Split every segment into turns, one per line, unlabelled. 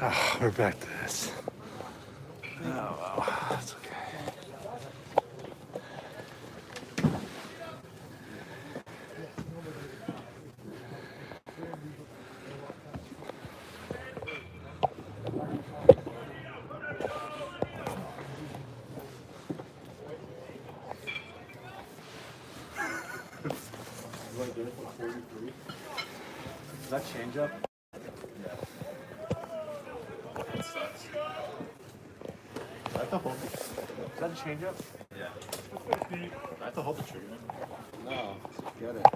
Oh, we're back to this. Oh, well, that's okay.
Does that change up? Yeah. That sucks. I have to hold it. Is that a change up? Yeah. I have to hold the trigger. No, just get it.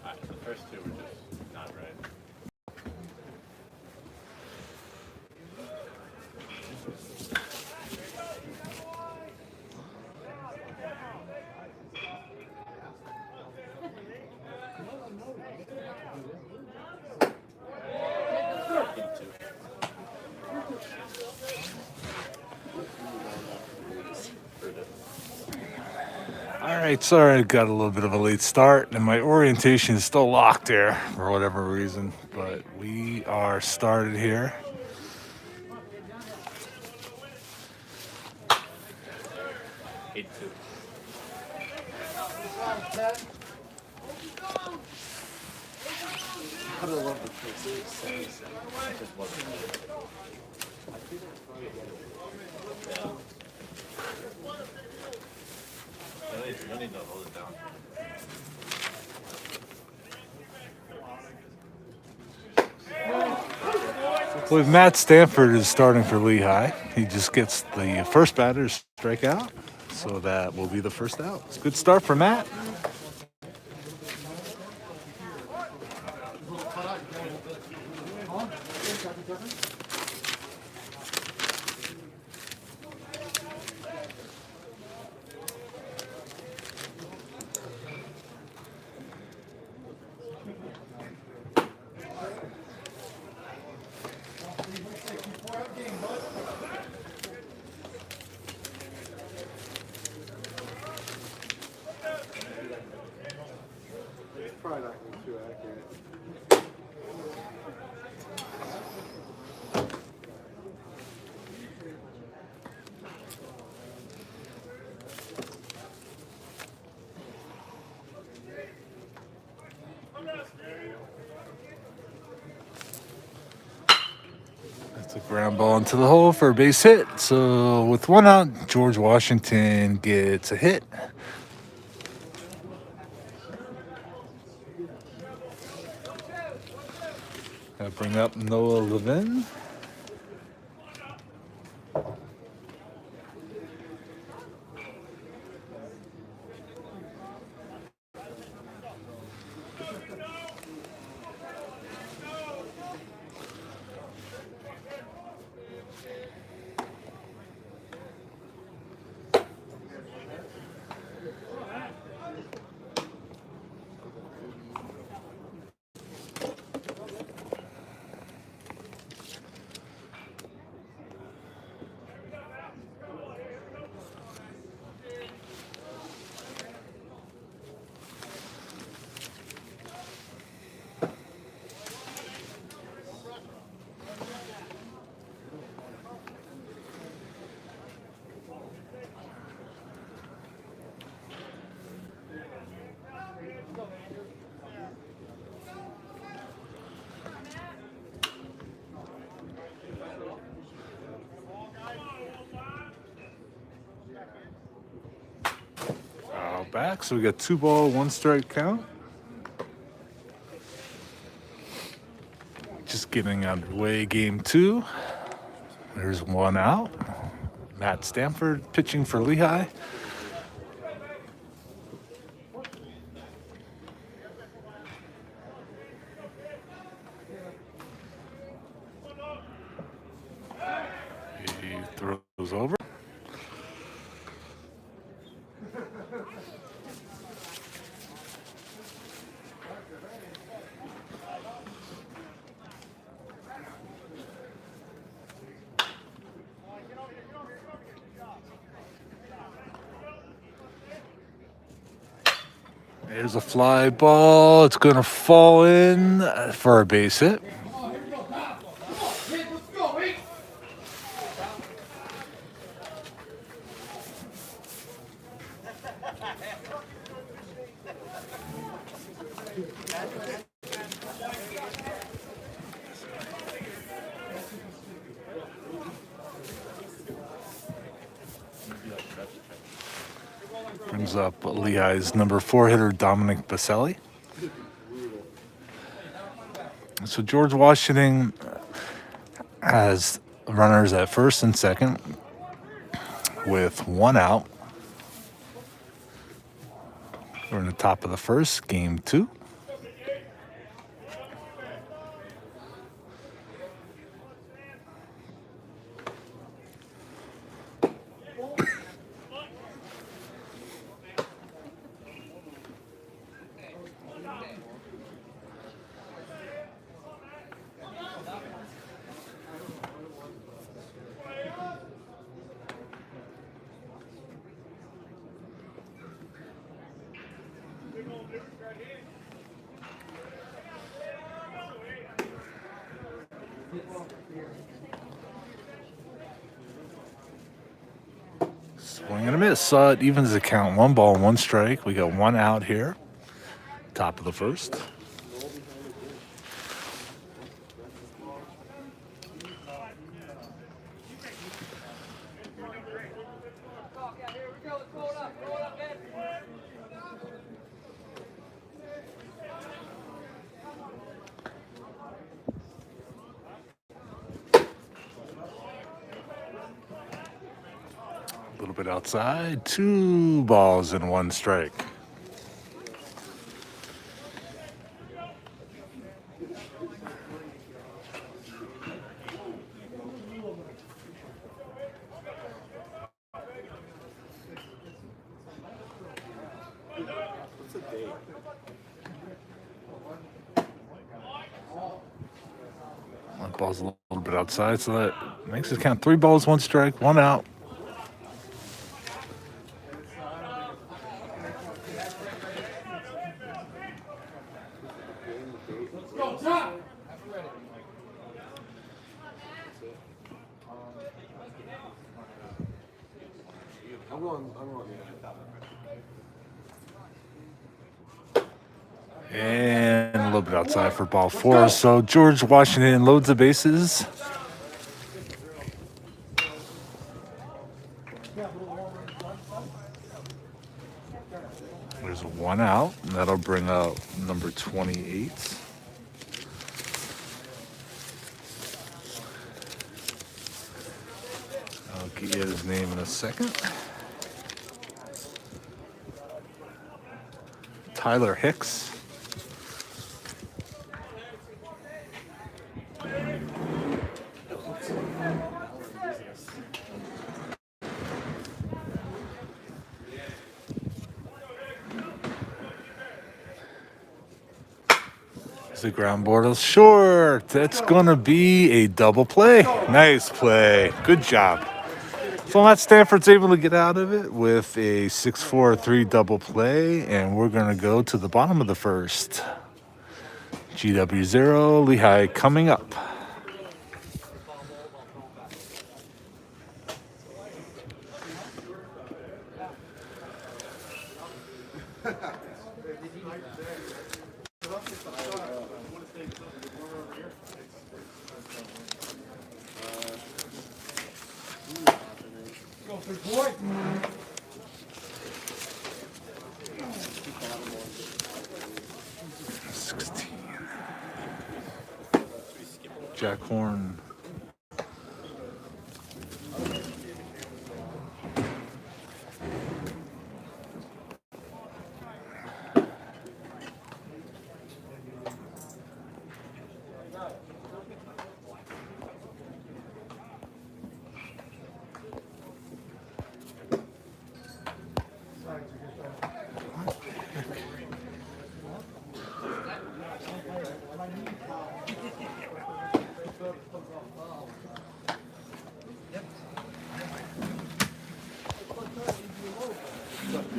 Alright, the first two were just not right.
All right, sorry I got a little bit of a late start, and my orientation is still locked there for whatever reason, but we are started here.
8-2. I would have loved the pick 7-7. It just wasn't. Yeah. You don't need to hold it down.
With Matt Stanford is starting for Lehigh. He just gets the first batter to strike out, so that will be the first out. It's a good start for Matt.
Probably not going to be too accurate.
That's a ground ball into the hole for a base hit. So with one out, George Washington gets a hit. Gonna bring up Noah Levin. Back, so we got 2 ball, 1 strike count. Just getting underway, game 2. There's 1 out. Matt Stanford pitching for Lehigh. He throws over. There's a fly ball. It's going to fall in for a base hit. Brings up Lehigh's number 4 hitter, Dominic Baselli. So George Washington has runners at first and second with 1 out. We're in the top of the first, game 2. Swing and a miss. It evens the count. 1 ball, 1 strike. We got 1 out here. Top of the first. A little bit outside. 2 balls and 1 strike. That ball's a little bit outside, so that makes it count 3 balls, 1 strike, 1 out. And a little bit outside for ball 4. So George Washington loads the bases. There's 1 out, and that'll bring up number 28. I'll get you his name in a second. Tyler Hicks. The ground ball is short. That's going to be a double play. Nice play. Good job. So Matt Stanford's able to get out of it with a 6-4-3 double play, and we're going to go to the bottom of the first. GW0, Lehigh coming up. Jack Horn.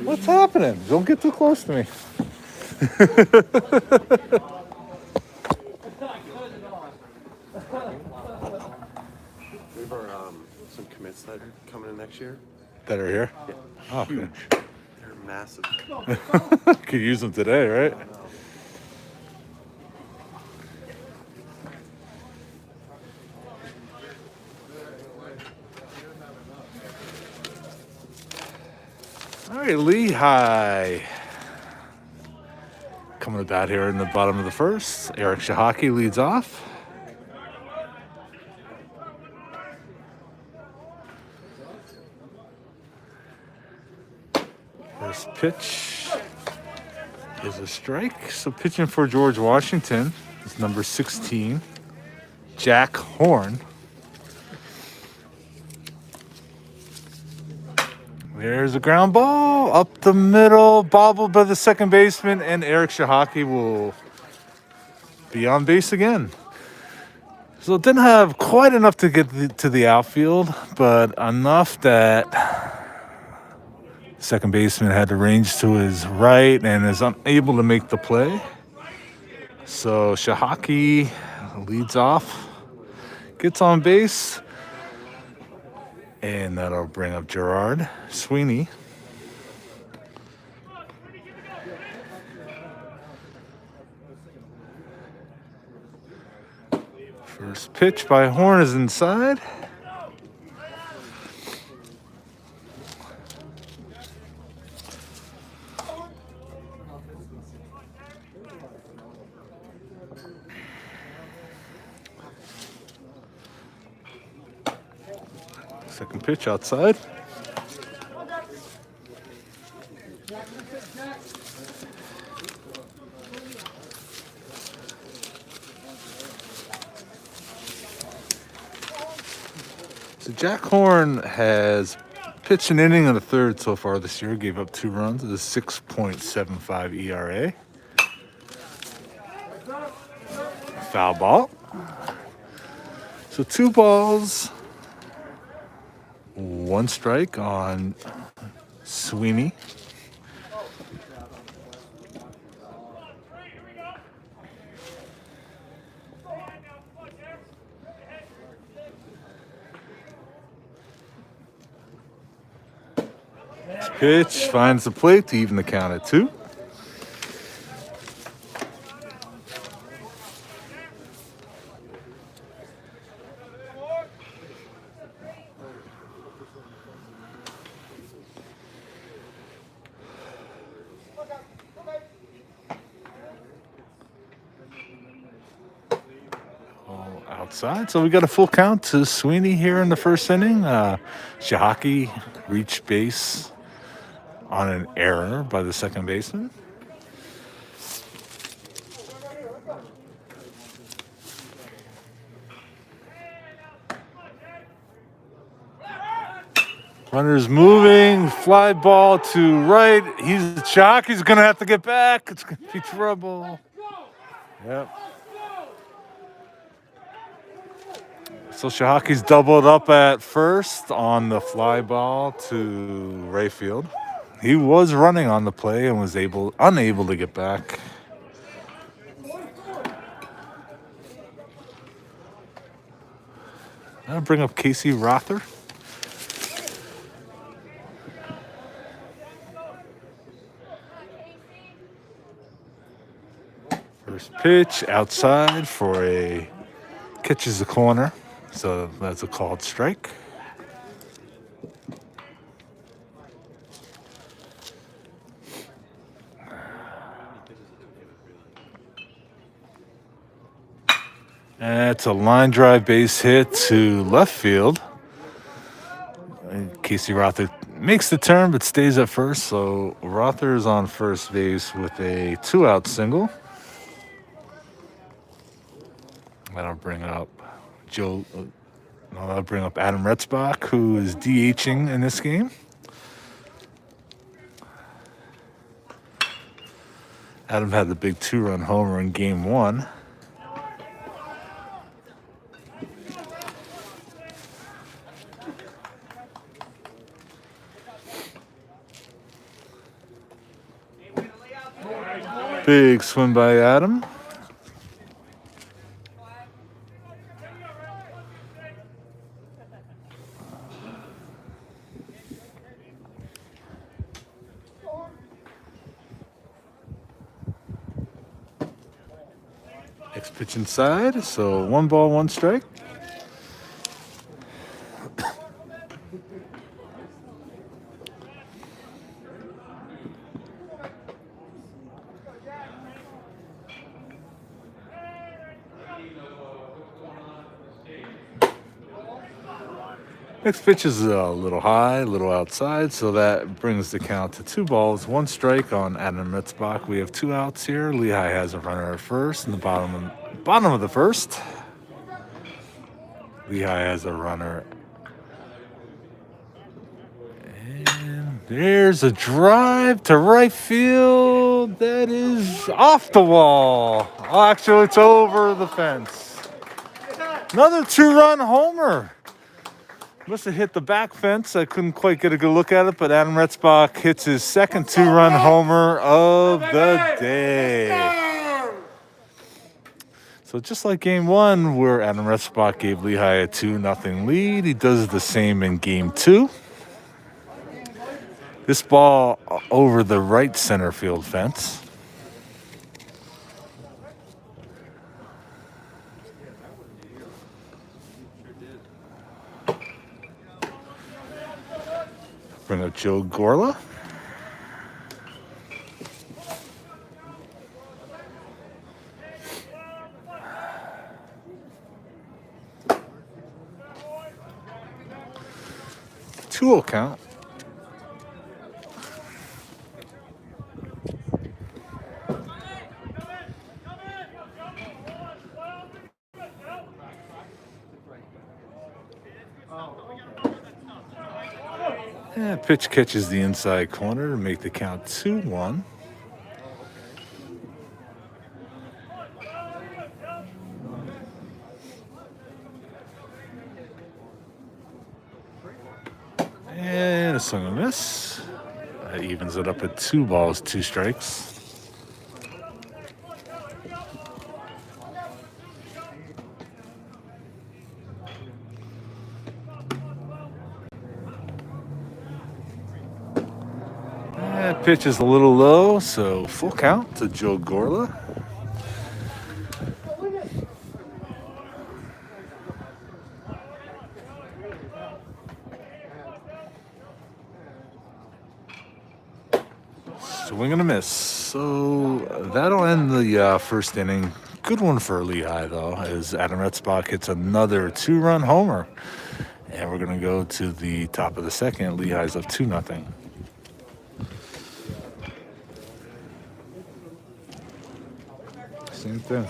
What's happening? Don't get too close to me.
We have our, some commits that are coming in next year.
That are here.
Yeah.
Oh,
Huge.
okay.
They're massive.
Could use them today, right? All right, Lehigh. Coming about here in the bottom of the first. Eric Shahaki leads off. First pitch is a strike. So pitching for George Washington is number 16, Jack Horn. There's a ground ball up the middle, bobbled by the second baseman, and Eric Shahaki will be on base again. So it didn't have quite enough to get to the outfield, but enough that the second baseman had to range to his right and is unable to make the play. So Shahaki leads off, gets on base, and that'll bring up Gerard Sweeney. First pitch by Horn is inside. Second pitch outside. So Jack Horn has pitched an inning and a third so far this year. Gave up 2 runs. It's a 6.75 ERA. Foul ball. So 2 balls, 1 strike on Sweeney. Pitch finds the plate to even the count at 2. Outside. So we got a full count to Sweeney here in the first inning. Shahaki reached base on an error by the second baseman. Runner's moving, fly ball to right. Shahaki's gonna have to get back. It's gonna be trouble. Yep. So Shahaki's doubled up at first on the fly ball to right field. He was running on the play and was unable to get back. I'll bring up Casey Rother. First pitch outside for a catches the corner. So that's a called strike. That's a line drive base hit to left field. And Casey Rother makes the turn but stays at first. So Rother is on first base with a 2-out single. That'll bring up That'll bring up Adam Retzbach, who is DHing in this game. Adam had the big 2-run homer in game 1. Big swing by Adam. Next pitch inside, so 1 ball, 1 strike. Next pitch is a little high, a little outside, so that brings the count to 2 balls, 1 strike on Adam Ritzbach. We have 2 outs here. Lehigh has a runner at first in the bottom of the first. Lehigh has a runner. And there's a drive to right field that is off the wall. Oh, actually, it's over the fence. Another 2-run homer. Must have hit the back fence. I couldn't quite get a good look at it, but Adam Retzbach hits his second 2-run homer of the day. So just like game 1, where Adam Retzbach gave Lehigh a 2-0 lead, he does the same in game 2. This ball over the right center field fence. Bring up Joe Gorla. Two-0 count. And pitch catches the inside corner to make the count 2-1. And a swing and a miss. That evens it up at 2 balls, 2 strikes. That pitch is a little low, so full count to Joe Gorla. Swing and a miss. So that'll end the first inning. Good one for Lehigh, though, as Adam Retzbach hits another 2-run homer. And we're going to go to the top of the second. Lehigh's up 2-0. Same thing.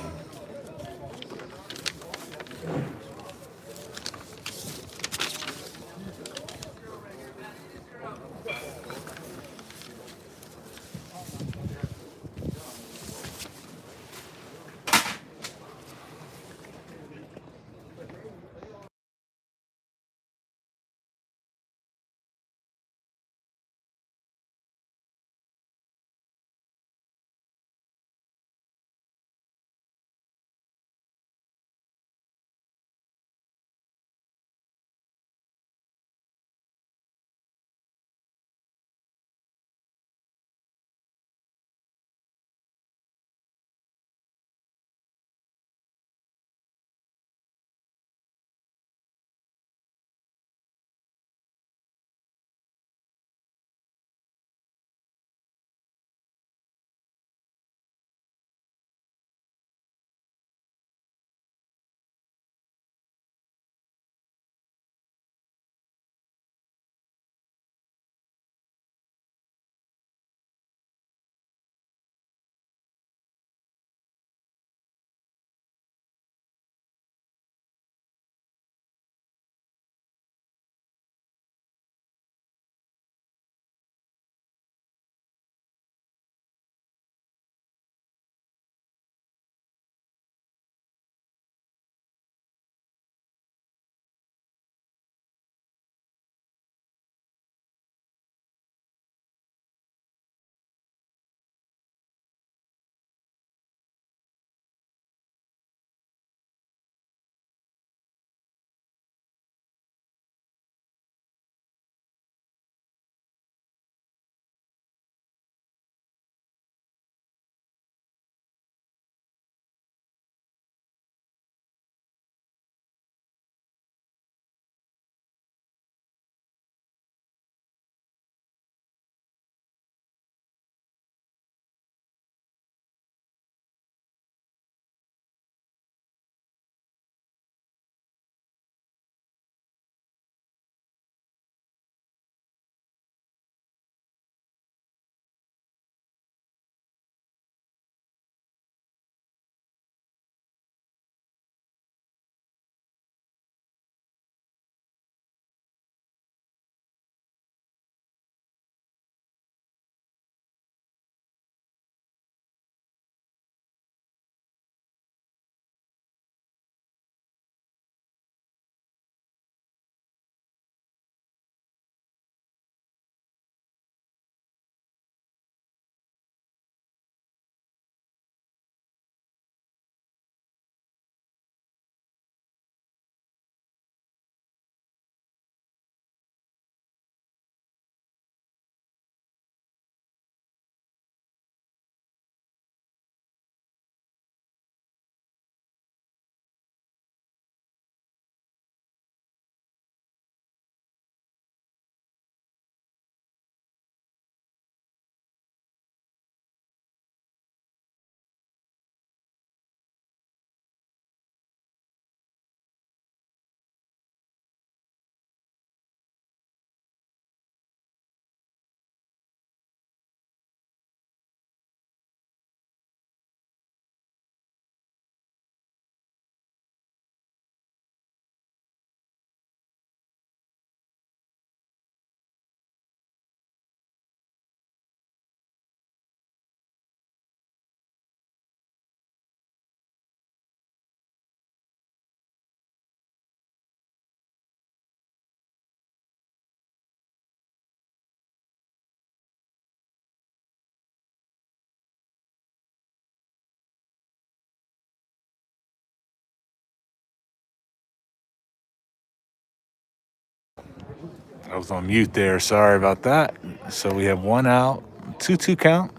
I was on mute there. Sorry about that. So we have 1 out, 2-2 count.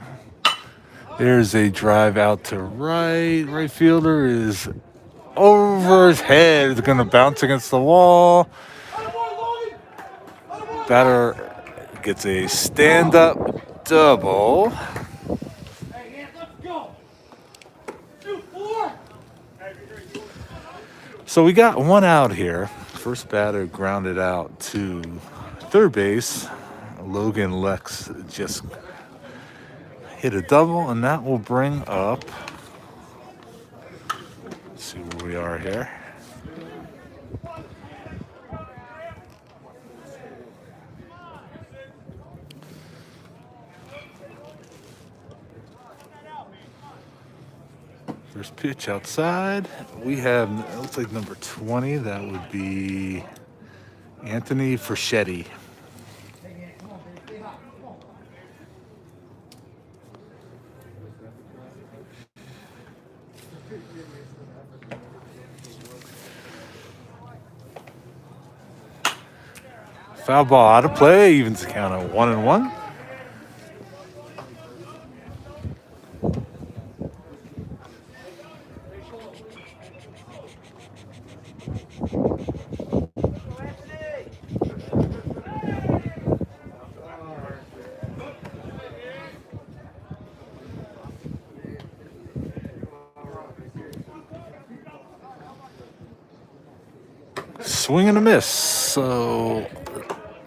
There's a drive out to right. Right fielder is over his head. It's going to bounce against the wall. Batter gets a stand-up double. So we got 1 out here. First batter grounded out to third base. Logan Lex just hit a double, and that will bring up. Let's see where we are here. First pitch outside. We have, it looks like number 20. That would be Anthony Frischetti. Foul ball out of play, evens the count at 1-1. Swing and a miss. So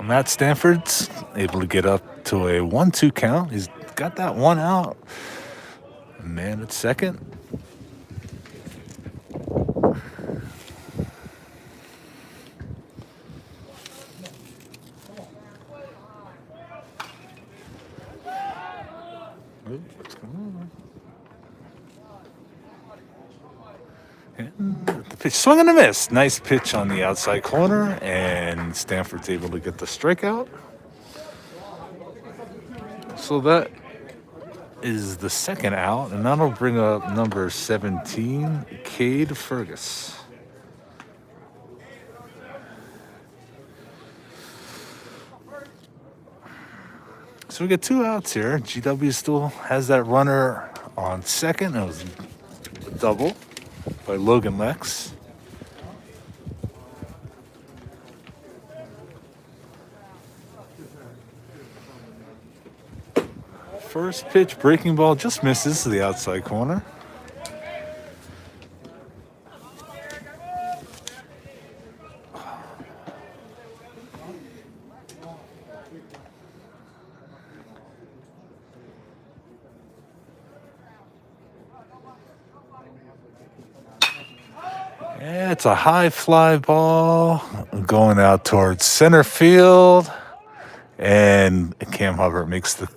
Matt Stanford's able to get up to a 1-2 count. He's got that 1 out. Man at second. Ooh, what's going on? And the pitch, swing and a miss. Nice pitch on the outside corner, and Stanford's able to get the strikeout. So that is the second out, and that'll bring up number 17, Cade Fergus. So we get 2 outs here. GW still has that runner on second. It was a double by Logan Lex. First pitch, breaking ball, just misses to the outside corner. Yeah, it's a high fly ball going out towards center field, and Cam Hubbard makes the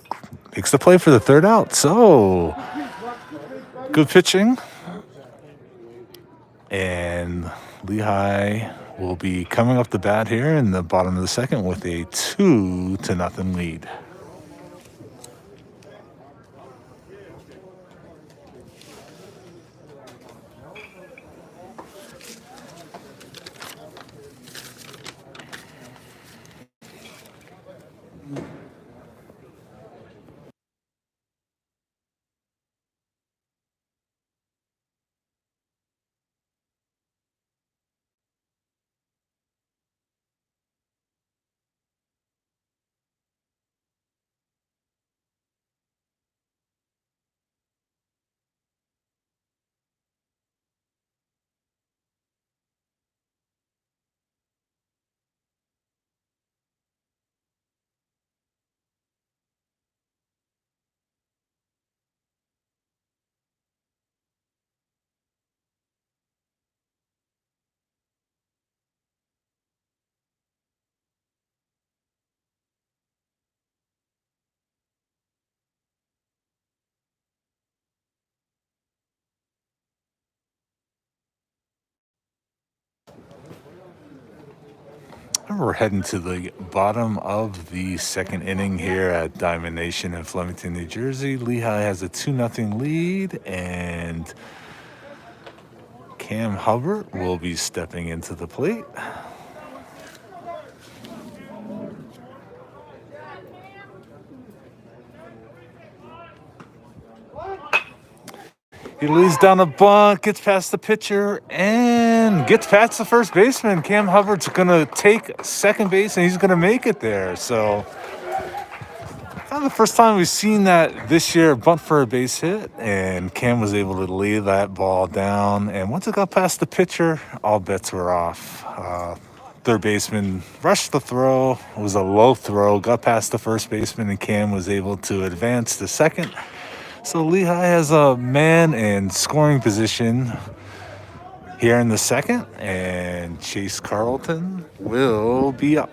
play for the third out. So good pitching, and Lehigh will be coming up the bat here in the bottom of the second with a 2-0 lead. We're heading to the bottom of the second inning here at Diamond Nation in Flemington, New Jersey. Lehigh has a 2-0 lead, and Cam Hubbard will be stepping into the plate. He leads down a bunt, gets past the pitcher, and gets past the first baseman. Cam Hubbard's going to take second base, and he's going to make it there. So, kind of the first time we've seen that this year, bunt for a base hit, and Cam was able to lay that ball down. And once it got past the pitcher, all bets were off. Third baseman rushed the throw. It was a low throw, got past the first baseman, and Cam was able to advance to second. So Lehigh has a man in scoring position here in the second, and Chase Carlton will be up.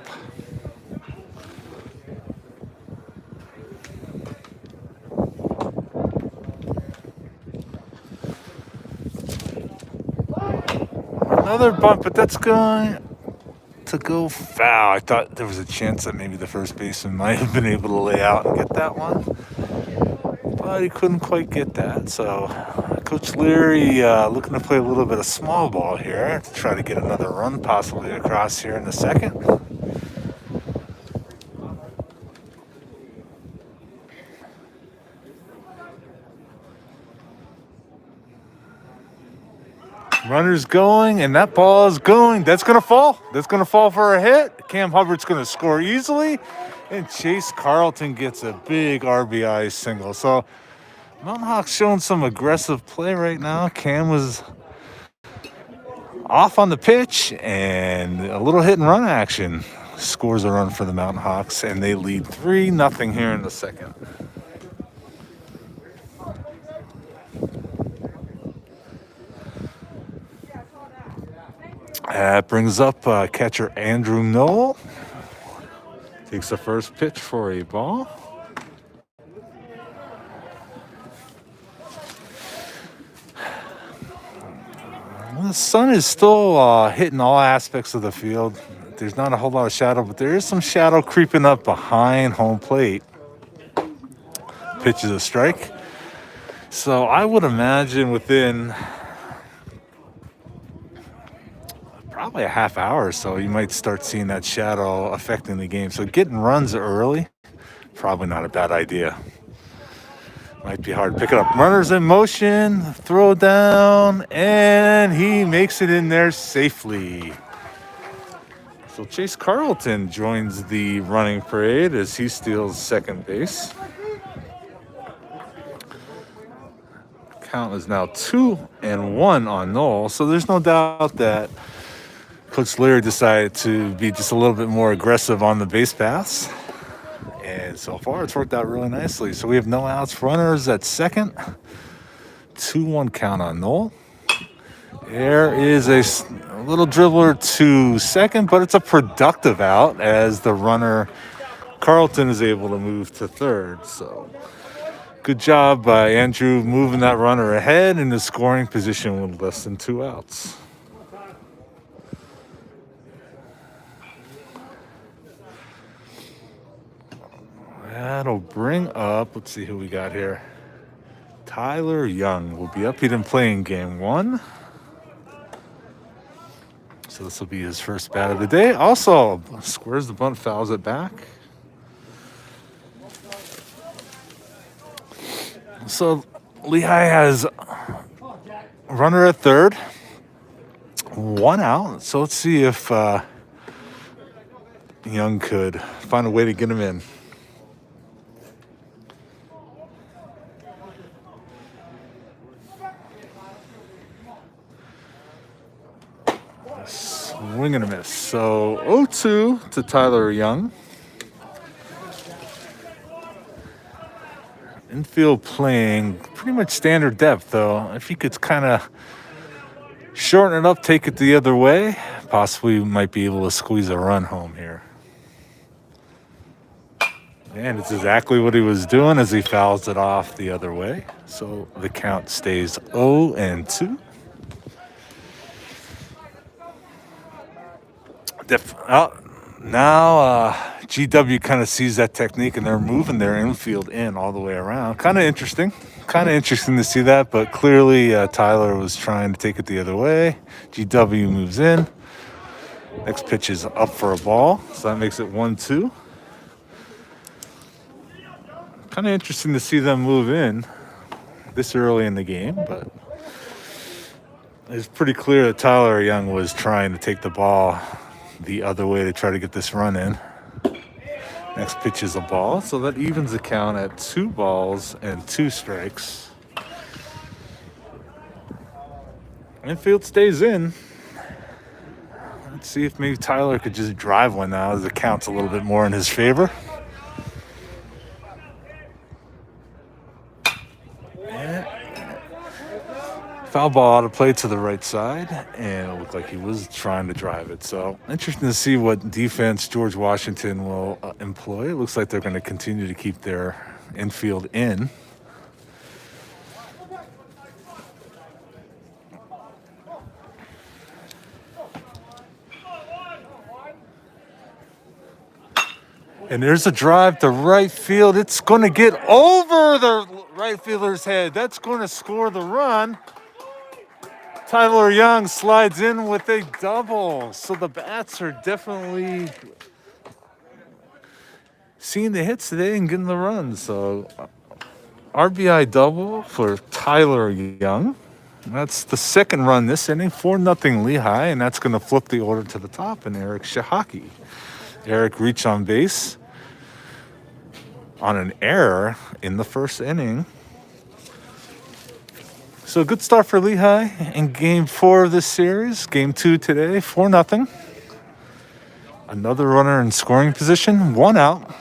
Another bunt, but that's going to go foul. I thought there was a chance that maybe the first baseman might have been able to lay out and get that one, but he couldn't quite get that. So Coach Leary looking to play a little bit of small ball here to try to get another run possibly across here in the second. Runner's going, and that ball is going. That's going to fall. That's going to fall for a hit. Cam Hubbard's going to score easily, and Chase Carlton gets a big RBI single. So Mountain Hawks showing some aggressive play right now. Cam was off on the pitch, and a little hit and run action scores a run for the Mountain Hawks, and they lead 3-0 here in the second. That brings up catcher Andrew Knoll. Takes the first pitch for a ball. Well, the sun is still hitting all aspects of the field. There's not a whole lot of shadow, but there is some shadow creeping up behind home plate. Pitch is a strike. So I would imagine within probably a half hour or so, you might start seeing that shadow affecting the game. So getting runs early, probably not a bad idea. Might be hard to pick it up. Runners in motion, throw down, and he makes it in there safely. So Chase Carlton joins the running parade as he steals second base. Count is now 2-1 on Knoll. So there's no doubt that Coach Leary decided to be just a little bit more aggressive on the base paths. And so far, it's worked out really nicely. So we have no outs, runners at second. 2-1 count on Knoll. There is a little dribbler to second, but it's a productive out as the runner, Carlton, is able to move to third. So good job by Andrew moving that runner ahead in the scoring position with less than 2 outs. That'll bring up, let's see who we got here. Tyler Young will be up. He didn't play in game 1. So this will be his first bat of the day. Also, squares the bunt, fouls it back. So Lehigh has a runner at third. 1 out. So let's see if Young could find a way to get him in. Swing and a miss. So 0-2 to Tyler Young. Infield playing pretty much standard depth, though. If he could kind of shorten it up, take it the other way, possibly might be able to squeeze a run home here. And it's exactly what he was doing as he fouls it off the other way. So the count stays 0-2. Now GW kind of sees that technique, and they're moving their infield in all the way around. Kind of interesting to see that, but clearly Tyler was trying to take it the other way. GW moves in. Next pitch is up for a ball, so that makes it 1-2. Kind of interesting to see them move in. this early in the game, but it's pretty clear that Tyler Young was trying to take the ball the other way to try to get this run in. Next pitch is a ball, so that evens the count at 2 balls and 2 strikes. Infield stays in. Let's see if maybe Tyler could just drive one now as the count's a little bit more in his favor. Foul ball out of play to the right side, and it looked like he was trying to drive it. So interesting to see what defense George Washington will employ. It looks like they're going to continue to keep their infield in. And there's a drive to right field. It's going to get over the right fielder's head. That's going to score the run. Tyler Young slides in with a double. So the bats are definitely seeing the hits today and getting the runs. So RBI double for Tyler Young. That's the second run this inning, 4-0 Lehigh, and that's going to flip the order to the top, and Eric Shahaki. Eric reached on base on an error in the first inning. So a good start for Lehigh in game 4 of this series. Game 2 today, 4-0. Another runner in scoring position, 1 out.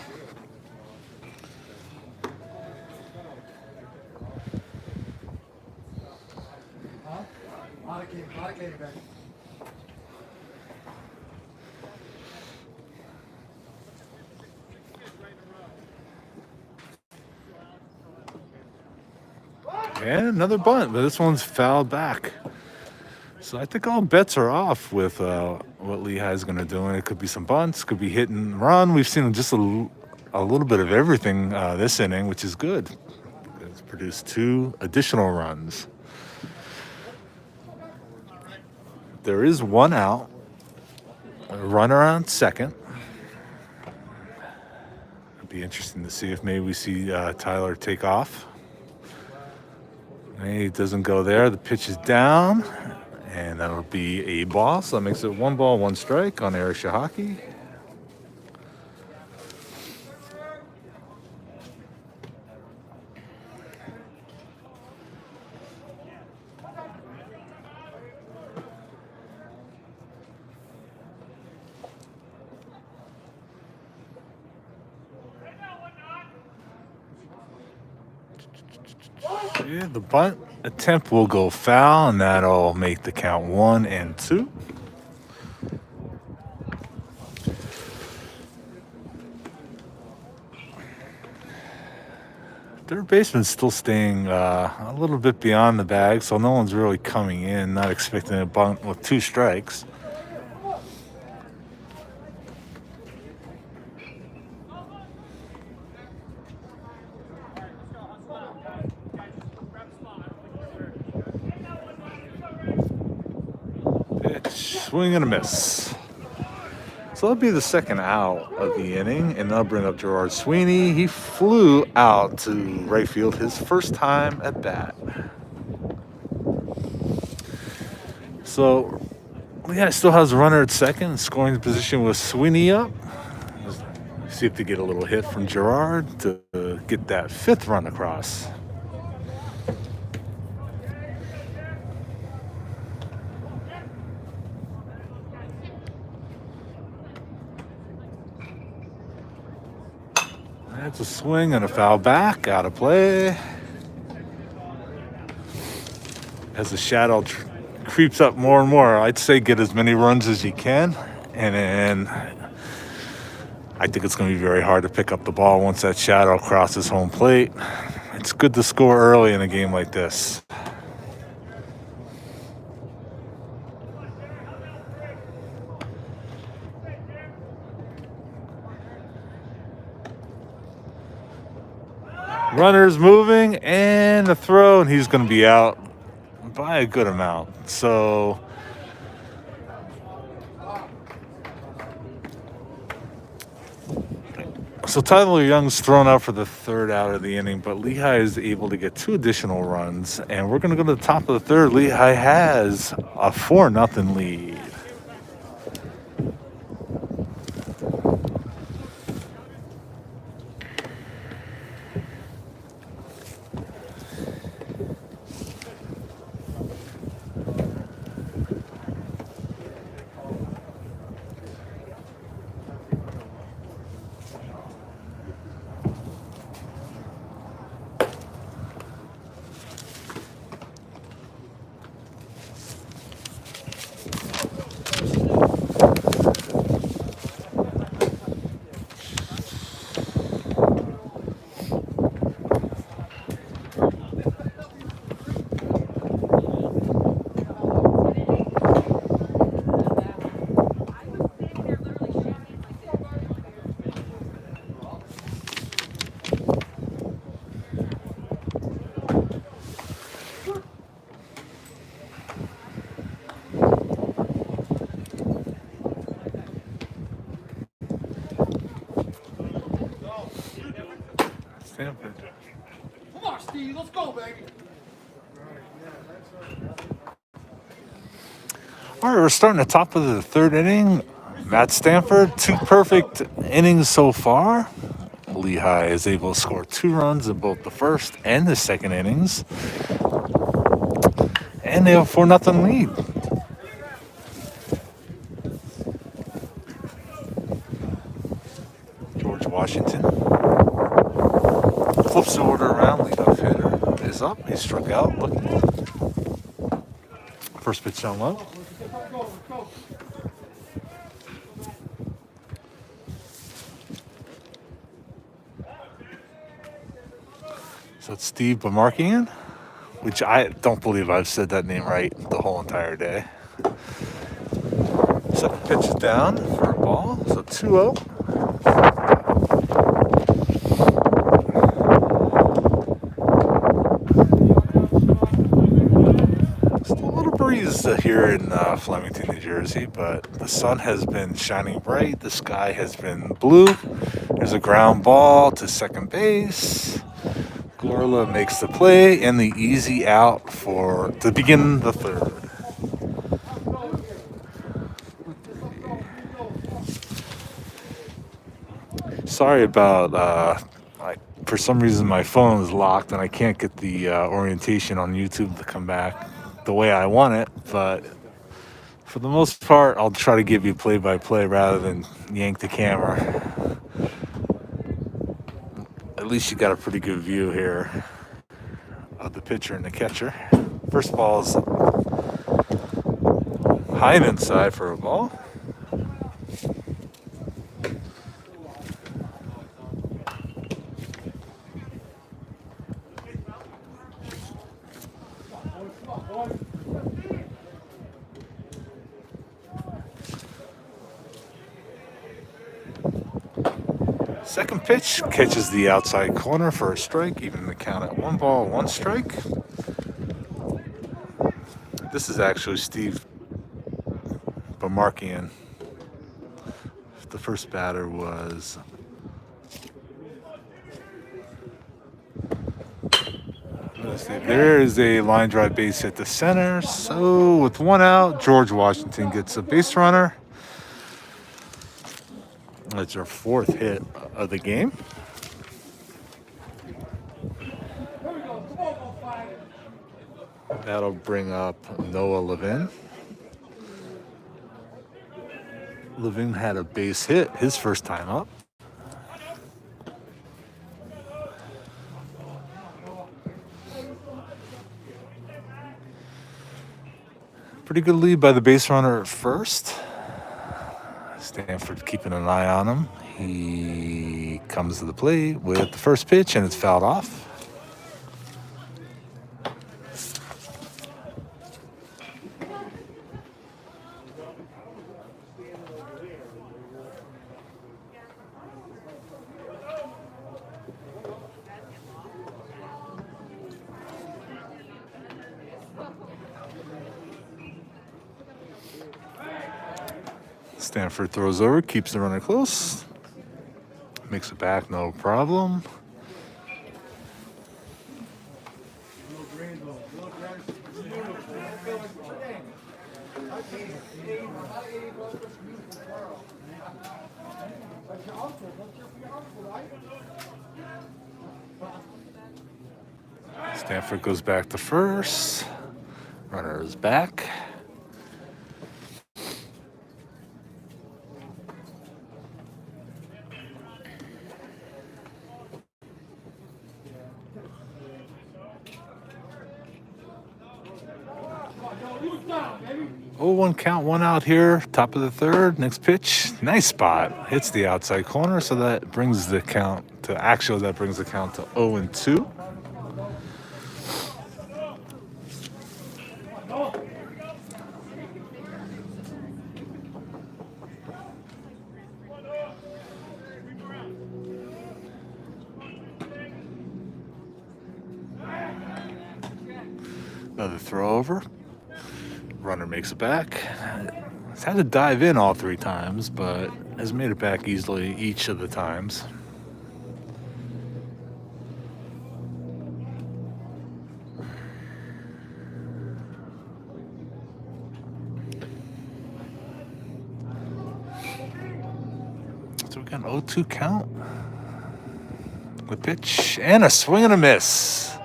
And another bunt, but this one's fouled back. So I think all bets are off with what Lehigh's going to do. And it could be some bunts, could be hit and run. We've seen just a little bit of everything this inning, which is good. It's produced 2 additional runs. There is 1 out. A runner on second. It'd be interesting to see if maybe we see Tyler take off. He doesn't go there. The pitch is down, and that'll be a ball. So that makes it 1 ball, 1 strike on Eric Shahaki. Yeah, the bunt attempt will go foul, and that'll make the count 1 and 2. Third baseman's still staying a little bit beyond the bag, so no one's really coming in, not expecting a bunt with 2 strikes. Swing and a miss. So that'll be the second out of the inning, and that'll bring up Gerard Sweeney. He flew out to right field his first time at bat. So yeah, still has a runner at second. Scoring position with Sweeney up. See if they get a little hit from Gerard to get that 5th run across. That's a swing and a foul back, out of play. As the shadow creeps up more and more, I'd say get as many runs as you can. And then I think it's going to be very hard to pick up the ball once that shadow crosses home plate. It's good to score early in a game like this. Runner's moving, and the throw, and he's going to be out by a good amount. So So Tyler Young's thrown out for the third out of the inning, but Lehigh is able to get 2 additional runs, and we're going to go to the top of the third. Lehigh has a 4-0 lead. Stanford.
Come on, Steve, let's go, baby.
All right, we're starting the top of the third inning. Matt Stanford, 2 perfect innings so far. Lehigh is able to score 2 runs in both the first and the second innings. And they have a 4-0 lead. George Washington flips the order around. Leadoff hitter is up. He struck out. Looking. First pitch down low. So it's Steve Bamarkian, which I don't believe I've said that name right the whole entire day. Second pitch is down for a ball. So 2-0. Still a little breeze here in Flemington, New Jersey, but the sun has been shining bright. The sky has been blue. There's a ground ball to second base. Gorla makes the play and the easy out to begin the third. Sorry about for some reason my phone is locked and I can't get the orientation on YouTube to come back the way I want it, but for the most part I'll try to give you play-by-play rather than yank the camera. At least you got a pretty good view here of the pitcher and the catcher. First ball is high and inside for a ball. Second pitch catches the outside corner for a strike, even the count at 1 ball, 1 strike. This is actually Steve Bamarkian. The first batter was there is a line drive base hit to center. So with 1 out, George Washington gets a base runner. That's our 4th hit of the game. That'll bring up Noah Levin. Levin had a base hit his first time up. Pretty good lead by the base runner at first. Stanford keeping an eye on him. He comes to the plate with the first pitch and it's fouled off. Stanford throws over, keeps the runner close. makes it back, no problem. Stanford goes back to first. Runner is back. Oh, 1 count, 1 out here. Top of the third. Next pitch. Nice spot. Hits the outside corner, so that brings the count to that brings the count to 0-2. Another throw over. Runner makes it back. He's had to dive in all 3 times, but has made it back easily each of the times. So we got an 0-2 count. The pitch and a swing and a miss.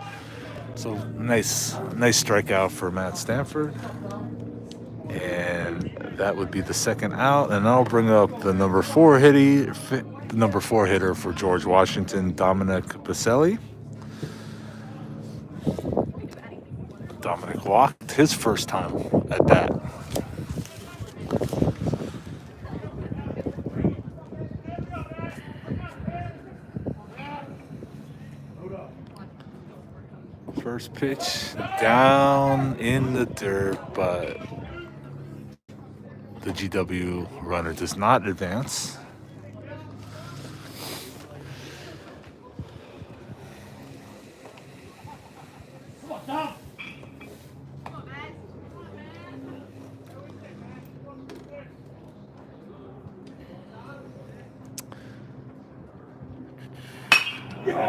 So nice strikeout for Matt Stanford. And that would be the second out. And I'll bring up the number 4 hitter for George Washington, Dominic Baselli. Dominic walked his first time at bat. First pitch down in the dirt, but the GW runner does not advance.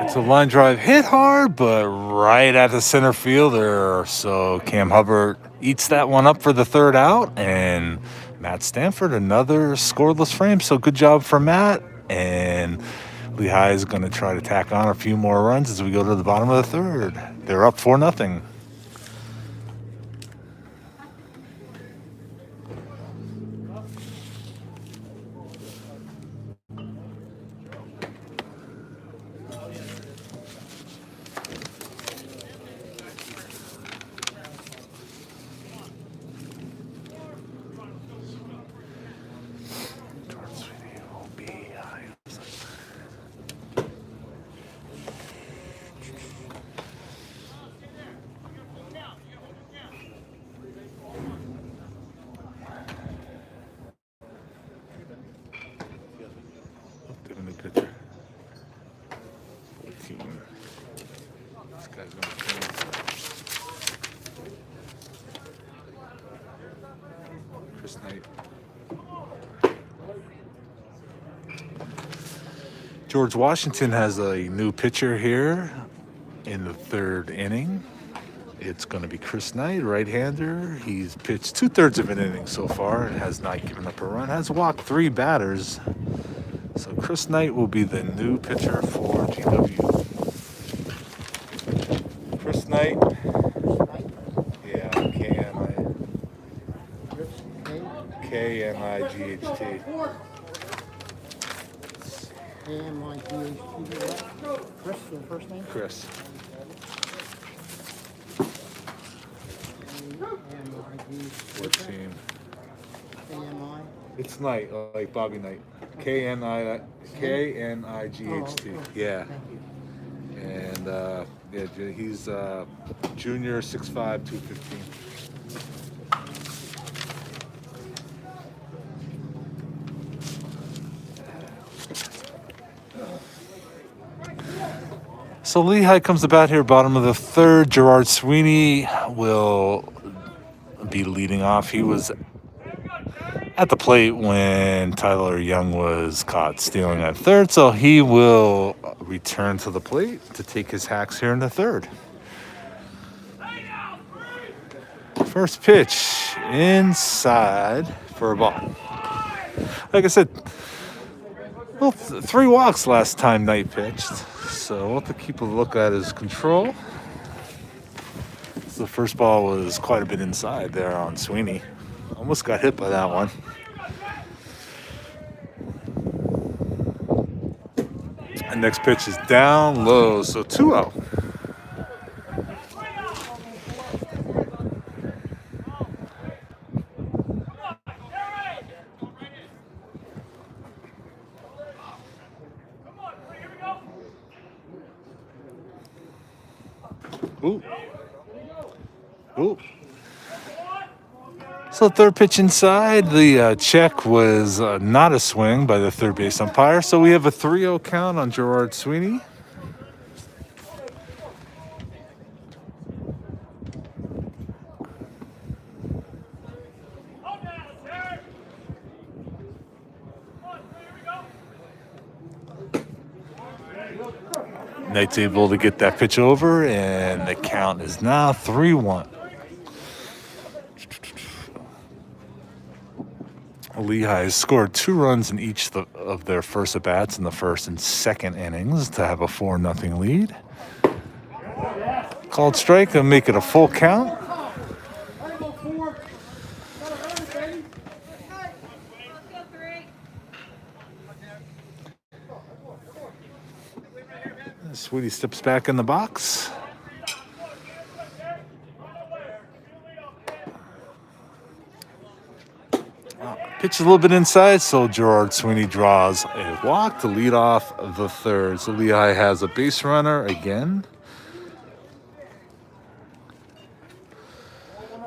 It's a line drive hit hard, but right at the center fielder. So Cam Hubbard eats that one up for the third out, and Matt Stanford, another scoreless frame. So good job for Matt, and Lehigh is going to try to tack on a few more runs as we go to the bottom of the third. They're up 4-0. George Washington has a new pitcher here in the third inning. It's going to be Chris Knight, right-hander. He's pitched 2/3 of an inning so far and has not given up a run. Has walked 3 batters. So Chris Knight will be the new pitcher for GW. Chris Knight. Yeah, K-N-I-G-H-T.
Chris, the first name?
Chris. What team?
AMI.
It's Knight, like Bobby Knight. K-N-I-G-H-T. Yeah. And he's junior, 6'5", 215. So Lehigh comes about here, bottom of the third. Gerard Sweeney will be leading off. He was at the plate when Tyler Young was caught stealing at third, so he will return to the plate to take his hacks here in the third. First pitch inside for a ball. Like I said, well, 3 walks last time Knight pitched, so we'll have to keep a look at his control. So the first ball was quite a bit inside there on Sweeney. Almost got hit by that one. And next pitch is down low, so 2-0. Ooh. Ooh. So third pitch inside, the check was not a swing by the third base umpire. So we have a 3-0 count on Gerard Sweeney. Knight's able to get that pitch over, and the count is now 3-1. Lehigh has scored 2 runs in each of their first at-bats in the first and second innings to have a 4-0 lead. Called strike and make it a full count. Sweetie steps back in the box. Pitch a little bit inside, so Gerard Sweeney draws a walk to lead off the third. So Lehigh has a base runner again.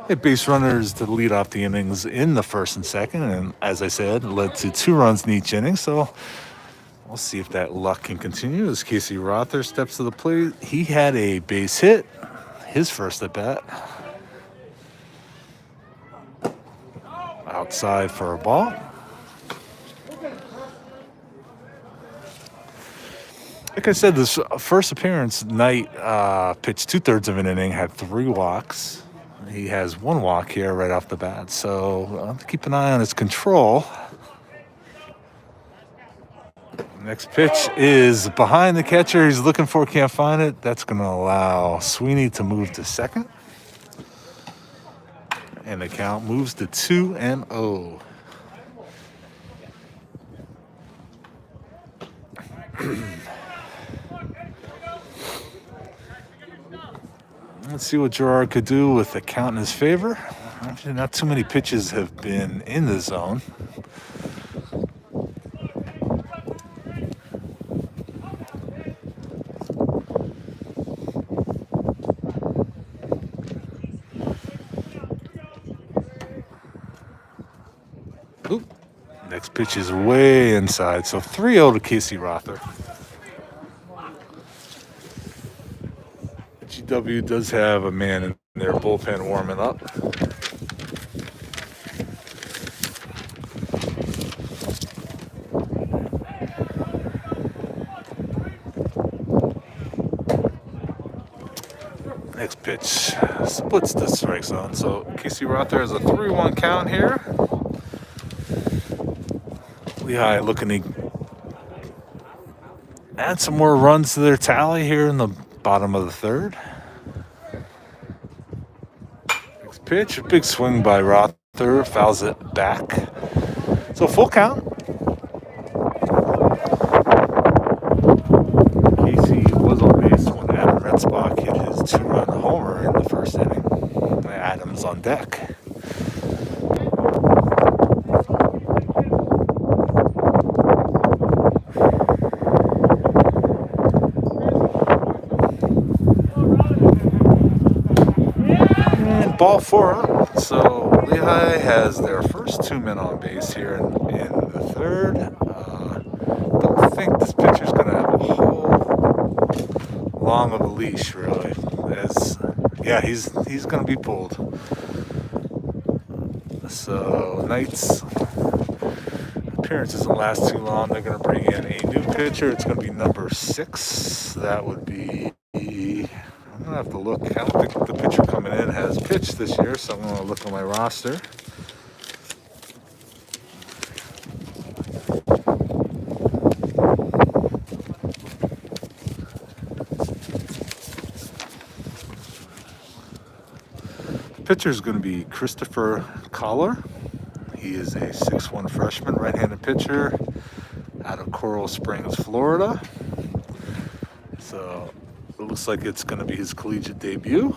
A base runners to lead off the innings in the first and second, and as I said, led to 2 runs in each inning. So we'll see if that luck can continue as Casey Rother steps to the plate. He had a base hit, his first at bat. Outside for a ball. Like I said, this first appearance, Knight pitched 2/3 of an inning, had 3 walks. He has 1 walk here right off the bat, so I'll have to keep an eye on his control. Next pitch is behind the catcher. He's looking for, can't find it. That's going to allow Sweeney to move to second. And the count moves to 2-0. Let's see what Gerard could do with the count in his favor. Actually, not too many pitches have been in the zone. Oop. Next pitch is way inside, so 3-0 to Casey Rother. GW does have a man in their bullpen warming up. Next pitch splits the strike zone, so Casey Rother has a 3-1 count here. Lehigh looking to add some more runs to their tally here in the bottom of the third. Next pitch, a big swing by Rother, fouls it back. So full count. Casey was on base when Adam Retzbach hit his 2-run homer in the first inning. Adams on deck. Ball 4, so Lehigh has their first 2 men on base here in the third. Don't think this pitcher's going to have a whole long of a leash, really. Yeah, he's going to be pulled. So Knight's appearance doesn't last too long, they're going to bring in a new pitcher. It's going to be number 6. That would be. I'm going to have to look. I don't think the pitcher coming in has pitched this year, so I'm going to look at my roster. The pitcher is going to be Christopher Collar. He is a 6'1" freshman, right-handed pitcher out of Coral Springs, Florida. So it looks like it's going to be his collegiate debut.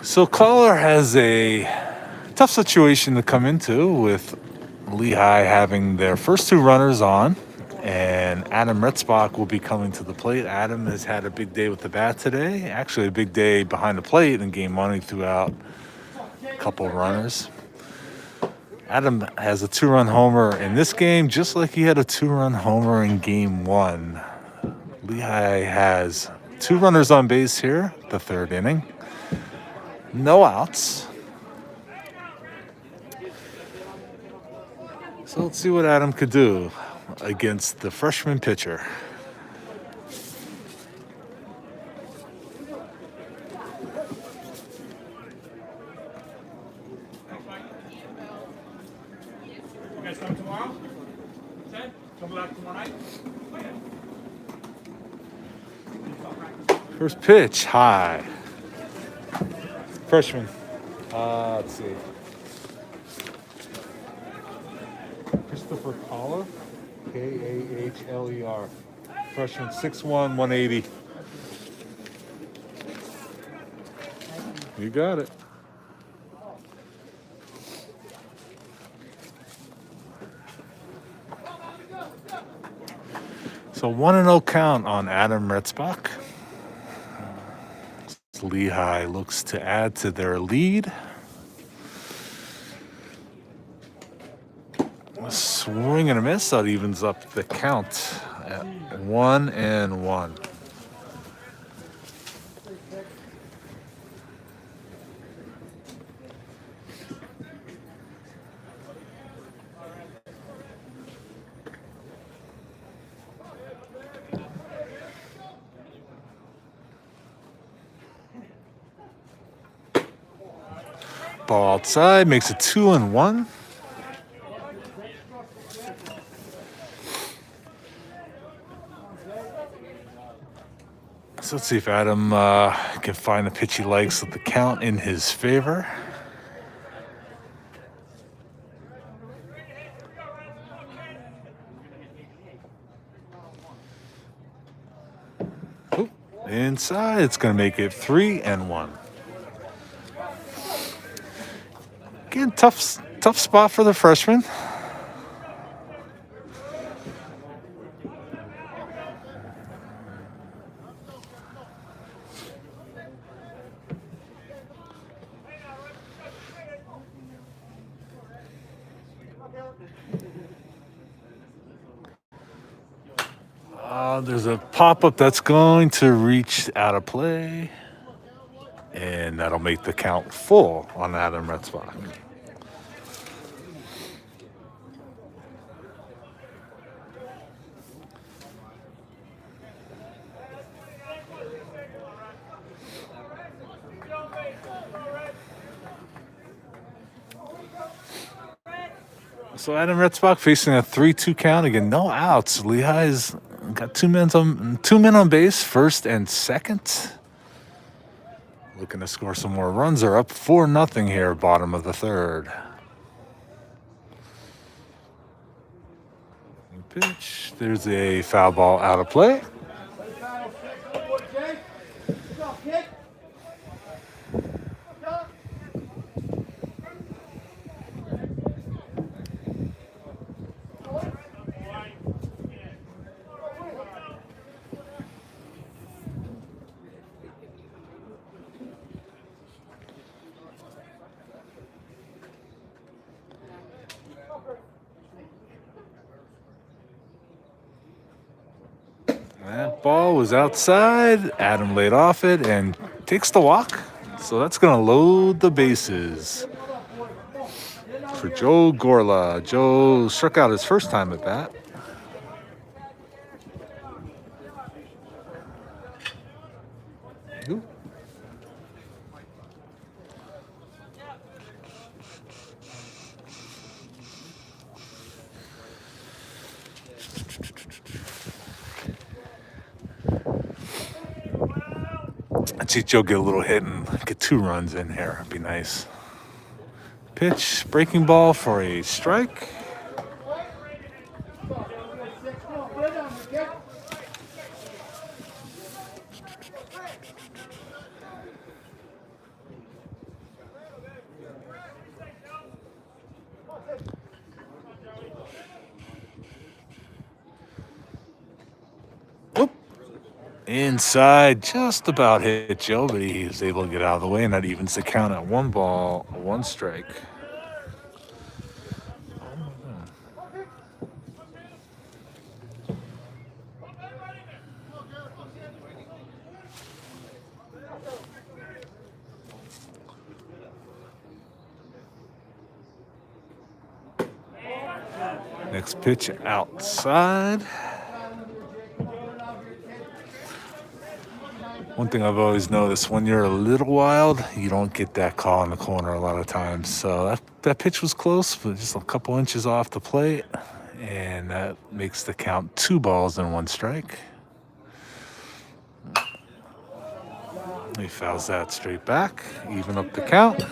So Collar has a tough situation to come into with Lehigh having their first 2 runners on, and Adam Retzbach will be coming to the plate. Adam has had a big day with the bat today. Actually, a big day behind the plate in game 1. He threw out a couple of runners. Adam has a 2-run homer in this game, just like he had a 2-run homer in game 1. Lehigh has 2 runners on base here, the 3rd inning. No outs. So let's see what Adam could do against the freshman pitcher.
You guys come tomorrow? Okay? Come back tomorrow night?
First pitch, high. Freshman. Let's see. Christopher Collar. Kahler. Freshman, 6'1", 180. You got it. So 1-0 count on Adam Retzbach. Lehigh looks to add to their lead. A swing and a miss, that evens up the count at 1-1. Ball outside, makes it 2-1. So let's see if Adam can find a pitch he likes with the count in his favor. Oop, inside, it's going to make it 3-1. Again, tough spot for the freshman. There's a pop-up that's going to reach out of play, and that'll make the count full on Adam Retzbach. So Adam Retzbach facing a 3-2 count again. No outs. Lehigh's got two men on base, first and second. Looking to score some more runs. Are up 4-0 here, bottom of the third. Pitch. There's a foul ball out of play. That ball was outside. Adam laid off it and takes the walk. So that's going to load the bases for Joe Gorla. Joe struck out his first time at bat. Ooh. I'd see Joe get a little hit and get 2 runs in here. It'd be nice. Pitch, breaking ball for a strike. Whoop. Inside, just about hit Joe, but he was able to get out of the way, and that evens the count at 1 ball, 1 strike. Next pitch outside. One thing I've always noticed, when you're a little wild, you don't get that call in the corner a lot of times. So that pitch was close, but just a couple inches off the plate. And that makes the count 2 balls and 1 strike. He fouls that straight back, even up the count.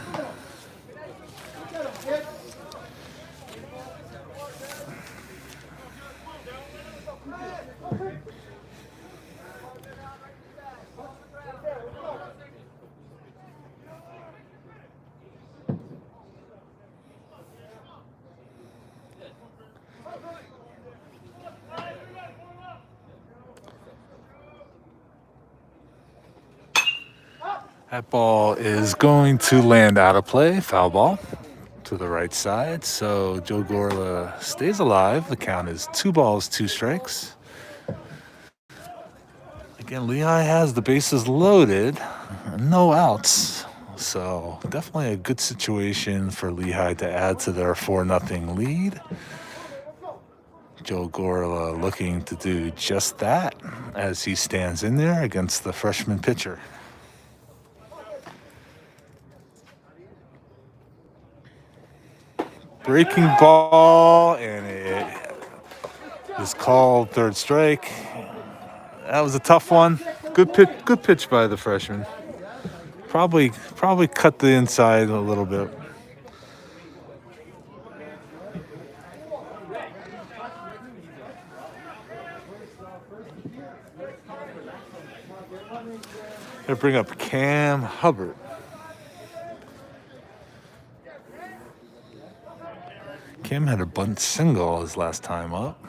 That ball is going to land out of play, foul ball to the right side. So Joe Gorla stays alive. The count is 2 balls, 2 strikes. Again, Lehigh has the bases loaded, no outs. So definitely a good situation for Lehigh to add to their 4-0 lead. Joe Gorla looking to do just that as he stands in there against the freshman pitcher. Breaking ball, and it is called 3rd strike. That was a tough one. Good pitch by the freshman. Probably cut the inside a little bit. Gonna bring up Cam Hubbard. Cam had a bunt single his last time up.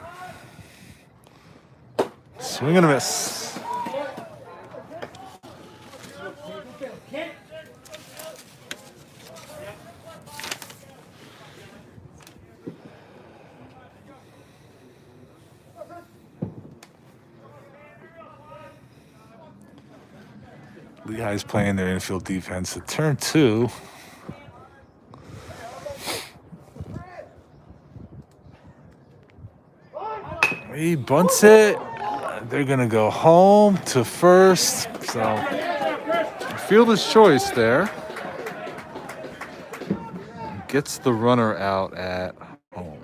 Swing and a miss. Lehigh's playing their infield defense at turn 2. He bunts it. They're going to go home to first. So, fielder's choice there. Gets the runner out at home.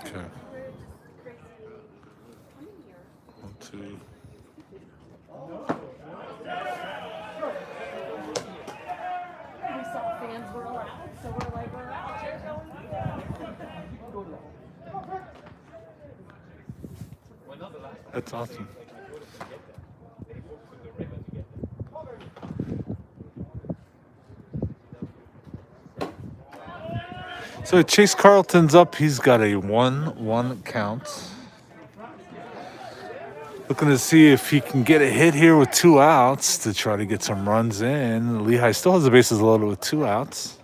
Okay. 1, 2.
We saw fans were allowed, so we're like, we're out.
That's awesome. So Chase Carlton's up. He's got a 1-1 count. Looking to see if he can get a hit here with 2 outs to try to get some runs in. Lehigh still has the bases loaded with 2 outs.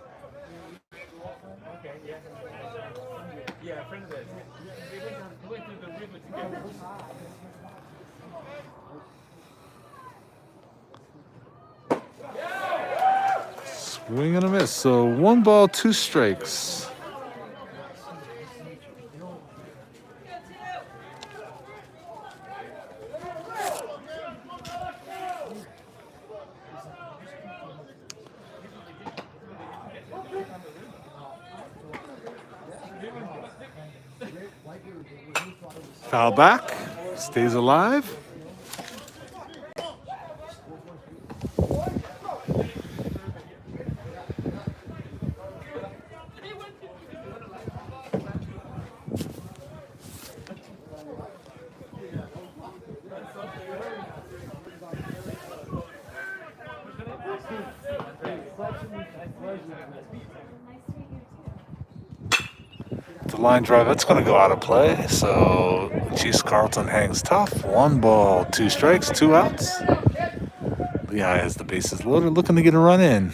Swing and a miss. So 1 ball, 2 strikes. Foul back. Stays alive. The line drive, that's going to go out of play. So Chase Carlton hangs tough. 1 ball, 2 strikes, 2 outs. Lehigh has the bases loaded, looking to get a run in.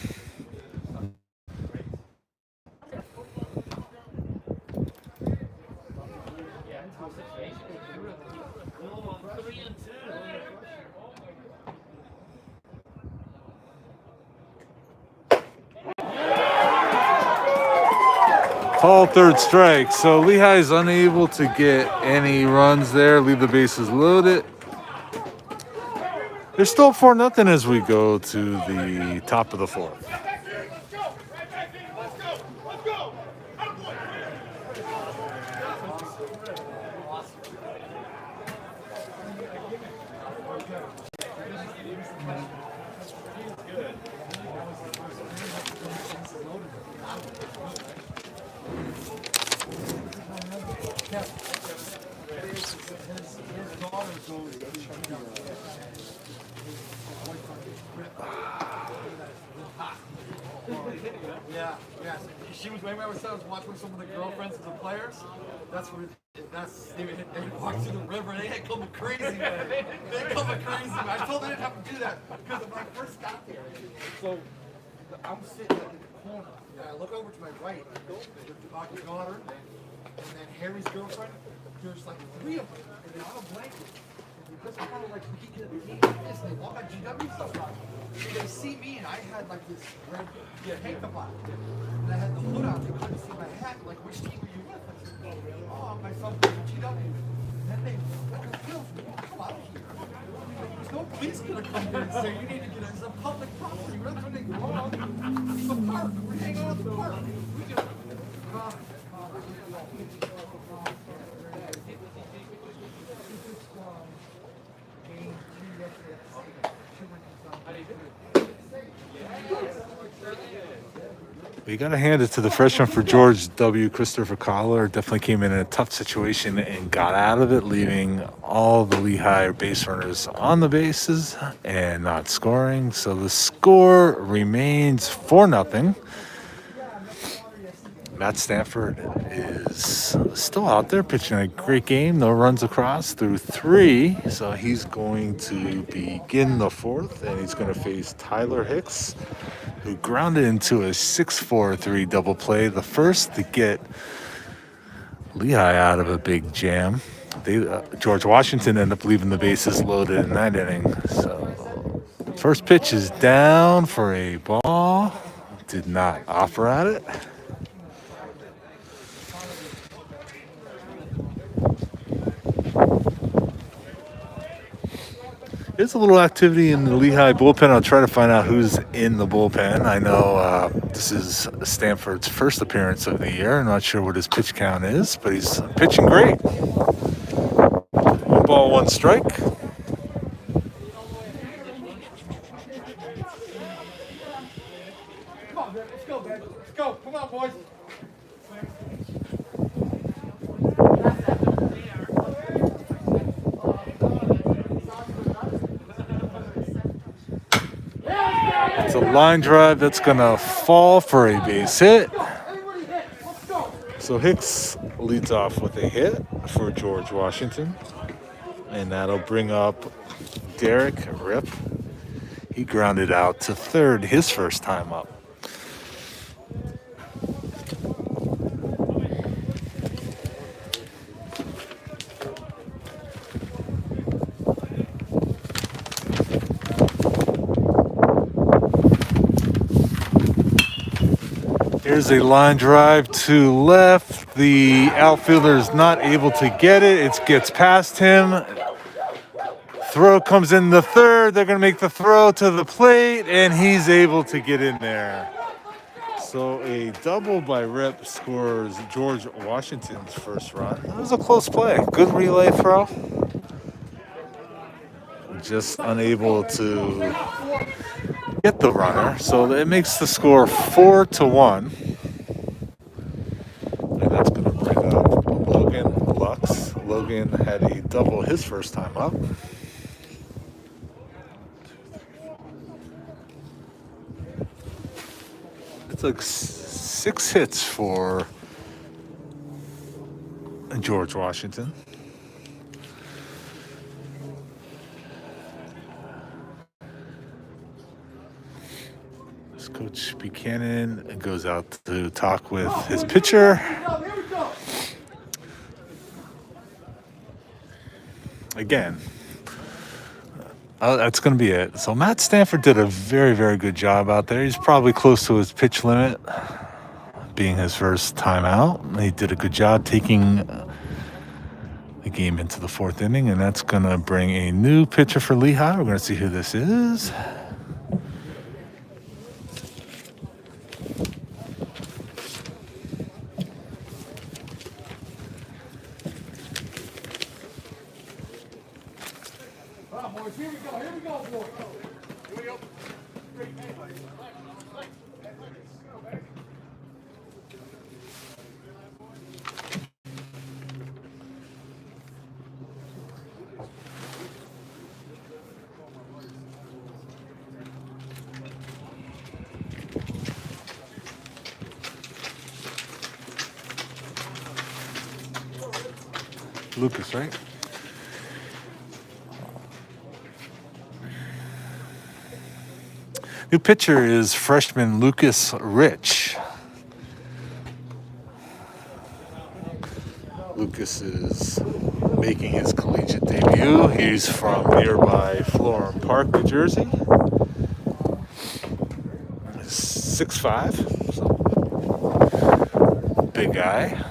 Call 3rd strike. So Lehigh is unable to get any runs there. Leave the bases loaded. They're still 4-0 as we go to the top of the 4th.
Yeah. She was maybe I was watching some of the girlfriends of the players. They walked through the river and they had coming crazy, man. They coming crazy, man. I told them they didn't have to do that because when I first got there. So I'm sitting in the corner and I look over to my right, there's Debac's daughter, and then Harry's girlfriend. There's like 3 of them, and they're on a blanket. Because I'm kind of like peeking at the game like this, and they walk on GW stuff on. So they see me, and I had like this red makeup on. And I had the hood on, they couldn't see my hat. Like, which team are you with? I said, oh, my son plays for GW. And then they like a feel for me, come out here. There's no police gonna come here and say, you need to get it. It's a public property. That's when they go out. It's a park. We're hanging out at the park.
You got to hand it to the freshman for George W. Christopher Collar. Definitely came in a tough situation and got out of it, leaving all the Lehigh base runners on the bases and not scoring. So the score remains 4-0. Matt Stanford is still out there pitching a great game. No runs across through 3. So he's going to begin the 4th, and he's going to face Tyler Hicks, who grounded into a 6-4-3 double play, the first to get Lehigh out of a big jam. George Washington ended up leaving the bases loaded in that inning. So first pitch is down for a ball. Did not offer at it. There's a little activity in the Lehigh bullpen. I'll try to find out who's in the bullpen. I know this is Stanford's first appearance of the year. I'm not sure what his pitch count is, but he's pitching great. 1 ball, 1 strike.
Come on, man. Let's go, man. Let's go. Come on, boys.
It's a line drive that's going to fall for a base hit.
Everybody hit. Let's go.
So Hicks leads off with a hit for George Washington. And that'll bring up Derek Rip. He grounded out to third his first time up. Here's a line drive to left. The outfielder is not able to get it. It gets past him. Throw comes in the third. They're going to make the throw to the plate, and he's able to get in there. So a double by Rip scores George Washington's first run. It was a close play. Good relay throw. Just unable to get the runner. So it makes the score 4-1. And that's going to bring up Logan Lux. Logan had a double his first time up. It's like 6 hits for George Washington. This Coach Buchanan goes out to talk with his pitcher.
Here we go.
Again, that's going to be it. So Matt Stanford did a very, very good job out there. He's probably close to his pitch limit, being his first time out. He did a good job taking the game into the 4th inning, and that's going to bring a new pitcher for Lehigh. We're going to see who this is.
Come on, boys. Here we go. Here we go, boys. Here we go.
Lucas, right? New pitcher is freshman Lucas Rich. Lucas is making his collegiate debut. He's from nearby Florham Park, New Jersey. 6'5", so big guy.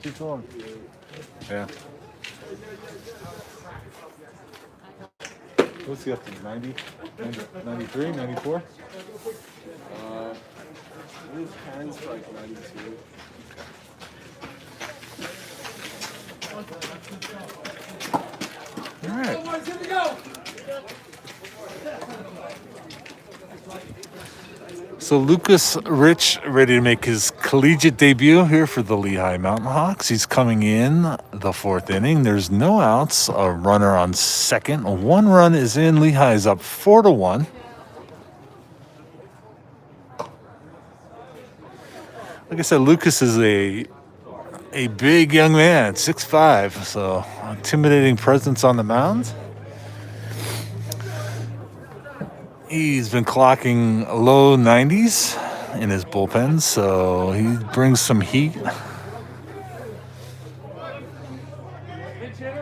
Keep going. Yeah. What's he up to? 90? 93? 94?
His hands for like 92.
All right.
Boys, here we go.
So Lucas Rich ready to make his collegiate debut here for the Lehigh Mountain Hawks. He's coming in the 4th inning. There's no outs. A runner on second. 1 run is in. Lehigh's up 4-1. Like I said, Lucas is a big young man, 6'5", so intimidating presence on the mound. He's been clocking low 90s in his bullpen, so he brings some heat.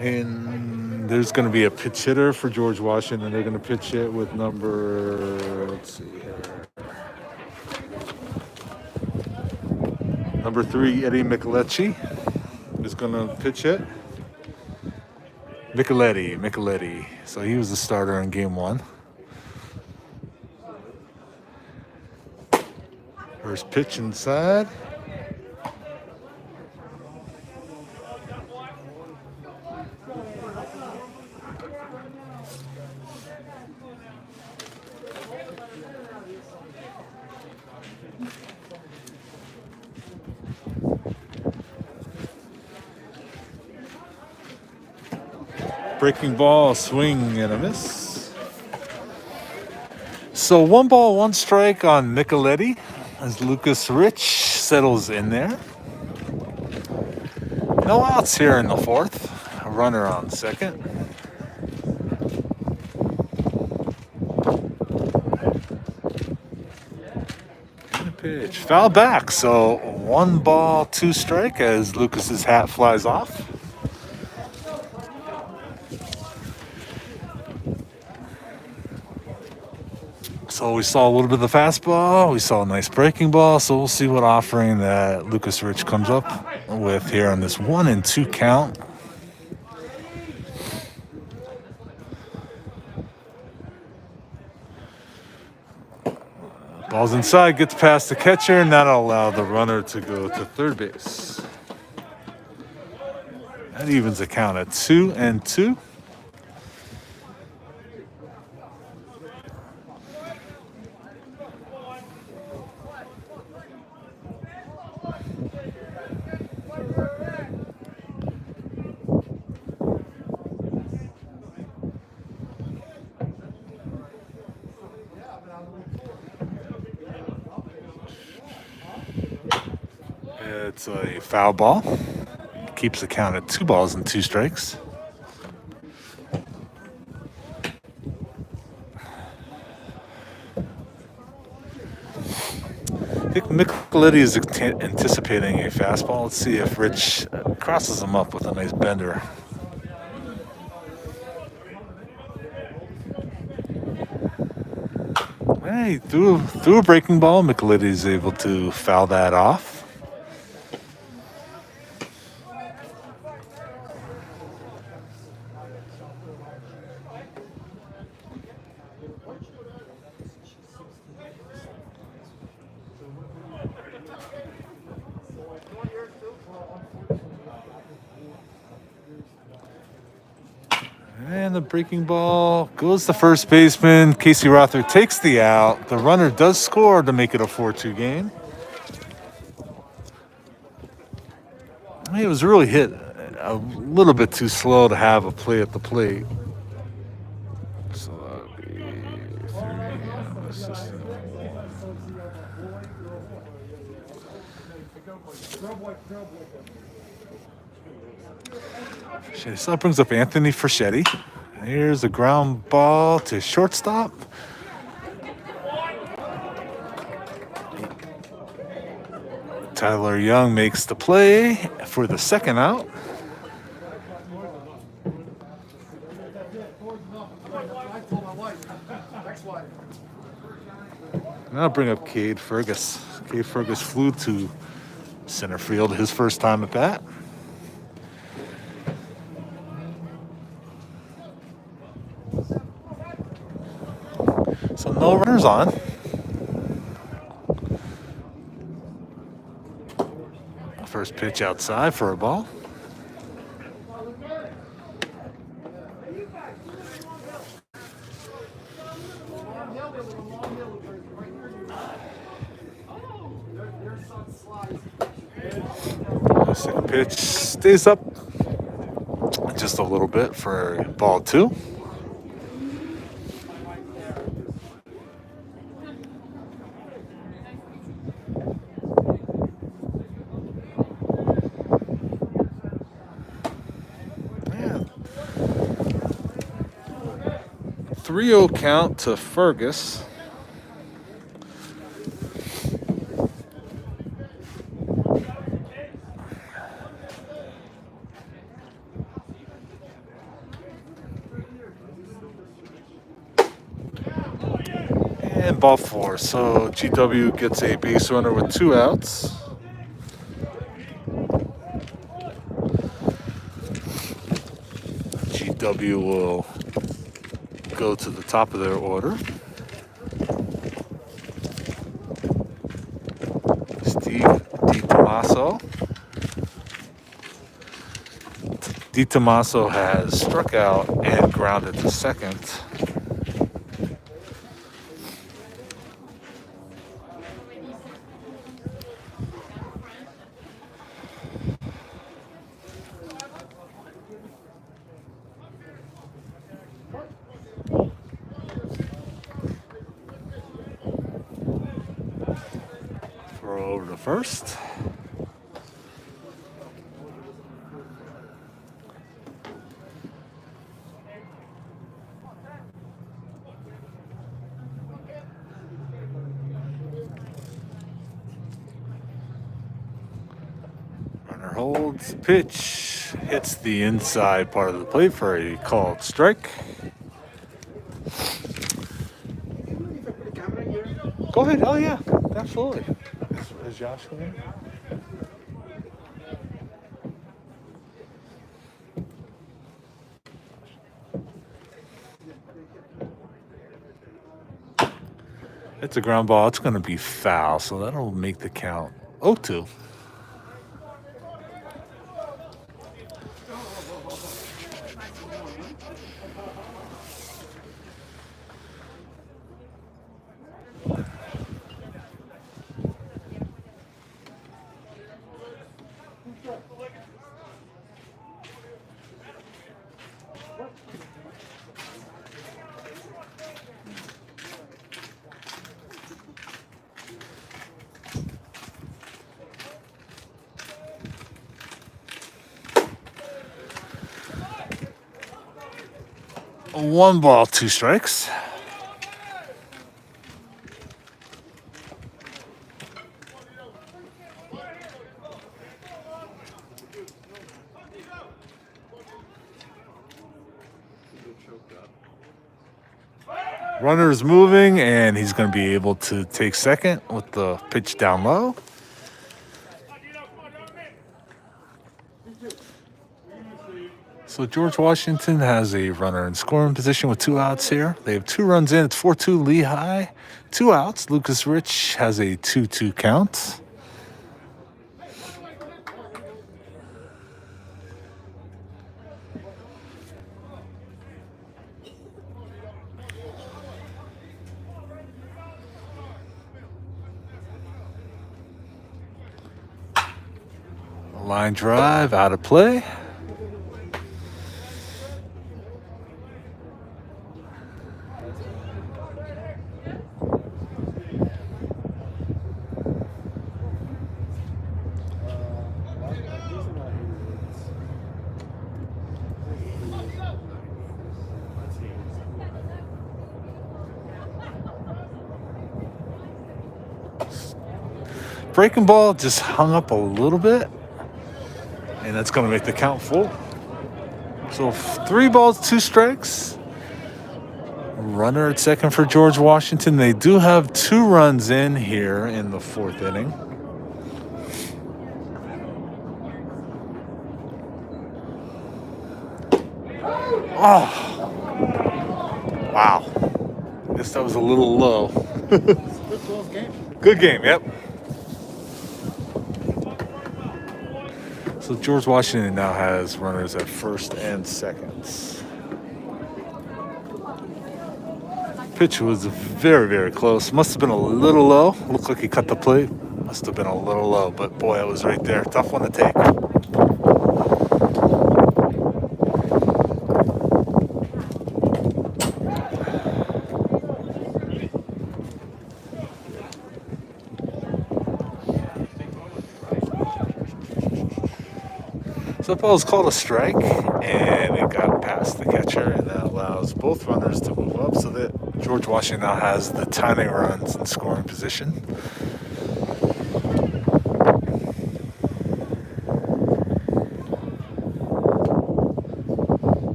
And there's going to be a pitch hitter for George Washington. They're going to pitch it with number 3, Eddie Micheletti is going to pitch it. Micheletti. So he was the starter in game 1. First pitch inside. Breaking ball, swing and a miss. So 1 ball, 1 strike on Micheletti as Lucas Rich settles in there. No outs here in the 4th. A runner on second. And a pitch. Foul back. So 1 ball, 2 strike as Lucas's hat flies off. So we saw a little bit of the fastball. We saw a nice breaking ball. So we'll see what offering that Lucas Rich comes up with here on this 1-2 count. Ball's inside, gets past the catcher, and that'll allow the runner to go to third base. That evens the count at 2-2. It's a foul ball. Keeps the count at 2 balls and 2 strikes. I think Micheletti is anticipating a fastball. Let's see if Rich crosses him up with a nice bender. Hey, threw a breaking ball. Micheletti is able to foul that off. And the breaking ball goes to first baseman. Casey Rother takes the out. The runner does score to make it a 4-2 game. He was really hit a little bit too slow to have a play at the plate. So that'll be 3 on the system. So that brings up Anthony Fraschetti. Here's a ground ball to shortstop. Tyler Young makes the play for the second out. And I'll bring up Cade Fergus. Cade Fergus flew to center field his first time at bat. So no runners on. First pitch outside for a ball. Second pitch stays up just a little bit for ball 2. 3-0 count to Fergus. And ball 4. So GW gets a base runner with 2 outs. GW will go to the top of their order. Steve DiTomaso. DiTomaso has struck out and grounded to second. Throw over to first. Runner holds, pitch, hits the inside part of the plate for a called strike. Go ahead. Oh, yeah, absolutely. Is Josh going? It's a ground ball. It's going to be foul, so that'll make the count 0-2. One ball, 2 strikes. Runner's moving, and he's going to be able to take second with the pitch down low. So George Washington has a runner in scoring position with 2 outs here. They have 2 runs in. It's 4-2 Lehigh. 2 outs. Lucas Rich has a 2-2 count. Line drive out of play. Breaking ball just hung up a little bit, and that's going to make the count full. So 3 balls, 2 strikes. Runner at second for George Washington. They do have 2 runs in here in the 4th inning. Oh, wow. I guess that was a little low. Good game, yep. So George Washington now has runners at first and seconds. Pitch was very, very close. Must have been a little low. Looked like he cut the plate. Must have been a little low, but boy, it was right there. Tough one to take. So that ball is called a strike, and it got past the catcher, and that allows both runners to move up so that George Washington now has the tying runs in scoring position.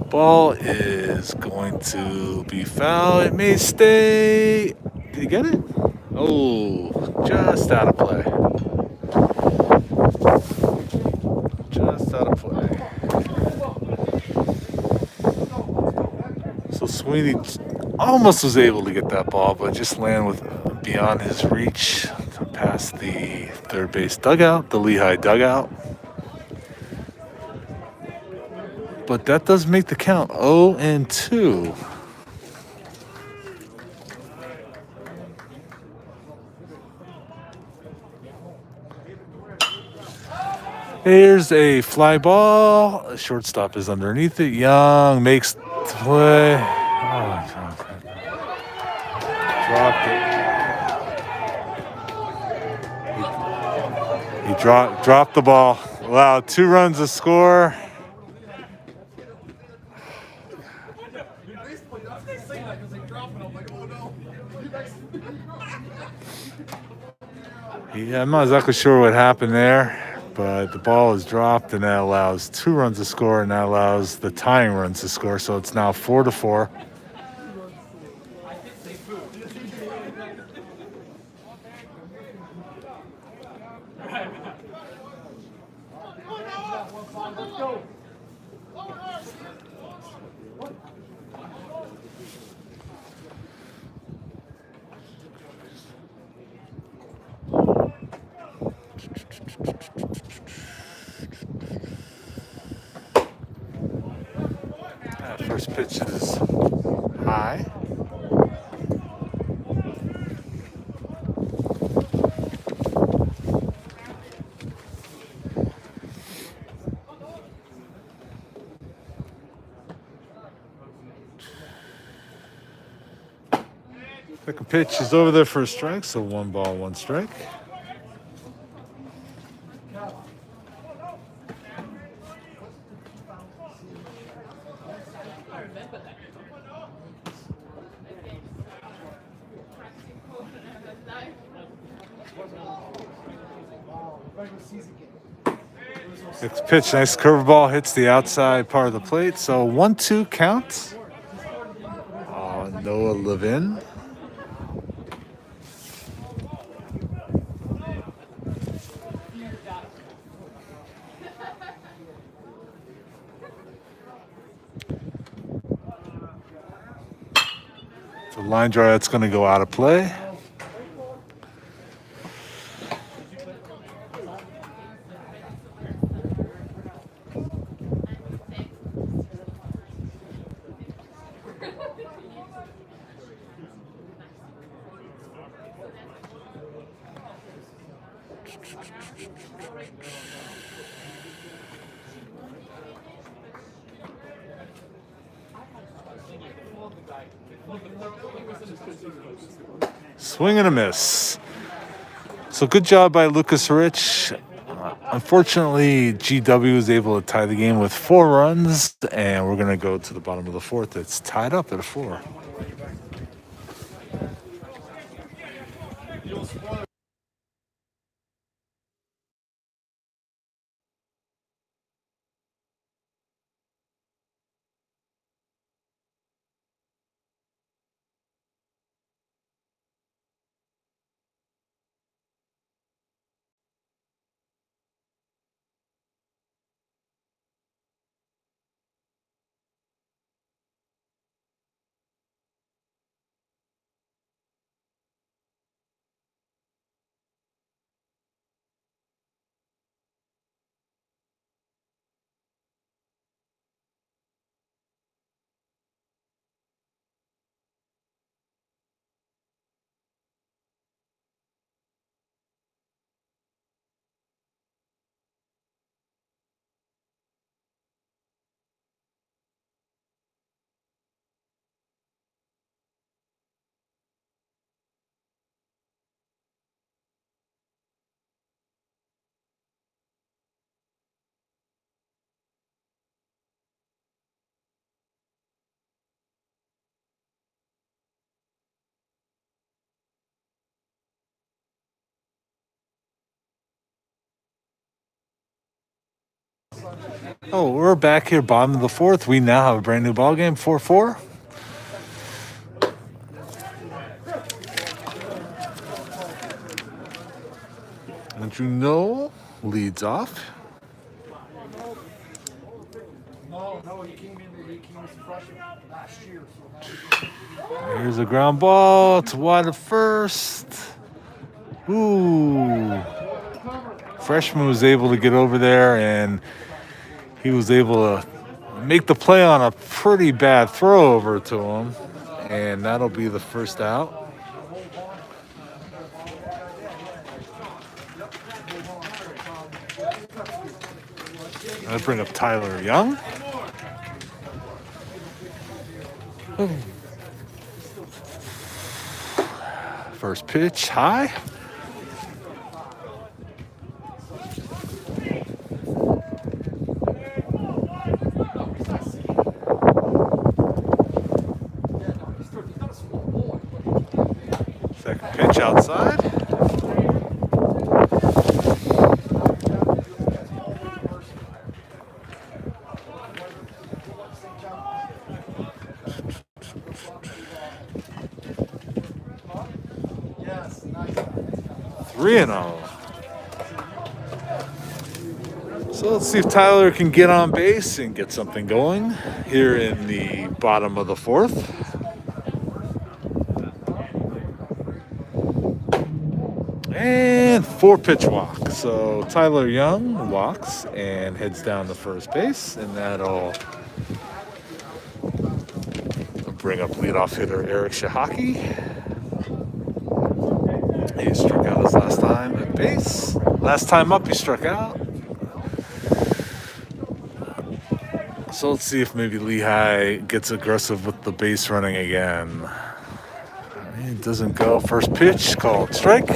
Ball is going to be foul. It may stay. Did he get it? Oh, just out of play. Just out of play. So Sweeney almost was able to get that ball, but just landed with beyond his reach past the third base dugout, the Lehigh dugout. But that does make the count 0-2. Here's a fly ball. The shortstop is underneath it. Young makes the play. Oh, dropped it. He dropped the ball. Allowed 2 runs to score. Yeah, I'm not exactly sure what happened there, but the ball is dropped, and that allows 2 runs to score, and that allows the tying runs to score. So it's now 4-4. First pitch is high. Second pitch is over there for a strike, so 1 ball, 1 strike. Next pitch, nice curveball, hits the outside part of the plate. So 1-2 count. Noah Levin. The line drive that's going to go out of play. Swing and a miss. So good job by Lucas Rich. Unfortunately, GW was able to tie the game with 4 runs, and we're going to go to the bottom of the 4th. It's tied up at a 4. Oh, we're back here, bottom of the fourth. We now have a brand new ball game, 4-4. And you know, leads off.
No, he came as a freshman last year.
Here's a ground ball. It's wide of first. Ooh. Freshman was able to get over there, and he was able to make the play on a pretty bad throw over to him. And that'll be the first out. I bring up Tyler Young. First pitch, high. Second pitch outside.
Yes, nice.
3-0. So let's see if Tyler can get on base and get something going here in the bottom of the fourth. And 4-pitch walk. So Tyler Young walks and heads down to first base, and that'll bring up leadoff hitter Eric Shahaki. He struck out his last time at base. Last time up, he struck out. So let's see if maybe Lehigh gets aggressive with the base running again. It doesn't go. First pitch called strike.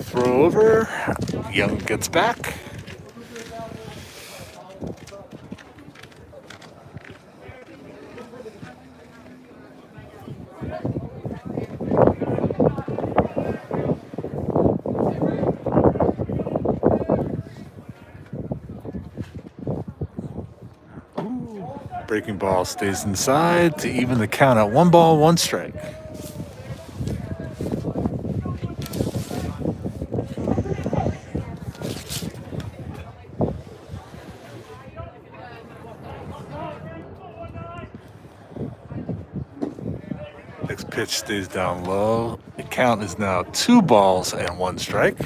Throw over. Young gets back. Breaking ball stays inside to even the count at 1-1 strike. Next pitch stays down low. The count is now 2-1 strike.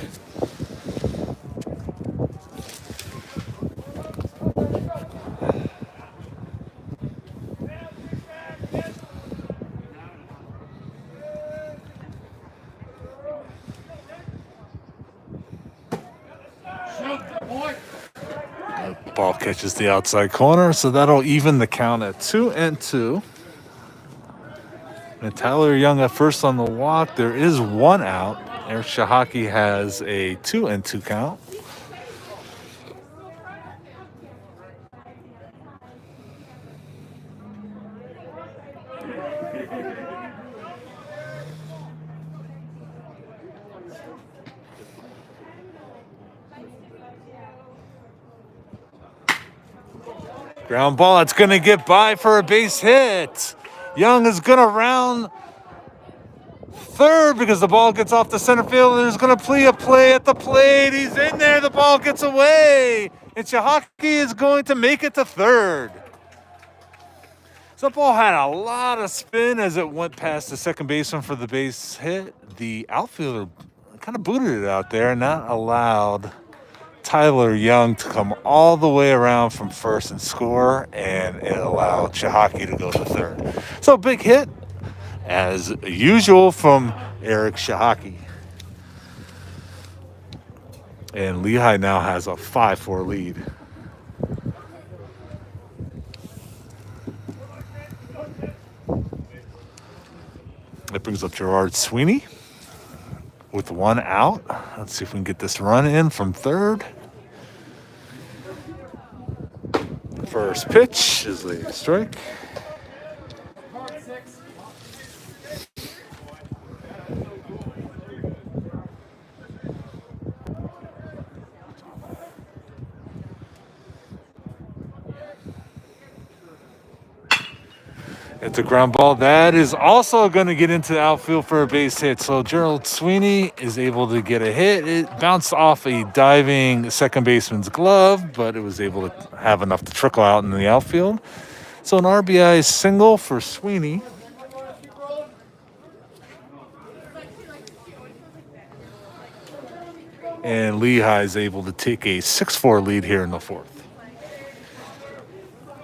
Ball catches the outside corner, so that'll even the count at 2-2. And Tyler Young at first on the walk. There is one out. Eric Shahaki has a 2-2 count. Ground ball, it's going to get by for a base hit. Young is going to round third because the ball gets off the center field, and there's going to be a play at the plate. He's in there. The ball gets away, and Shahaki is going to make it to third. So the ball had a lot of spin as it went past the second baseman for the base hit. The outfielder kind of booted it out there and not allowed Tyler Young to come all the way around from first and score, and it allowed Shahaki to go to third. So big hit, as usual, from Eric Shahaki. And Lehigh now has a 5-4 lead. That brings up Gerard Sweeney with one out. Let's see if we can get this run in from third. First pitch is a strike. It's a ground ball. That is also going to get into the outfield for a base hit. So Gerald Sweeney is able to get a hit. It bounced off a diving second baseman's glove, but it was able to have enough to trickle out in the outfield. So an RBI single for Sweeney. And Lehigh is able to take a 6-4 lead here in the fourth.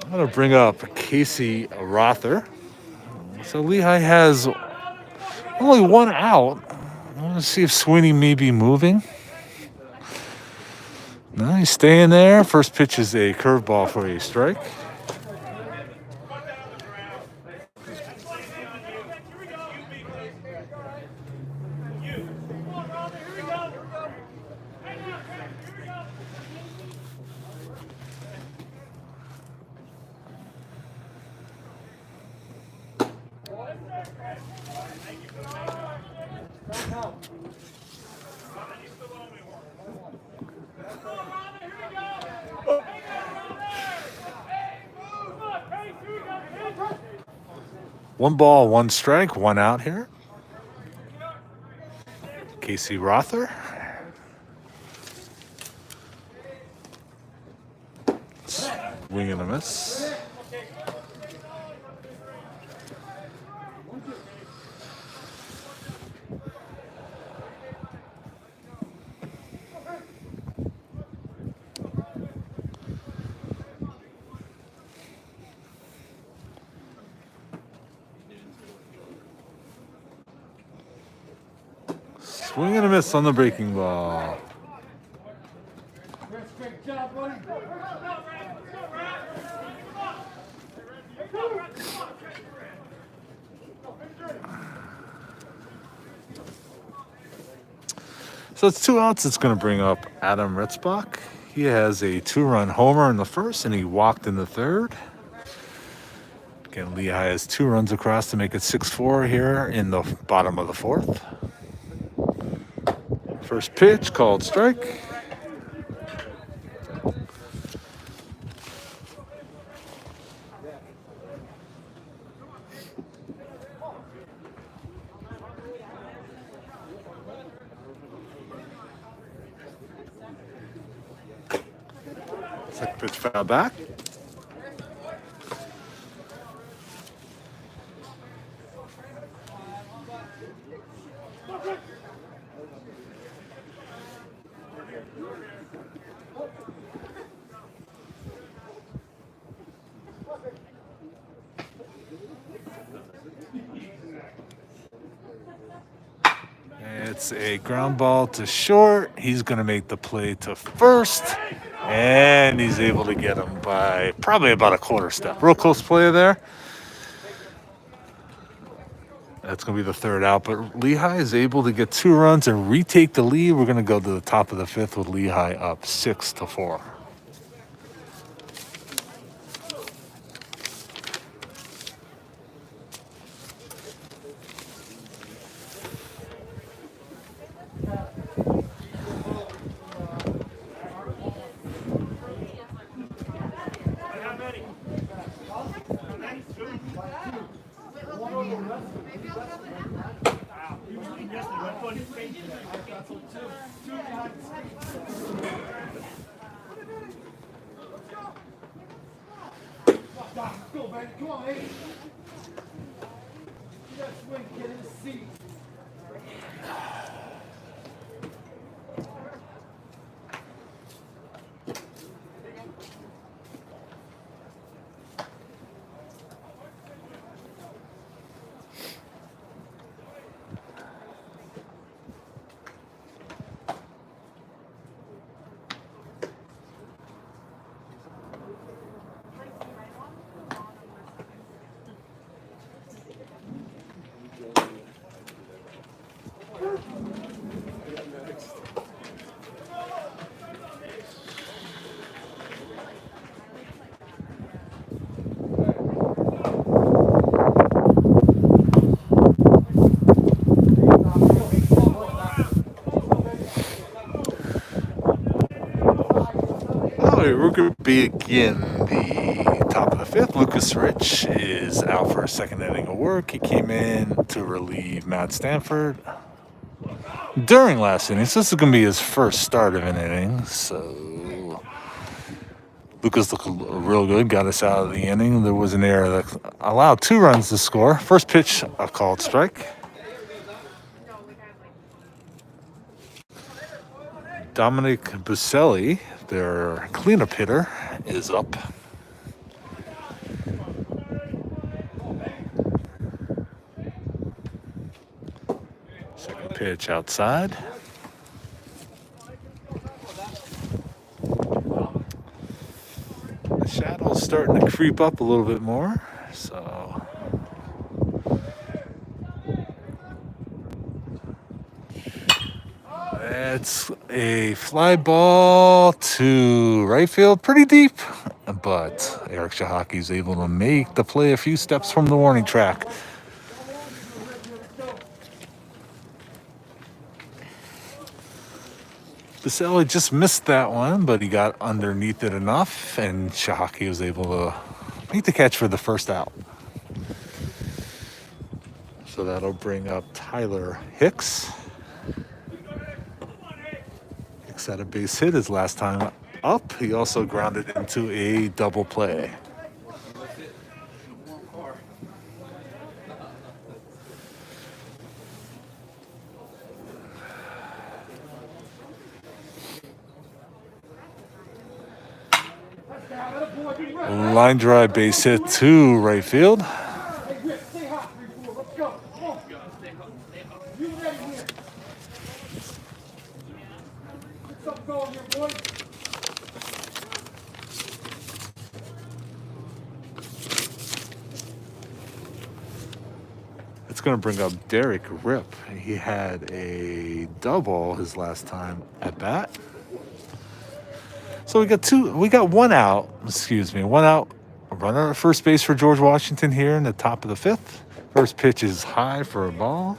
I'm going to bring up Casey Rother. So Lehigh has only one out. I want to see if Sweeney may be moving. No, he's staying there. First pitch is a curveball for a strike. One ball, one strike, one out here. Casey Rother. Swing and a miss. Swing and a miss on the breaking ball. So it's 2 outs. It's going to bring up Adam Ritzbach. He has a 2-run homer in the first, and he walked in the third. Again, Lehigh has 2 runs across to make it 6-4 here in the bottom of the fourth. First pitch called strike. Second pitch foul back. It's a ground ball to short. He's going to make the play to first. And he's able to get him by probably about a quarter step. Real close play there. That's going to be the third out. But Lehigh is able to get 2 runs and retake the lead. We're going to go to the top of the fifth with Lehigh up 6-4.
Go, baby. Come on, hey. Get that swing, get in the seat.
right, we're going to begin the top of the fifth. Lucas Rich is out for a second inning of work. He came in to relieve Matt Stanford during last inning. So this is going to be his first start of an inning. So Lucas looked real good, got us out of the inning. There was an error that allowed 2 runs to score. First pitch, a called strike. Dominic Buselli, their cleanup hitter, is up. Second pitch outside. The shadow's starting to creep up a little bit more, so it's a fly ball to right field, pretty deep, but Eric Shahaki is able to make the play a few steps from the warning track. Baselli just missed that one, but he got underneath it enough, and Shahaki was able to make the catch for the first out. So that'll bring up Tyler Hicks. Hicks had a base hit his last time up. He also grounded into a double play. Line drive base hit to right field. It's going to bring up Derek Rip. He had a double his last time at bat. So we got one out, one out. A runner at first base for George Washington here in the top of the fifth. First pitch is high for a ball.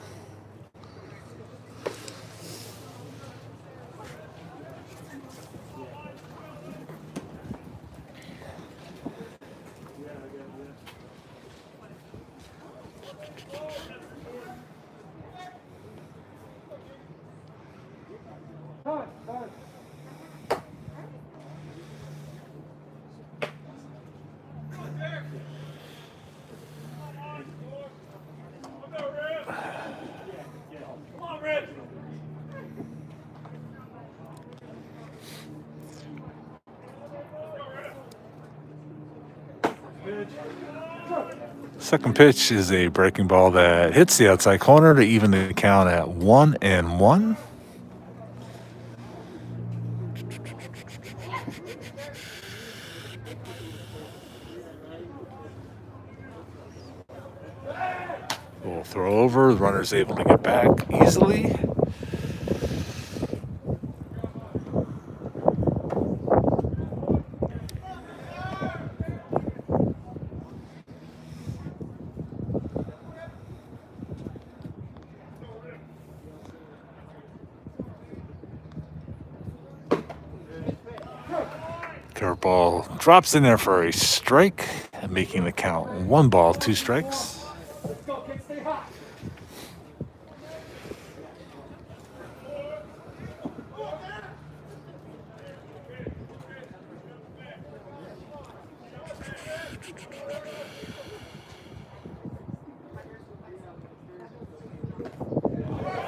Second pitch is a breaking ball that hits the outside corner to even the count at 1-1. We'll throw over. The runner's able to get back easily. Curveball drops in there for a strike, making the count 1 ball, 2 strikes.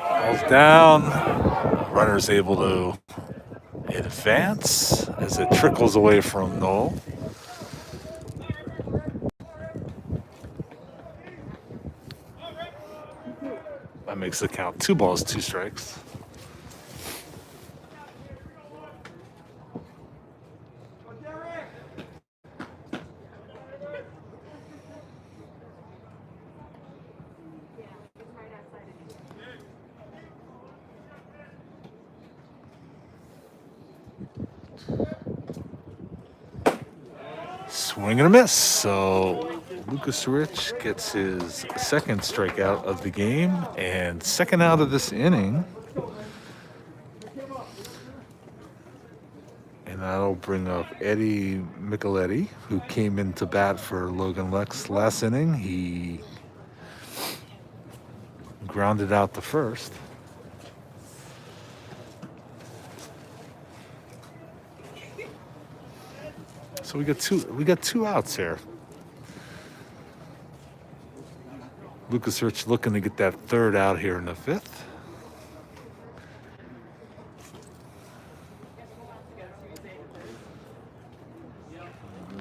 Ball's down. Runner's able to advance as it trickles away from Noel. That makes the count 2 balls, 2 strikes. Swing and a miss. So Lucas Rich gets his second strikeout of the game and second out of this inning. And that'll bring up Eddie Micheletti, who came into bat for Logan Lex last inning. He grounded out the first. So we got two outs here. Lucas Rich looking to get that third out here in the fifth.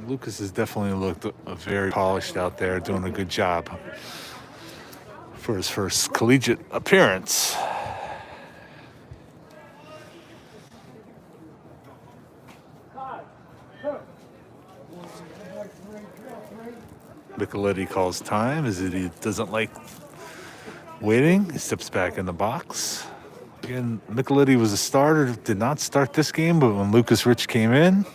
Lucas has definitely looked very polished out there, doing a good job for his first collegiate appearance. Micheletti calls time as he doesn't like waiting. He steps back in the box. Again, Micheletti was a starter, did not start this game, but when Lucas Rich came in,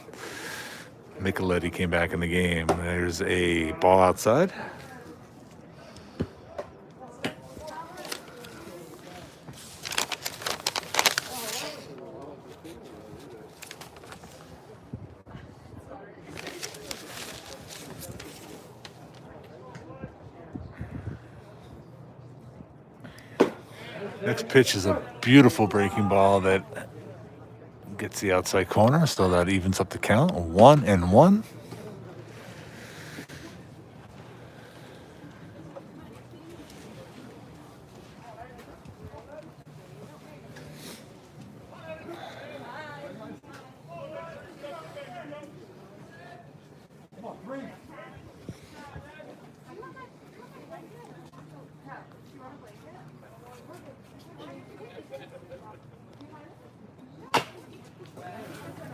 Micheletti came back in the game. There's a ball outside. Next pitch is a beautiful breaking ball that gets the outside corner, so that evens up the count. 1-1.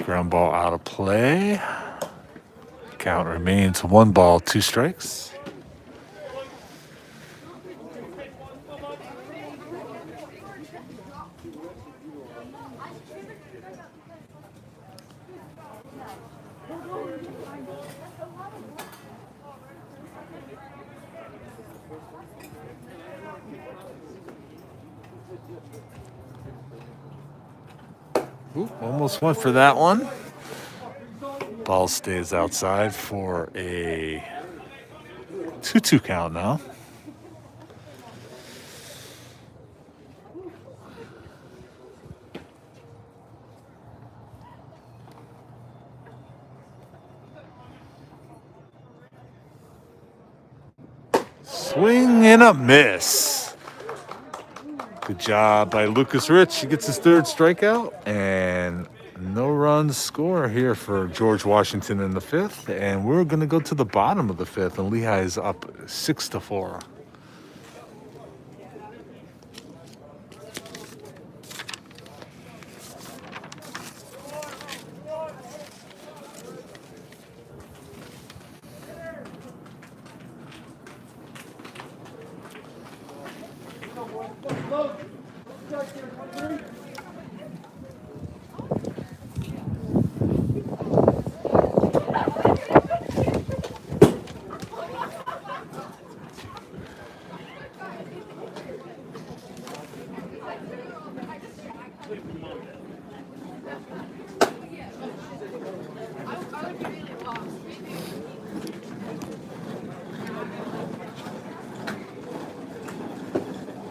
Ground ball out of play. Count remains 1 ball, 2 strikes. Ooh, almost went for that one. Ball stays outside for a 2-2 count now. Swing and a miss. Good job by Lucas Rich. He gets his 3rd strikeout, and no runs score here for George Washington in the 5th. And we're going to go to the bottom of the 5th, and Lehigh is up 6-4.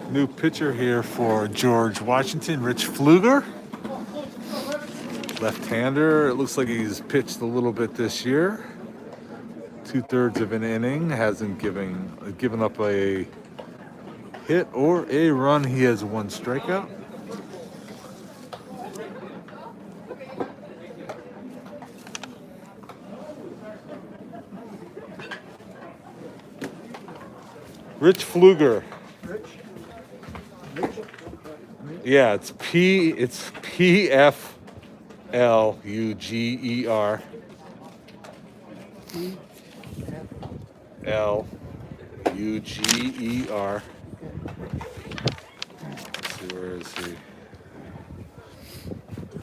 New pitcher here for George Washington, Rich Pfluger. Left-hander. It looks like he's pitched a little bit this year. 2/3 of an inning. Hasn't given up a hit or a run. He has 1 strikeout. Rich Pfluger. Yeah, it's Pfluger. Luger. Let's see, where is he?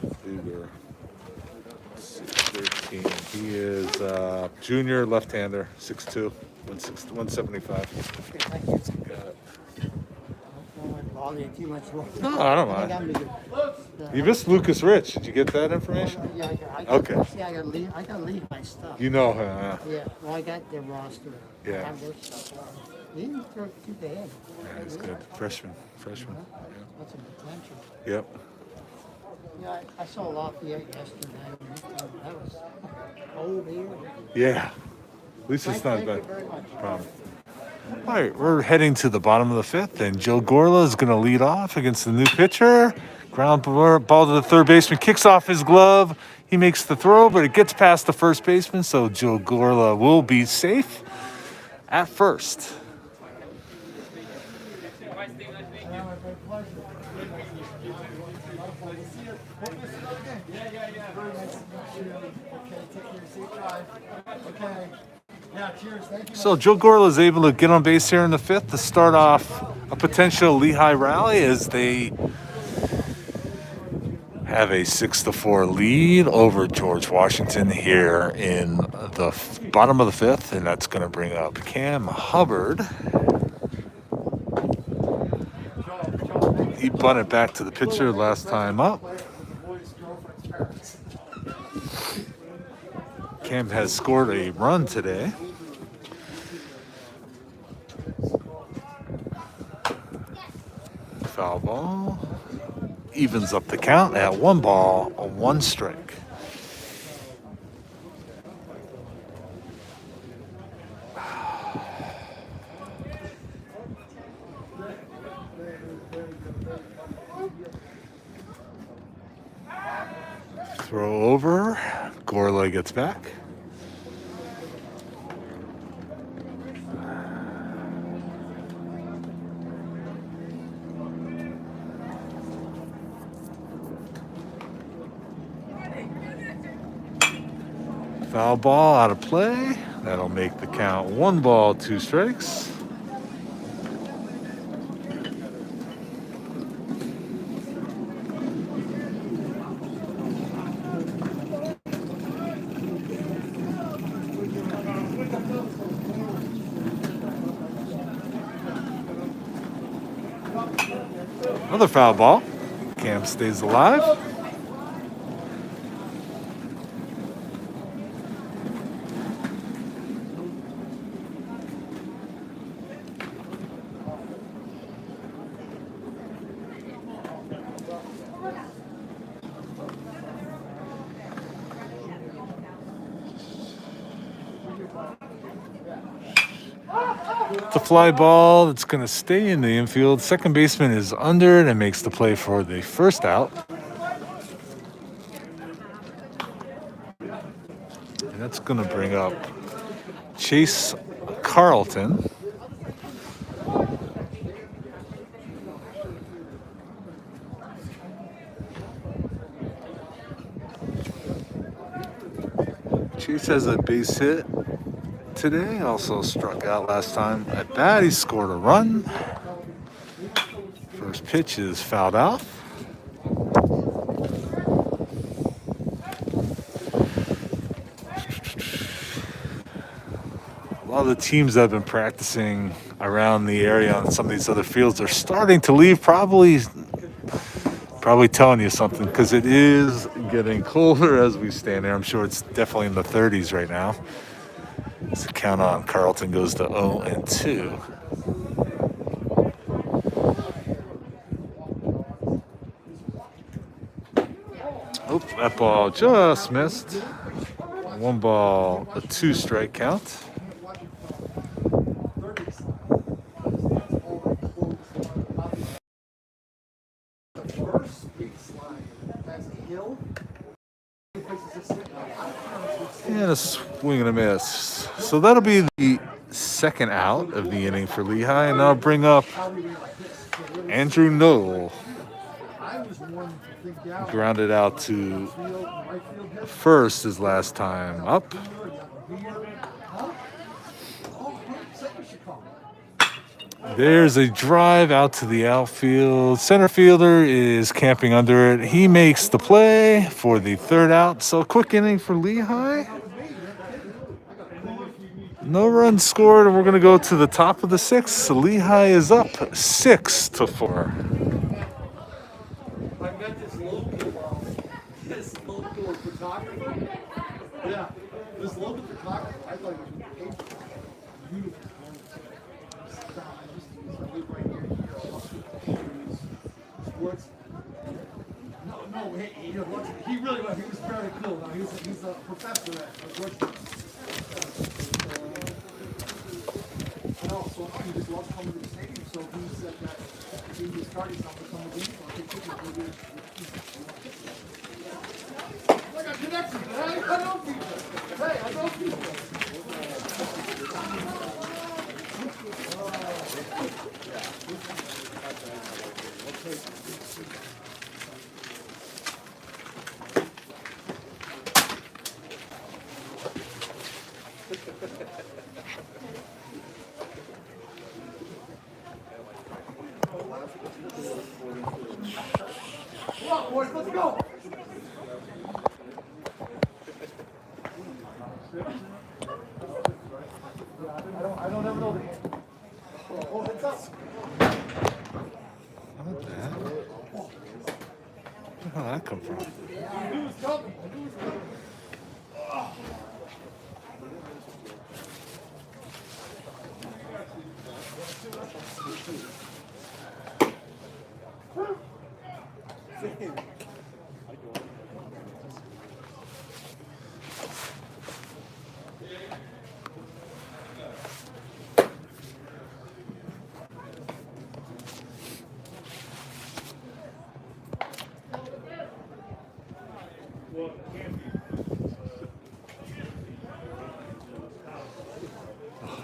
Pfluger. Let's see, 13. He is junior left-hander, 6'2", 175.
Okay, thank you.
Got it.
Don't bother you too much.
No, I don't mind.
I'm good.
You missed Lucas Rich. Did you get that information?
Yeah, I got,
Okay.
See, I got Lehigh stuff.
You know him.
Yeah, well, I got their roster.
Yeah.
I have their stuff. He didn't throw too bad.
Yeah, he's good. Freshman. Freshman.
That's a potential.
Yep.
Yeah, I saw Lafayette yesterday. That was cold here.
Yeah. At least it's not
Thank you
bad.
very much.
Problem. All right, we're heading to the bottom of the fifth, and Joe Gorla is going to lead off against the new pitcher. Ground ball to the third baseman, kicks off his glove. He makes the throw, but it gets past the first baseman, so Joe Gorla will be safe at first.
Okay. Yeah, cheers. Thank you.
So Joe Gorla is able to get on base here in the fifth to start off a potential Lehigh rally as they have a 6-4 lead over George Washington here in the bottom of the fifth, and that's going to bring up Cam Hubbard. He bunted back to the pitcher last time up. Cam has scored a run today. Foul ball. Evens up the count at 1 ball, 1 strike. Throw over. Gorla gets back. Foul ball out of play. That'll make the count 1 ball, 2 strikes. Another foul ball. Cam stays alive. The fly ball that's going to stay in the infield. Second baseman is under it and makes the play for the first out. And that's going to bring up Chase Carlton. Chase has a base hit today, also struck out last time at bat. He scored a run. First pitch is fouled out. A lot of the teams that have been practicing around the area on some of these other fields are starting to leave, probably telling you something, because it is getting colder as we stand there. I'm sure it's definitely in the 30s right now. So count on Carlton goes to 0-2. Oh, that ball just missed. 1 ball, a 2 strike count. And a swing and a miss. So that'll be the second out of the inning for Lehigh, and I'll bring up Andrew Knoll. Grounded out to first his last time up. There's a drive out to the outfield. Center fielder is camping under it. He makes the play for the third out. So quick inning for Lehigh. No runs scored, and we're going to go to the top of the sixth. So Lehigh is up 6-4.
met this local photographer. Yeah, this local photographer. I thought he was beautiful. I live right here. Sports. No, he really was. He was very cool. Now, he's a professor at Georgetown. So he just loves coming to the stadium. So he said that he was starting something from the game. So I think I got connections, man. I know people. Hey, I know people. Come on, boys, let's go. I don't ever know the game. Oh, heads up.
Not bad. Where did that come from?
I knew it was coming. I knew it was coming.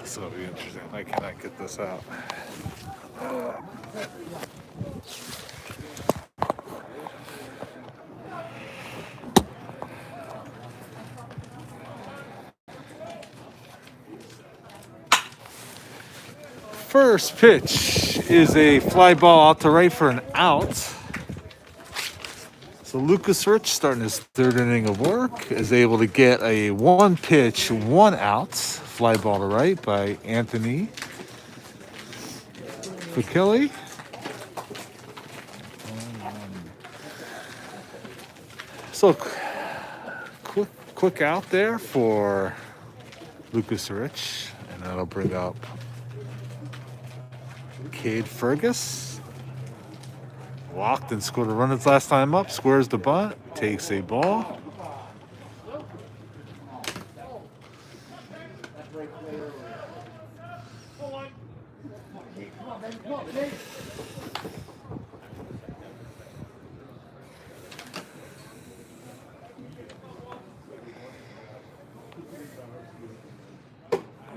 This will be interesting. I cannot get this out. First pitch is a fly ball out to right for an out. So Lucas Rich, starting his third inning of work, is able to get a one pitch, one out fly ball to right by Anthony Fakeli. So quick out there for Lucas Rich, and that'll bring up Cade Fergus. Walked and scored a run his last time up, squares the bunt, takes a ball.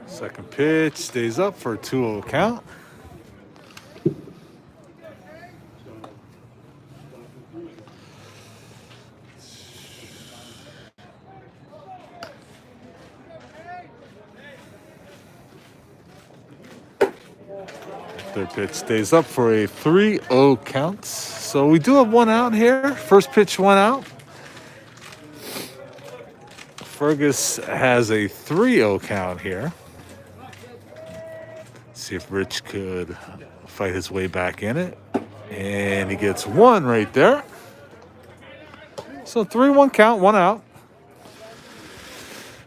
Second pitch stays up for a 2-0 count. Third pitch stays up for a 3-0 count. So we do have one out here. First pitch, one out. Fergus has a 3-0 count here. See if Rich could fight his way back in it. And he gets one right there. So 3-1 count, one out.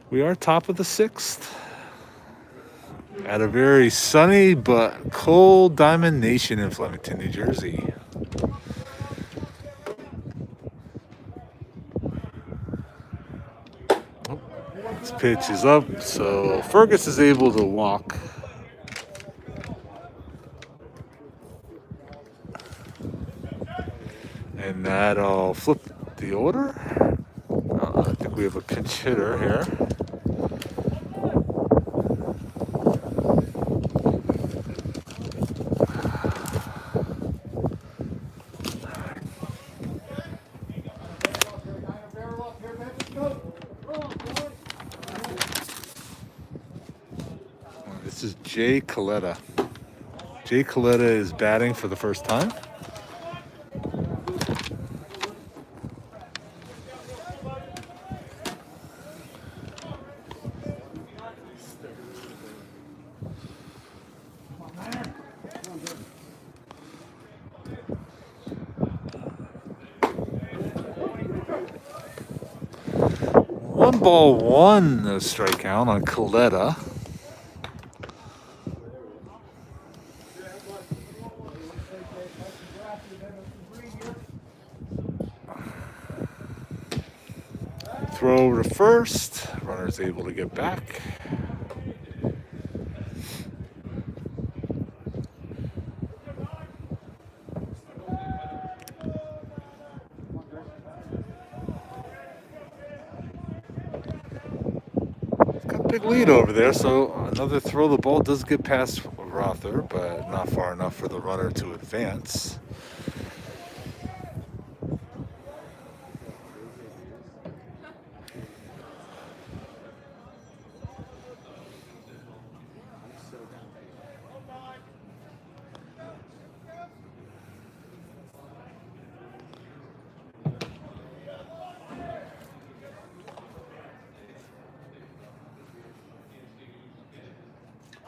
We are top of the sixth. At a very sunny but cold Diamond Nation in Flemington, New Jersey. Oh, this pitch is up, so Fergus is able to walk. And that'll flip the order. I think we have a pinch hitter here. This is Jay Coletta. Jay Coletta is batting for the first time. 1-1 strikeout on Coletta. Throw over to first. Runner's able to get back. Got a big lead over there, so another throw. The ball does get past Rother, but not far enough for the runner to advance.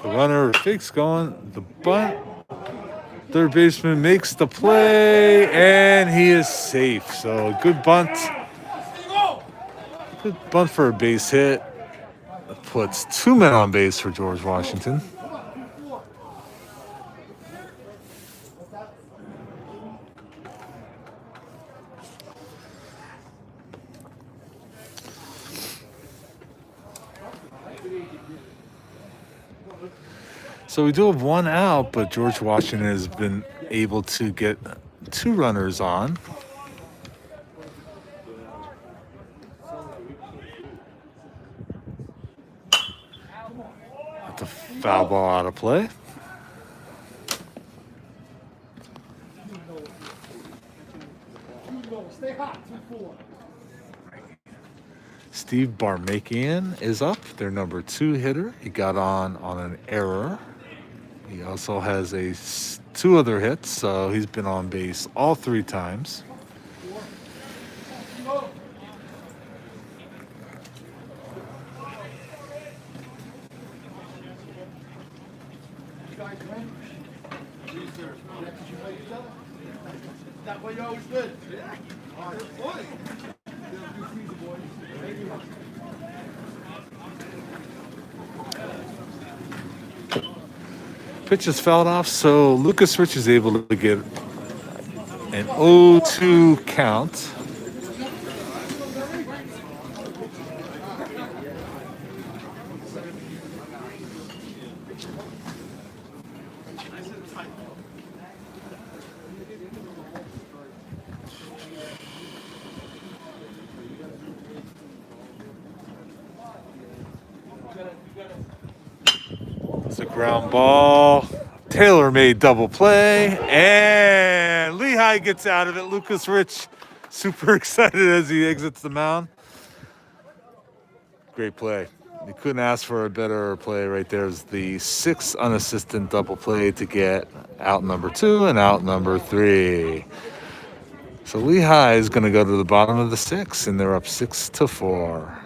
The runner fakes going. The bunt. Third baseman makes the play, and he is safe. So good bunt. Good bunt for a base hit. That puts 2 men on base for George Washington. So we do have 1 out, but George Washington has been able to get 2 runners on. That's a foul ball out of play. Steve Barmakian is up, their number 2 hitter. He got on an error. He also has 2 other hits, so he's been on base all 3 times.
That way you always good.
Pitch is fouled off, so Lucas Rich is able to get an 0-2 count. It's a ground ball. Tailor-made double play, and Lehigh gets out of it. Lucas Rich super excited as he exits the mound. Great play. You couldn't ask for a better play right there. Is the 6th unassisted double play to get out number 2 and out number 3. So Lehigh is going to go to the bottom of the 6th, and they're up 6-4.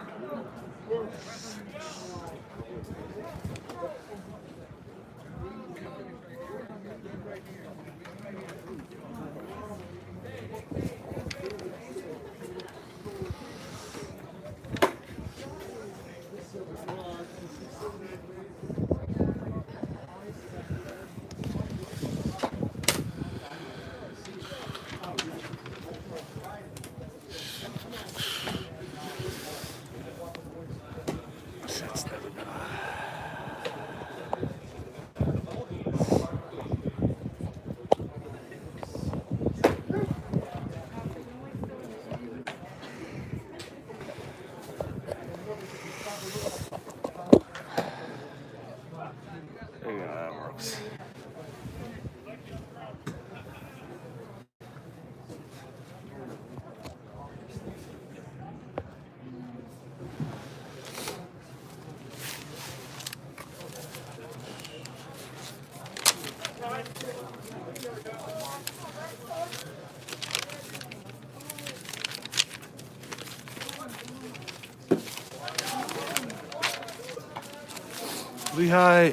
Lehigh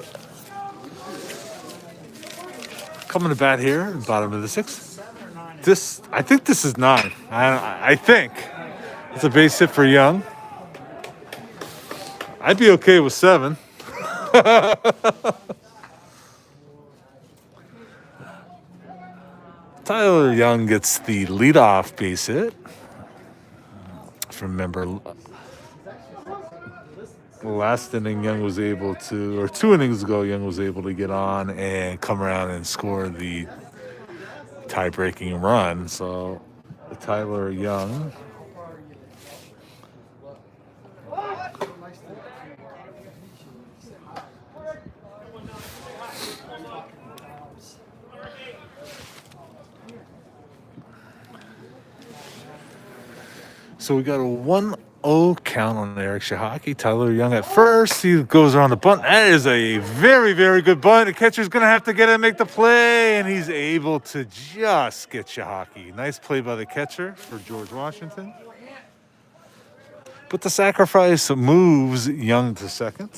coming to bat here, bottom of the 6th. I think this is 9. I think it's a base hit for Young. I'd be okay with 7. Tyler Young gets the leadoff base hit. If you remember, last inning, Young was able to, or 2 innings ago, Young was able to get on and come around and score the tie-breaking run. So Tyler Young. So we got a 1-0 count on Eric Shahaki. Tyler Young at first. He goes around the bunt. That is a very, very good bunt. The catcher's going to have to get it and make the play, and he's able to just get Shahaki. Nice play by the catcher for George Washington. But the sacrifice moves Young to second.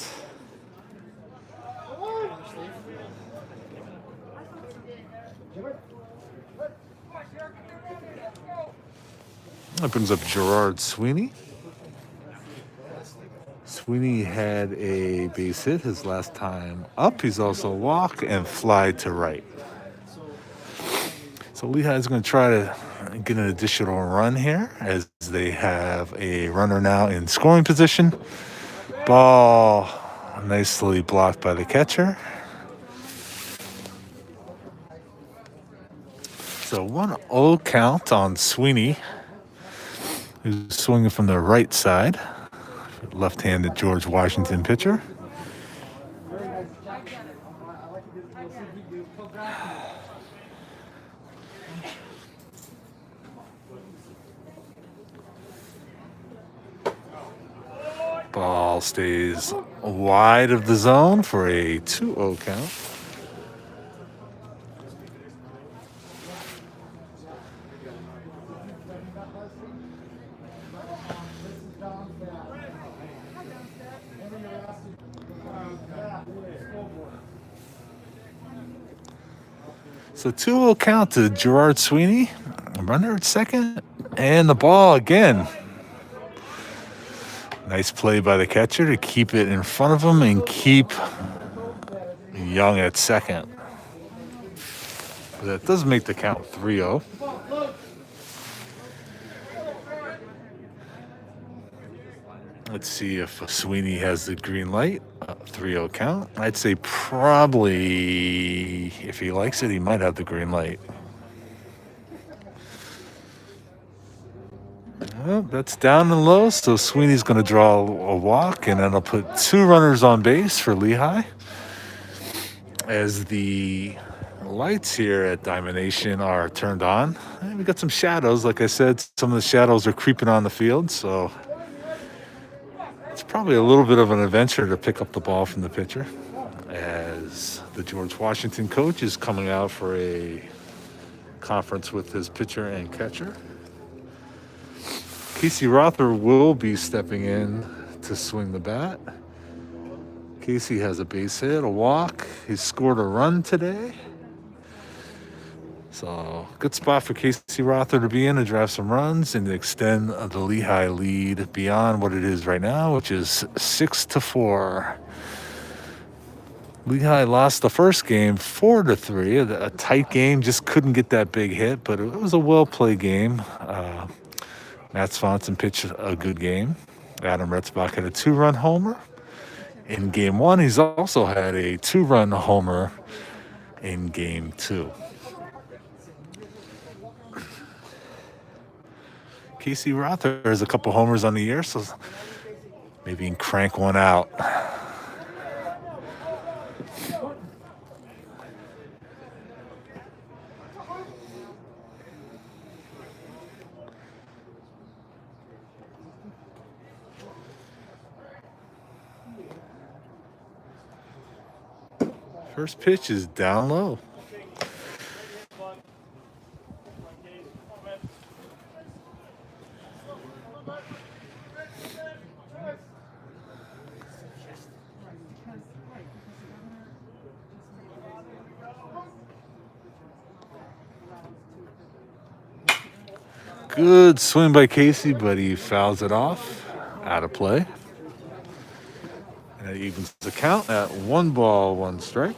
That brings up Gerard Sweeney. Sweeney had a base hit his last time up. He's also walked and fly to right. So Lehigh is going to try to get an additional run here as they have a runner now in scoring position. Ball nicely blocked by the catcher. So 1-0 count on Sweeney, who's swinging from the right side. Left-handed George Washington pitcher. Ball stays wide of the zone for a 2-0 count. So 2-0 count to Gerard Sweeney. Runner at second. And the ball again. Nice play by the catcher to keep it in front of him and keep Young at second. But that does make the count 3-0. Let's see if Sweeney has the green light. 3-0 count. I'd say probably, if he likes it, he might have the green light. Well, that's down and low, so Sweeney's going to draw a walk, and then I'll put 2 runners on base for Lehigh. As the lights here at Diamond Nation are turned on, and we got some shadows. Like I said, some of the shadows are creeping on the field, so it's probably a little bit of an adventure to pick up the ball from the pitcher, as the George Washington coach is coming out for a conference with his pitcher and catcher. Casey Rother will be stepping in to swing the bat. Casey has a base hit, a walk. He's scored a run today. So good spot for Casey Rother to be in to drive some runs and to extend the Lehigh lead beyond what it is right now, which is 6-4. Lehigh lost the first game 4-3. A tight game, just couldn't get that big hit, but it was a well-played game. Matt Swanson pitched a good game. Adam Retzbach had a 2-run homer in game 1. He's also had a 2-run homer in game 2. Casey Rother has a couple homers on the year, so maybe he can crank one out. First pitch is down low. Good swing by Casey, but he fouls it off. Out of play. And it evens the count at 1 ball, 1 strike.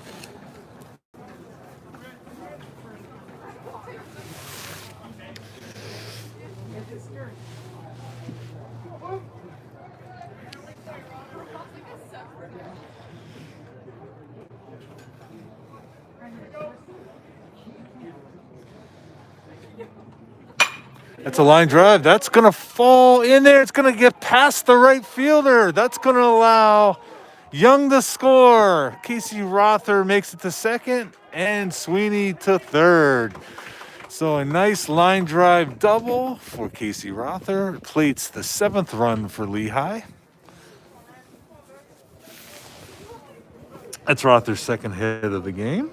That's a line drive. That's going to fall in there. It's going to get past the right fielder. That's going to allow Young to score. Casey Rother makes it to second and Sweeney to third. So a nice line drive double for Casey Rother. Plates the 7th run for Lehigh. That's Rother's second hit of the game.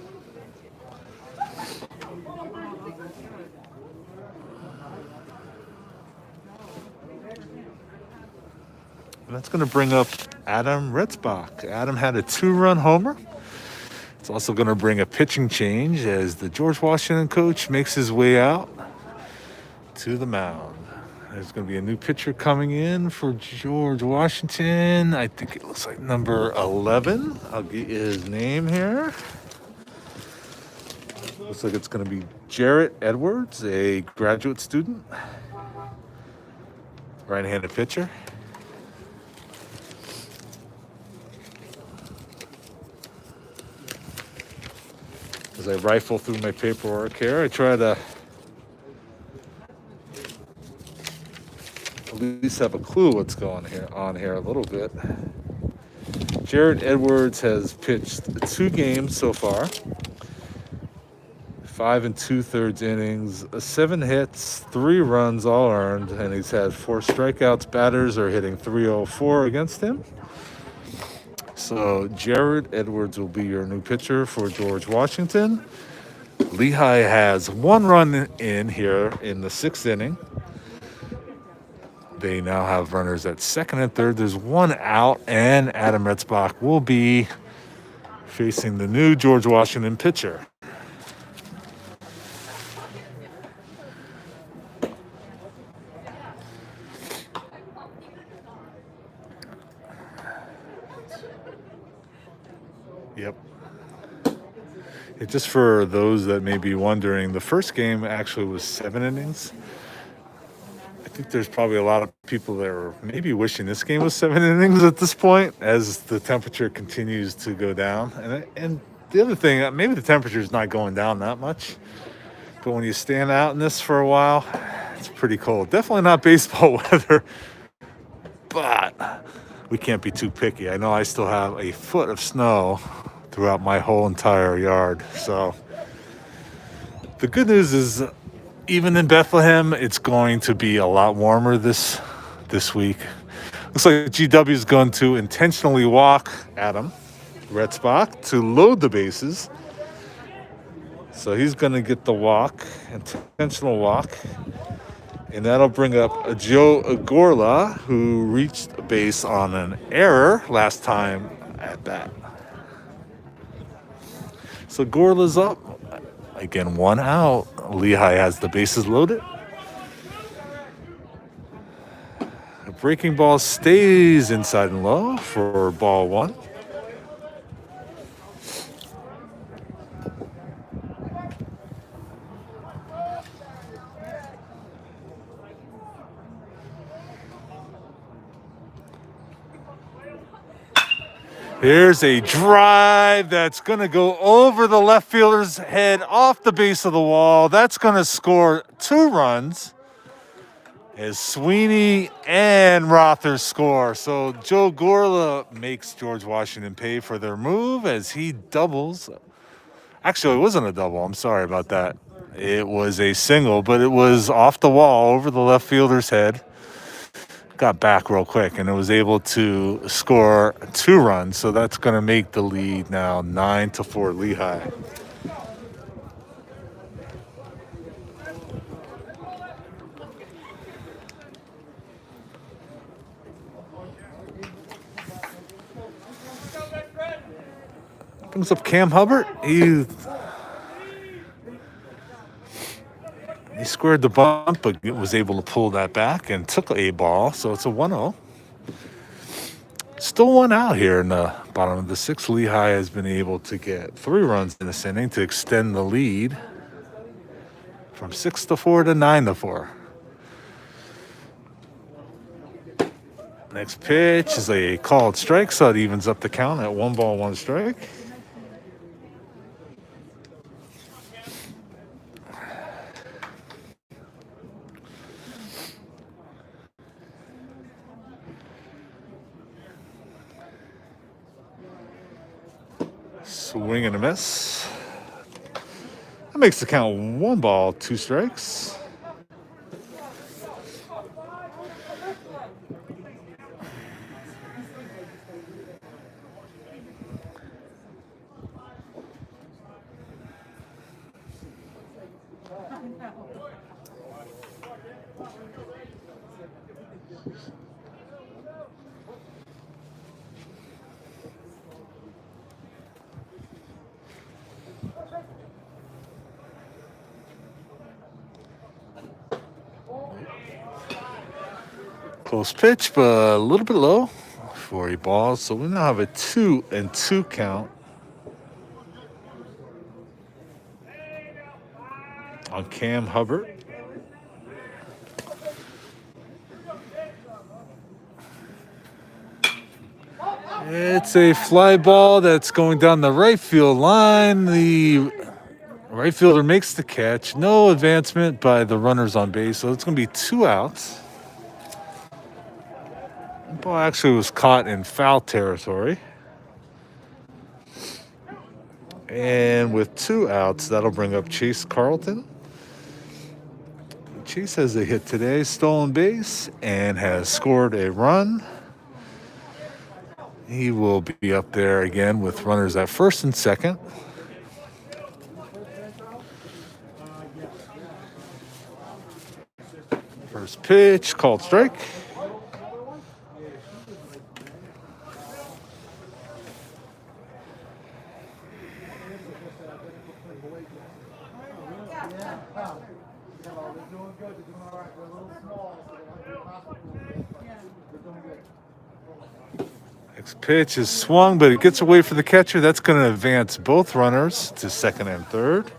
And that's going to bring up Adam Retzbach. Adam had a 2-run homer. It's also going to bring a pitching change as the George Washington coach makes his way out to the mound. There's going to be a new pitcher coming in for George Washington. I think it looks like number 11. I'll get his name here. Looks like it's going to be Jarrett Edwards, a graduate student, right-handed pitcher. As I rifle through my paperwork here, I try to at least have a clue what's going on here a little bit. Jared Edwards has pitched 2 games so far, 5 2/3 innings, 7 hits, 3 runs all earned, and he's had 4 strikeouts. Batters are hitting .304 against him. So Jared Edwards will be your new pitcher for George Washington. Lehigh has 1 run in here in the 6th inning. They now have runners at second and third. There's 1 out, and Adam Retzbach will be facing the new George Washington pitcher. Yep. Just for those that may be wondering, the first game actually was 7 innings. I think there's probably a lot of people that are maybe wishing this game was 7 innings at this point as the temperature continues to go down. And the other thing, maybe the temperature is not going down that much, but when you stand out in this for a while, it's pretty cold. Definitely not baseball weather, but we can't be too picky. I know I still have a foot of snow throughout my whole entire yard. So the good news is, even in Bethlehem, it's going to be a lot warmer this week. Looks like GW is going to intentionally walk Adam Retzbach to load the bases. So he's going to get the walk, intentional walk. And that'll bring up Joe Agorla, who reached a base on an error last time at bat. So Gorla's up. Again, 1 out. Lehigh has the bases loaded. A breaking ball stays inside and low for ball 1. Here's a drive that's going to go over the left fielder's head off the base of the wall. That's going to score 2 runs as Sweeney and Rother score. So Joe Gorla makes George Washington pay for their move as he doubles. Actually, it wasn't a double. I'm sorry about that. It was a single, but it was off the wall over the left fielder's head. Got back real quick, and it was able to score 2 runs. So that's going to make the lead now 9-4 Lehigh. Brings up Cam Hubbard. He squared the bunt, but was able to pull that back and took a ball. So it's a 1-0. Still one out here in the bottom of the sixth. Lehigh has been able to get 3 runs in this inning to extend the lead from 6-4 to 9-4. Next pitch is a called strike, so it evens up the count at 1 ball, 1 strike. Swing and a miss. That makes the count 1 ball, 2 strikes. Close pitch, but a little bit low for a ball. So we now have a 2-2 count on Cam Hubbard. It's a fly ball that's going down the right field line. The right fielder makes the catch. No advancement by the runners on base, so it's going to be 2 outs. The ball actually was caught in foul territory. And with 2 outs, that'll bring up Chase Carlton. Chase has a hit today, stolen base, and has scored a run. He will be up there again with runners at first and second. First pitch, called strike. Next pitch is swung, but it gets away from the catcher. That's going to advance both runners to second and third.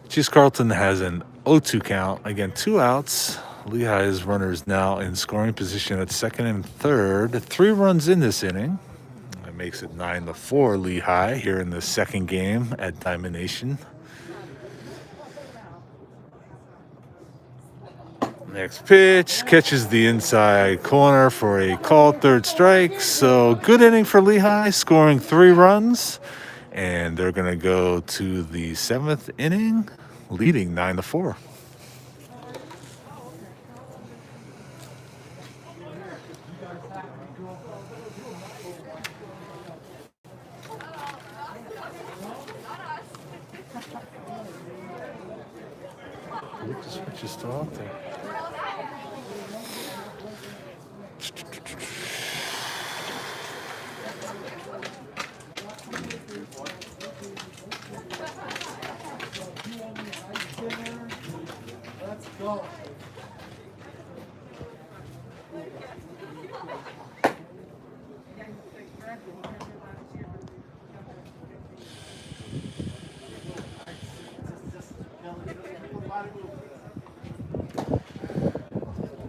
Chase Carlton has an 0-2 count. Again, 2 outs. Lehigh's runners now in scoring position at second and third. 3 runs in this inning. That makes it 9-4 Lehigh here in the second game at Diamond Nation. Next pitch catches the inside corner for a called third strike. So good inning for Lehigh, scoring 3 runs. And they're going to go to the 7th inning, leading 9-4. Lucas Rich is still out there.
Let's go.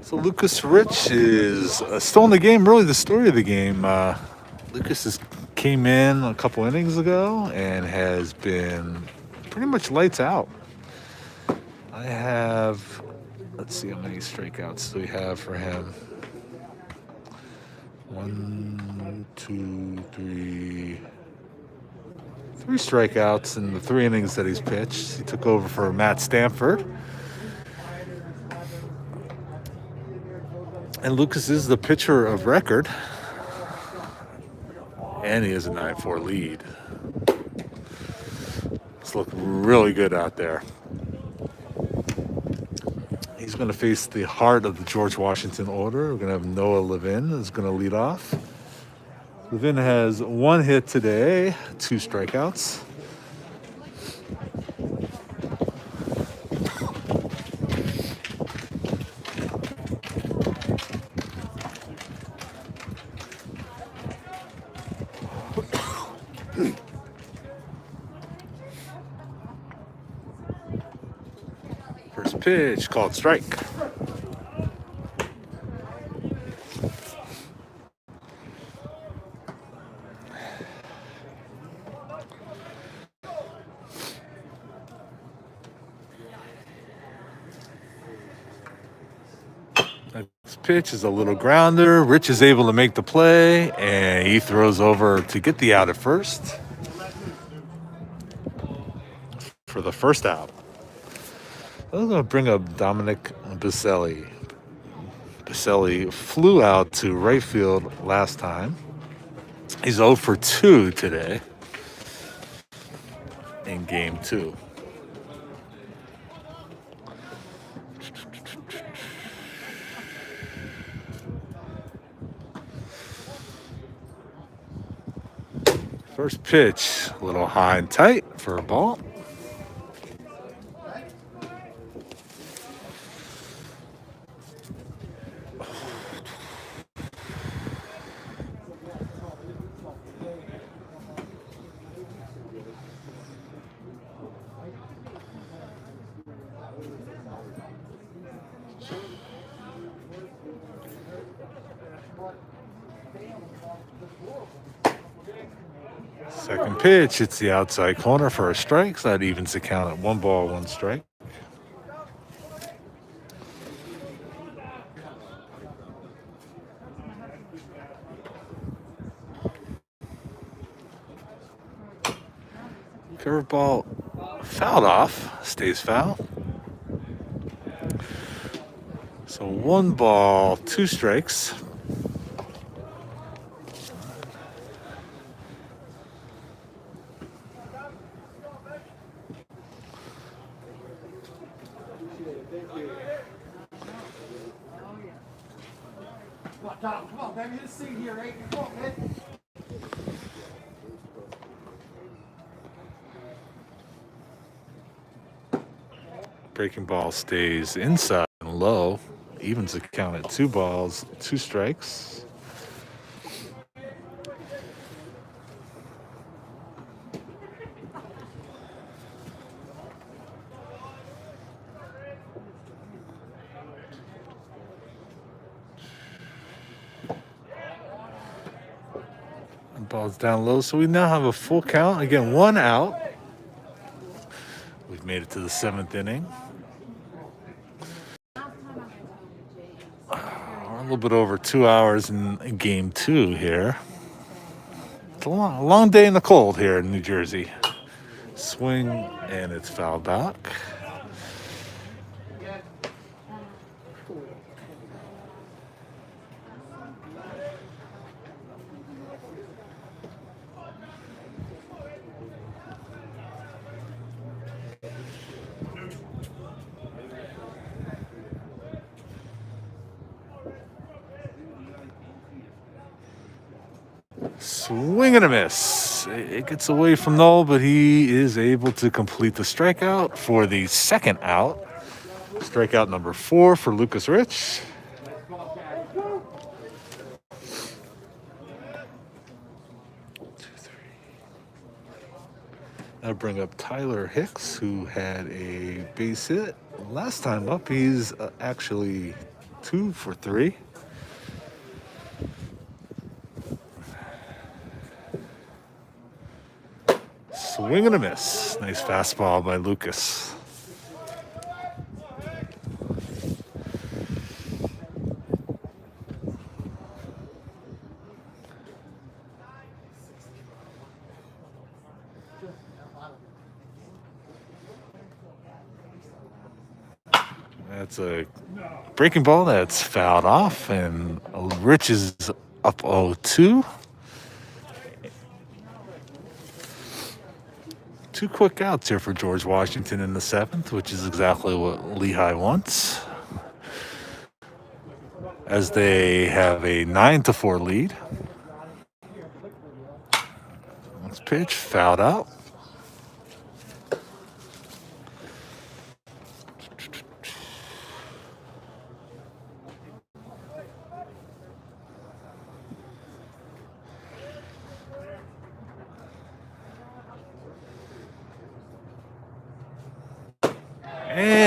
So Lucas Rich is still in the game, really the story of the game. Lucas came in a couple innings ago and has been pretty much lights out. I have, let's see how many strikeouts do we have for him. 1, 2, 3. 3 strikeouts in the 3 innings that he's pitched. He took over for Matt Stanford. And Lucas is the pitcher of record. And he has a 9-4 lead. It's looking really good out there. He's going to face the heart of the George Washington order. We're going to have Noah Levin who's going to lead off. Levin has 1 hit today, 2 strikeouts. First pitch called strike. Next pitch is a little grounder. Rich is able to make the play, and he throws over to get the out at first for the first out. I'm going to bring up Dominic Baselli. Baselli flew out to right field last time. He's 0 for 2 today in game 2. First pitch, a little high and tight for a ball. Second pitch, it's the outside corner for a strike. So that evens the count at 1 ball, 1 strike. Curveball fouled off, stays foul. So 1 ball, 2 strikes.
Come on, Tom. Come on, baby. Let's see here, right? Come on, man.
Breaking ball stays inside and low. Evens the count at 2 balls, 2 strikes. And ball's down low, so we now have a full count. Again, 1 out. We've made it to the 7th inning. We're a little bit over 2 hours in game 2 here. It's a long day in the cold here in New Jersey. Swing, and it's fouled back. Swing and a miss. It gets away from Noel, but he is able to complete the strikeout for the 2nd out. Strikeout number 4 for Lucas Rich. I'll bring up Tyler Hicks, who had a base hit last time up. He's actually 2 for 3. Swing and a miss. Nice fastball by Lucas. That's a breaking ball that's fouled off, and Rich is up 0-2. 2 quick outs here for George Washington in the 7th, which is exactly what Lehigh wants, as they have a 9-4 lead. Next pitch, fouled out.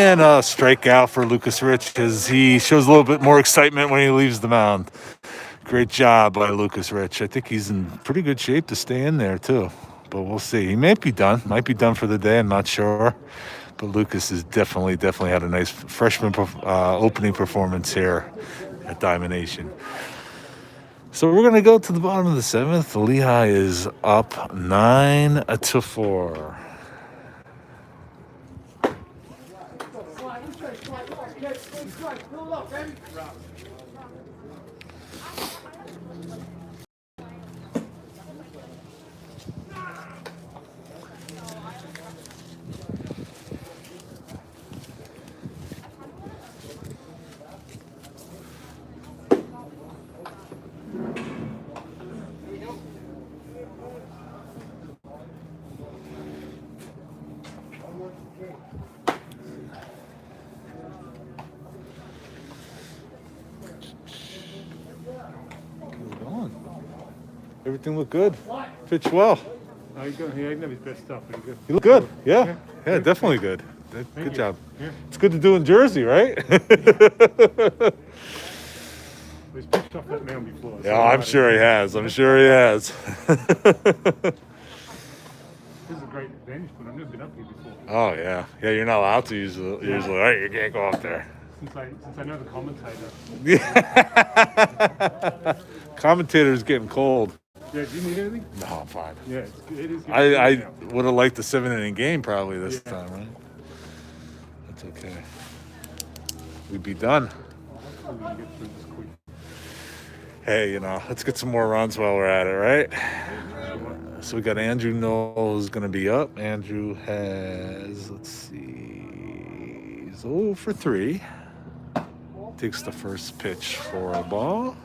And a strikeout for Lucas Rich as he shows a little bit more excitement when he leaves the mound. Great job by Lucas Rich. I think he's in pretty good shape to stay in there too. But we'll see. He might be done for the day. I'm not sure. But Lucas has definitely had a nice freshman opening performance here at Diamond Nation. So we're going to go to the bottom of the 7th. Lehigh is up 9-4. Everything looked good. Pitched well.
Oh, you go. He ain't never his best stuff, but he's good.
You look good. Yeah, definitely good. Good job.
Yeah.
It's good to do in Jersey, right?
He's pitched off that mound before. so
Yeah, I'm sure he has. This is
a great advantage, but I've never been up here before.
Oh yeah. You're not allowed to usually. Right? You can't go up there.
Since I know the commentator.
Commentator's getting cold.
Yeah, do you need anything?
No, I'm fine.
Yeah, it is.
I would have liked the 7-inning game probably this time, right? That's okay. We'd be done.
We can get through this quick.
Hey, let's get some more runs while we're at it, right? So we got Andrew Knoll who's going to be up. Andrew has, let's see, he's 0 for 3. Takes the first pitch for a ball.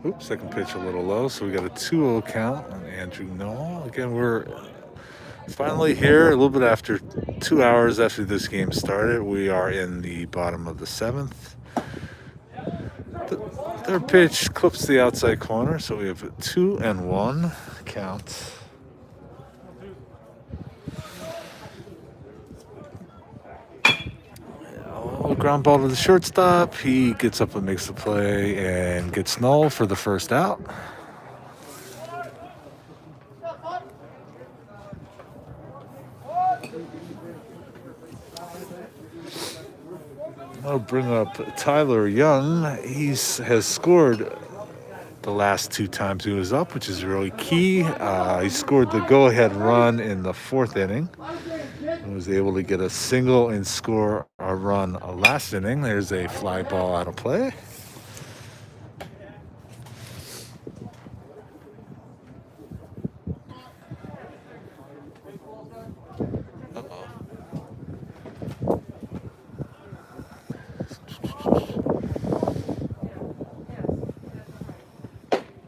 Oops, second pitch a little low, so we got a 2-0 count on Andrew Knoll. Again, we're finally here, a little bit after 2 hours after this game started. We are in the bottom of the 7th. The third pitch clips the outside corner, so we have a 2-1 count. Ground ball to the shortstop. He gets up and makes the play and gets Knoll for the first out. I'll bring up Tyler Young. He has scored the last 2 times he was up, which is really key. He scored the go-ahead run in the 4th inning. He was able to get a single and score a run last inning. There's a fly ball out of play.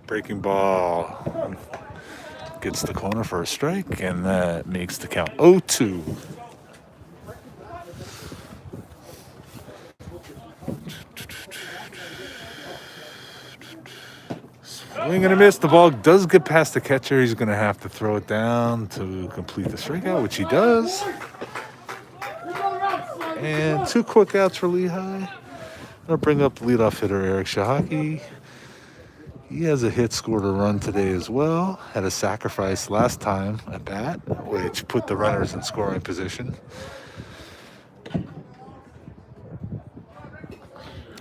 Breaking ball gets the corner for a strike, and that makes the count 0-2. Swing and a miss. The ball does get past the catcher. He's going to have to throw it down to complete the strikeout, which he does. And 2 quick outs for Lehigh. I'll bring up the leadoff hitter Eric Shahaki. He has a hit, scored a run today as well. Had a sacrifice last time at bat, which put the runners in scoring position.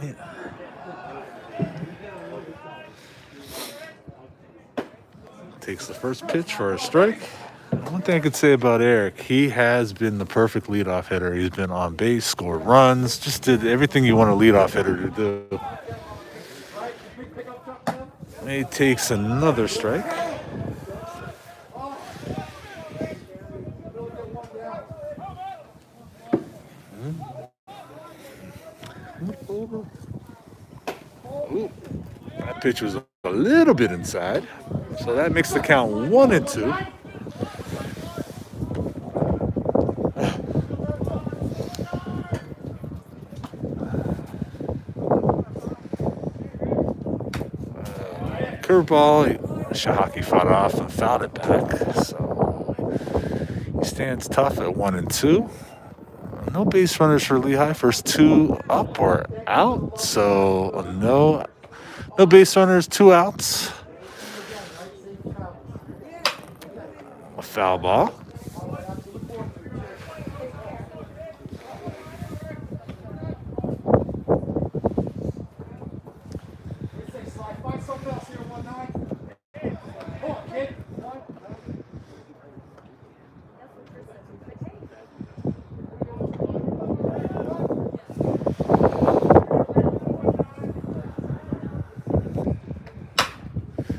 Yeah. Takes the first pitch for a strike. One thing I could say about Eric, he has been the perfect leadoff hitter. He's been on base, scored runs, just did everything you want a leadoff hitter to do. He takes another strike. Ooh, that pitch was a little bit inside. So that makes the count 1-2. Curveball. Shahaki fought off and fouled it back. So he stands tough at 1-2. No base runners for Lehigh. First two up or out. So no base runners, 2 outs. A foul ball.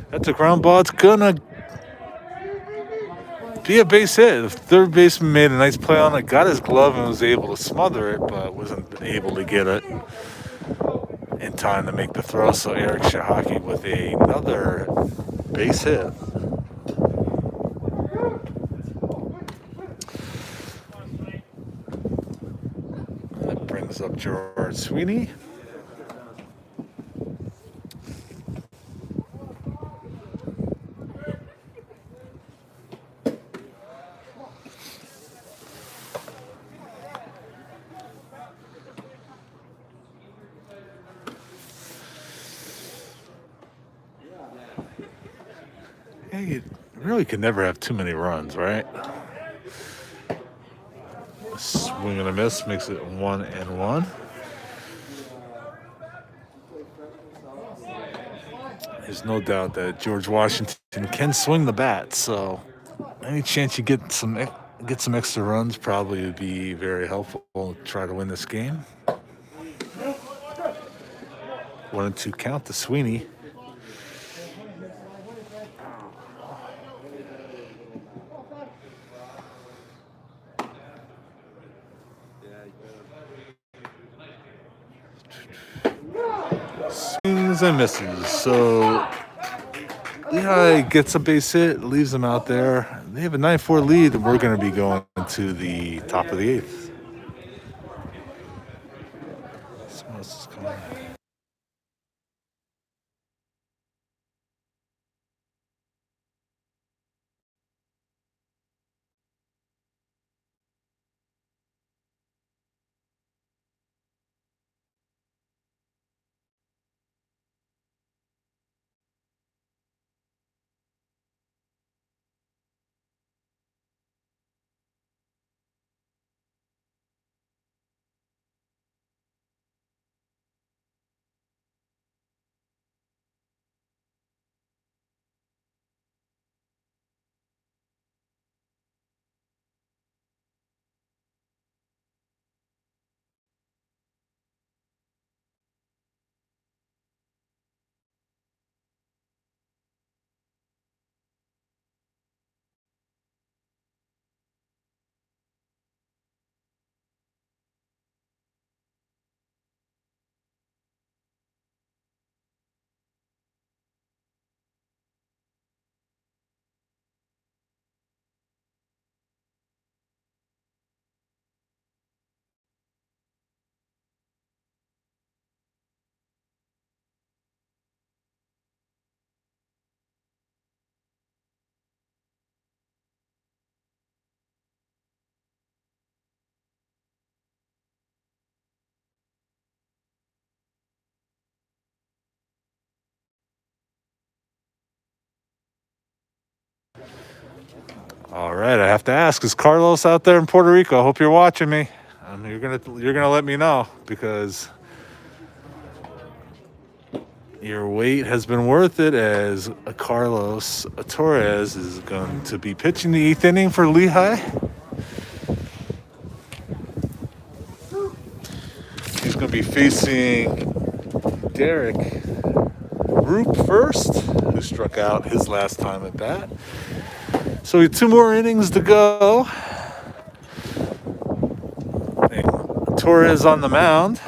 That's a ground ball. It's gonna be a base hit. The third baseman made a nice play on it, got his glove and was able to smother it, but wasn't able to get it in time to make the throw. So Eric Shahaki with another base hit. That brings up Gerard Sweeney. Hey, you really could never have too many runs, right? A swing and a miss makes it 1-1. There's no doubt that George Washington can swing the bat, so any chance you get some extra runs probably would be very helpful to try to win this game. 1-2 count to Sweeney. Swings and misses. So Lehigh gets a base hit, leaves them out there. They have a 9-4 lead, and we're going to be going to the top of the 8th. Someone else is coming. All right, I have to ask: is Carlos out there in Puerto Rico? I hope you're watching me. You're gonna let me know, because your wait has been worth it, as Carlos Torres is going to be pitching the 8th inning for Lehigh. He's going to be facing Derek Roop first, who struck out his last time at bat. So we have 2 more innings to go. And Torres on the mound.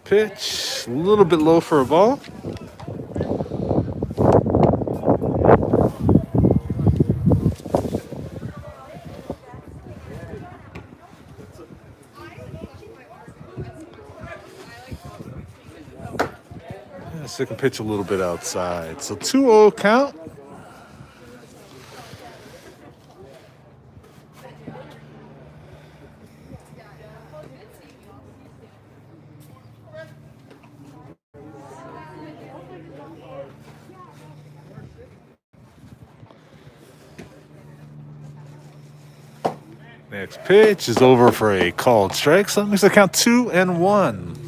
pitch, a little bit low for a ball. Second pitch a little bit outside. So 2-0 count. Next pitch is over for a called strike. So that makes the count 2-1.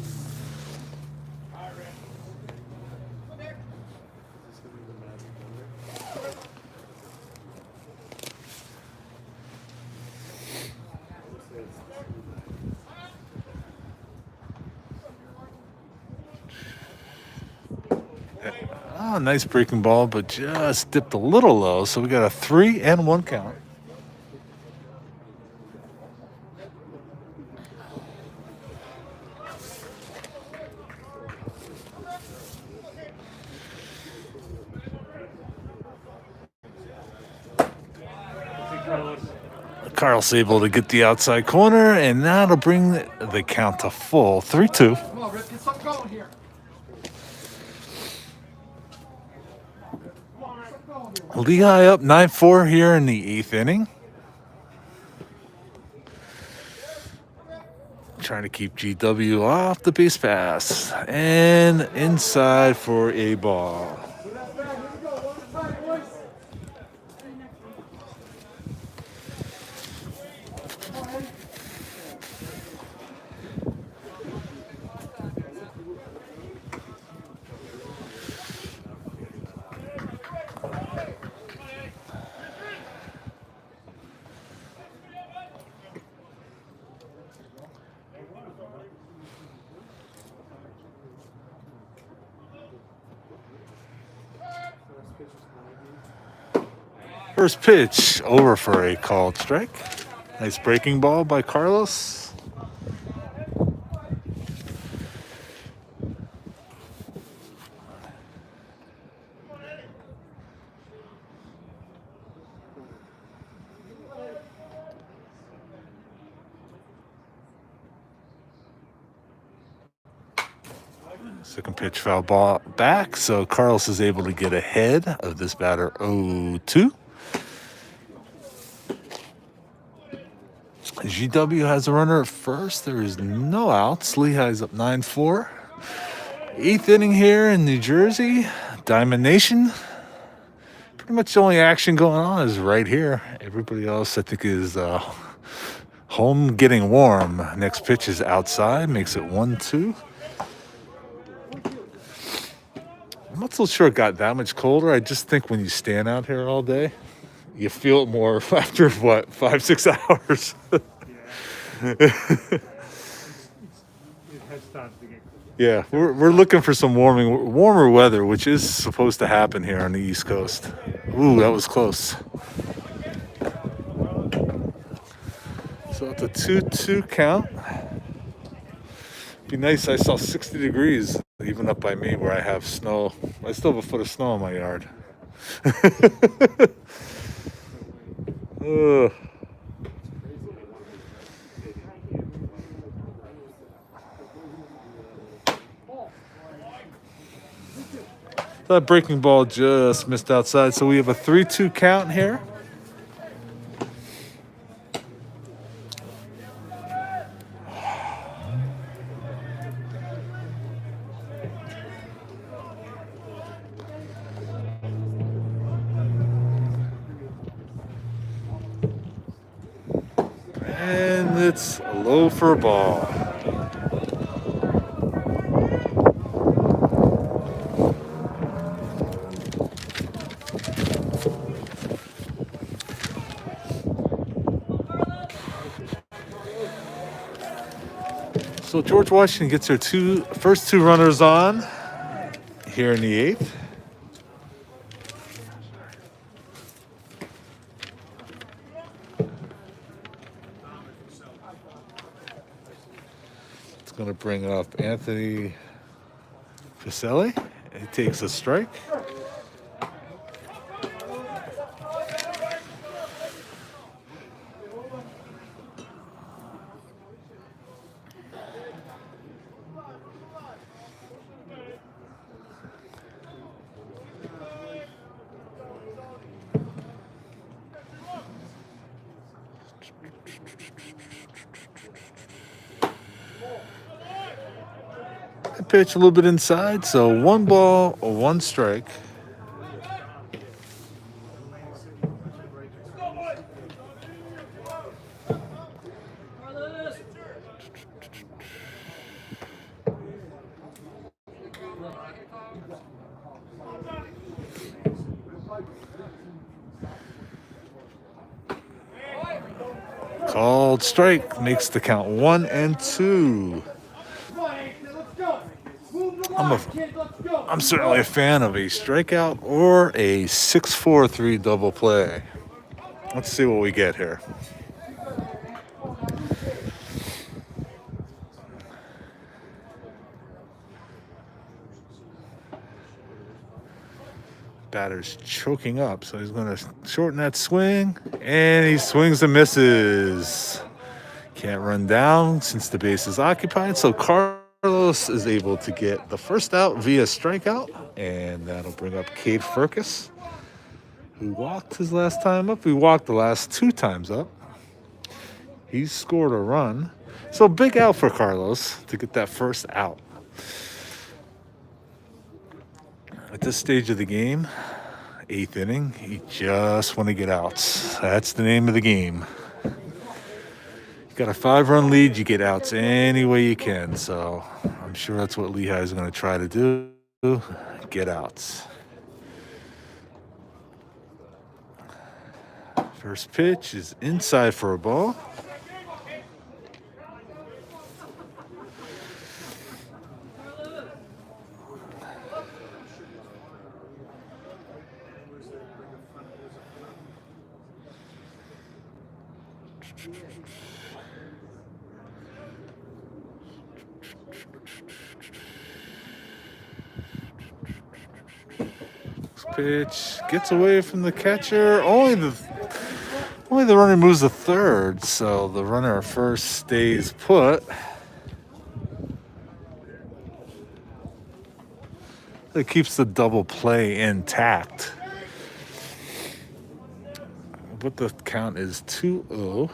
Oh, nice breaking ball, but just dipped a little low. So we got a 3-1 count. Carl's able to get the outside corner, and that'll bring the count to full 3-2.
Come on, Rick, get something going here.
Lehigh up 9-4 here in the 8th inning. Trying to keep GW off the base pass. And inside for a ball. First pitch over for a called strike. Nice breaking ball by Carlos. Second pitch foul ball back, so Carlos is able to get ahead of this batter 0-2. GW has a runner at first. There is no outs. Lehigh's up 9-4. 8th inning here in New Jersey. Diamond Nation. Pretty much the only action going on is right here. Everybody else, I think, is home getting warm. Next pitch is outside. Makes it 1-2. I'm not so sure it got that much colder. I just think when you stand out here all day, you feel it more after, 5-6 hours.
It has started to get cold.
Yeah, we're looking for some warmer weather, which is supposed to happen here on the East Coast. Ooh, that was close. So it's a 2-2 count. Be nice. I saw 60 degrees even up by me where I have snow. I still have a foot of snow in my yard. Ugh. That breaking ball just missed outside, so we have a 3-2 count here. And it's low for a ball. So George Washington gets their first two runners on here in the 8th. It's going to bring up Anthony Pacelli. He takes a strike. I pitch a little bit inside, so 1 ball, 1 strike. Called strike, makes the count 1-2. I'm certainly a fan of a strikeout or a 6-4-3 double play. Let's see what we get here. Batter's choking up, so he's going to shorten that swing, and he swings and misses. Can't run down since the base is occupied, so Carlos is able to get the first out via strikeout, and that'll bring up Cade Furcus, who walked his last time up. He walked the last 2 times up. He's scored a run, so big out for Carlos to get that first out. At this stage of the game, 8th inning, you just want to get outs. That's the name of the game. You got a 5-run lead, you get outs any way you can. So I'm sure that's what Lehigh is going to try to do, get outs. First pitch is inside for a ball. Pitch gets away from the catcher. Only the runner moves to third, so the runner at first stays put. It keeps the double play intact. But the count is 2-0.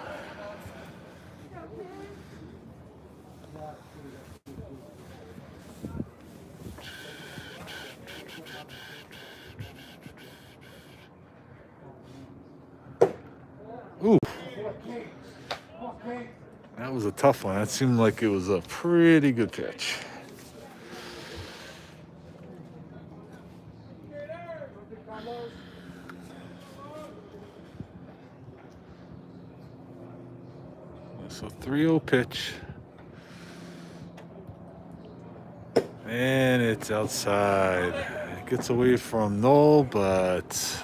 Ooh. That was a tough one. That seemed like it was a pretty good pitch. So 3-0 pitch. And it's outside. It gets away from Knoll, but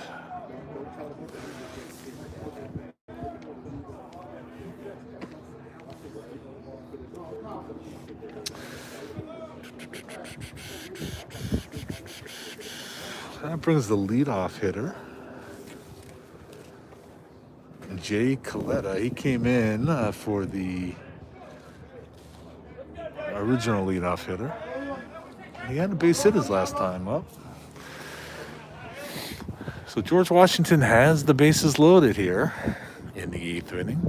that brings the leadoff hitter, Jay Coletta. He came in for the original leadoff hitter. He had a base hit his last time up. So George Washington has the bases loaded here in the 8th inning.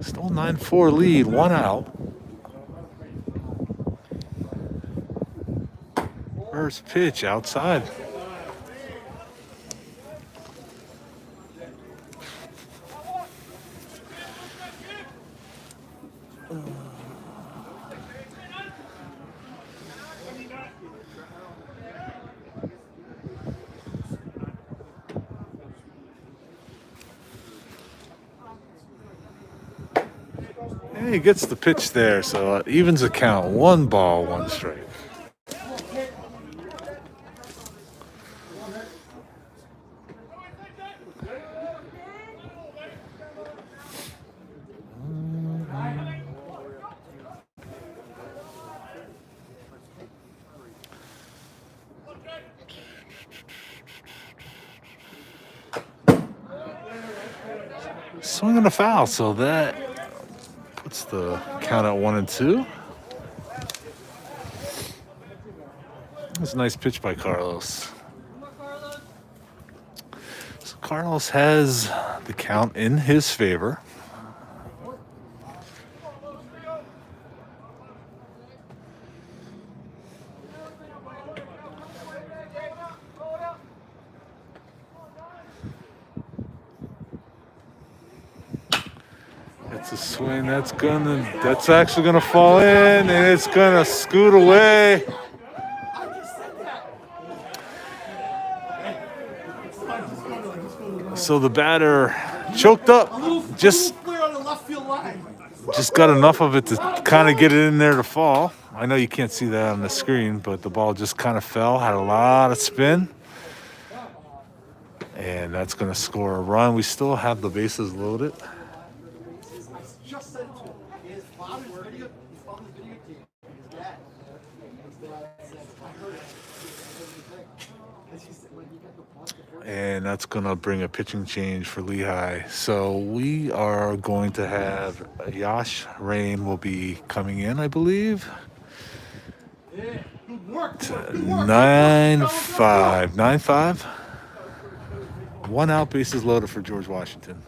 Still 9-4 lead, 1 out. First pitch outside. And he gets the pitch there, so it evens the count. 1 ball, 1 strike. swing and a foul. So that puts the count at 1-2. That's a nice pitch by Carlos. So Carlos has the count in his favor. That's a swing. That's actually gonna fall in, and it's gonna scoot away. So the batter choked up, just
Clear on the left field line.
got enough of it to kind of get it in there to fall. I know you can't see that on the screen, but the ball just kind of fell, had a lot of spin, and that's gonna score a run. We still have the bases loaded.
Just said to him, his father's video team, his dad. His dad said, I heard it. And she said, when you got the punt before.
And that's going to bring a pitching change for Lehigh. So we are going to have Yash Rain will be coming in, I believe.
Yeah, good work.
9-5. 9-5. 1 out, bases loaded for George Washington.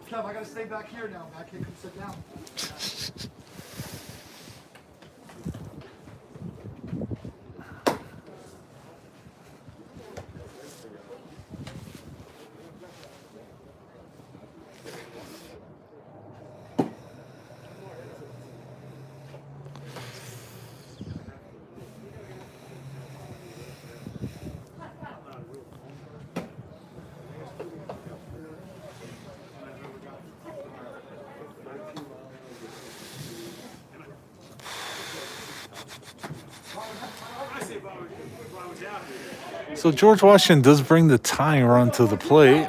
Kev, I gotta stay back here now. I can't come sit down.
So George Washington does bring the tying run to the plate.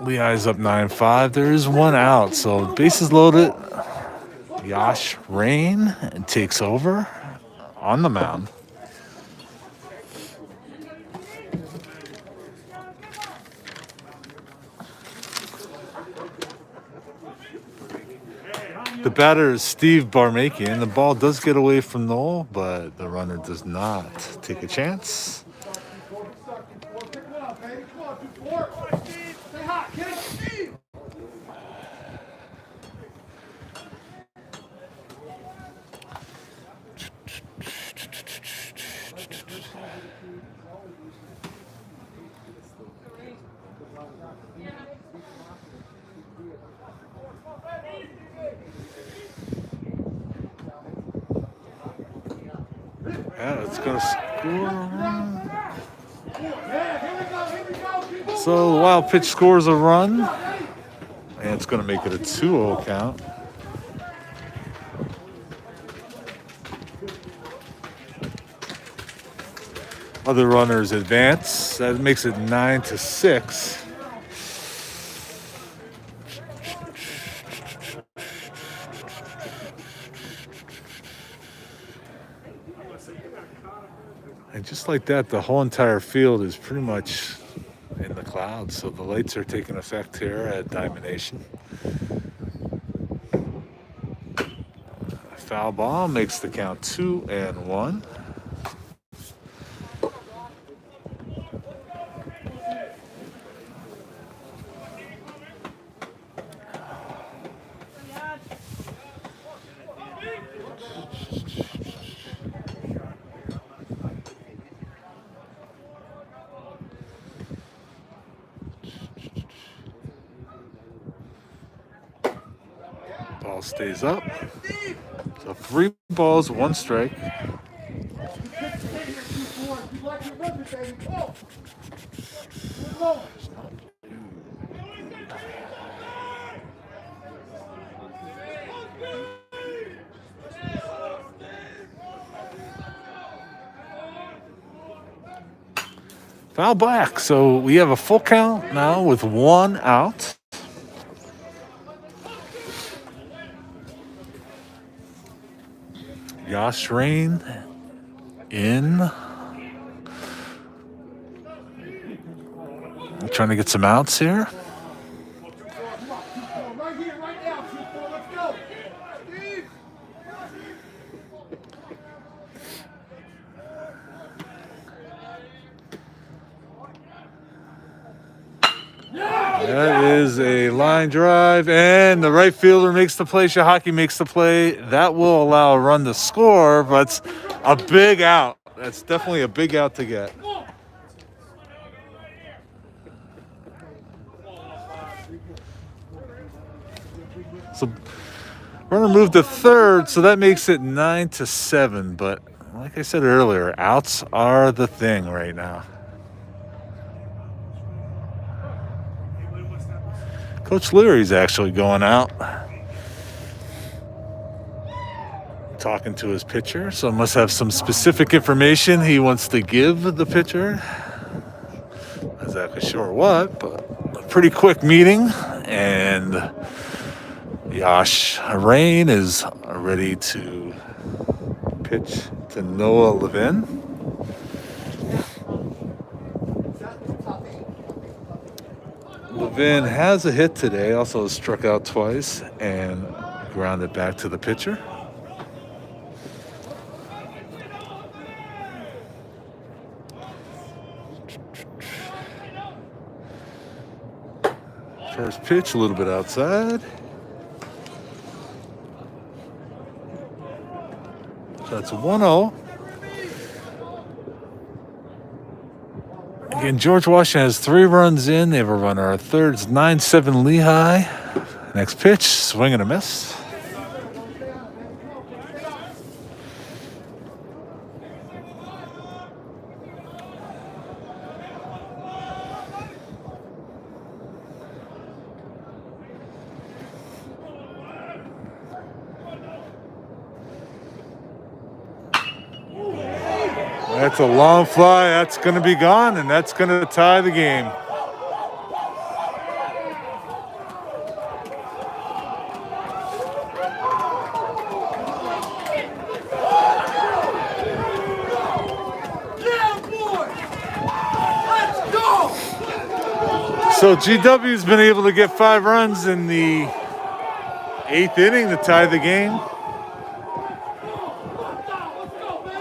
Lehigh's up 9-5. There is 1 out, so bases loaded. Yash Rain takes over on the mound. The batter is Steve Barmakian. The ball does get away from Noel, but the runner does not take a chance. Yeah, it's going to score. So the wild pitch scores a run, and it's going to make it a 2-0 count. Other runners advance. That makes it 9-6. And just like that, the whole entire field is pretty much in the clouds. So the lights are taking effect here at Diamond Nation. A foul ball makes the count 2-1. Ball stays up. So 3 balls, 1 strike. Foul black. So we have a full count now with 1 out. Josh Rain in. Trying to get some outs here.
Right here, right now, 2-4, let's go. Steve.
That is a line drive, and the right fielder makes the play. Shahaki makes the play. That will allow a run to score, but it's a big out. That's definitely a big out to get. So runner moved to third, so that makes it 9-7. But like I said earlier, outs are the thing right now. Coach Leary's actually going out, talking to his pitcher, so must have some specific information he wants to give the pitcher. Not exactly sure what, but a pretty quick meeting, and Josh Rain is ready to pitch to Noah Levin. Levin has a hit today, also struck out twice and grounded back to the pitcher. First pitch, a little bit outside. So that's a 1-0. Again, George Washington has 3 runs in. They have a runner at third. It's 9-7 Lehigh. Next pitch, swing and a miss. That's a long fly. That's going to be gone, and that's going to tie the game.
Yeah, boy. Let's go.
So GW's been able to get 5 runs in the 8th inning to tie the game.
Let's go, baby.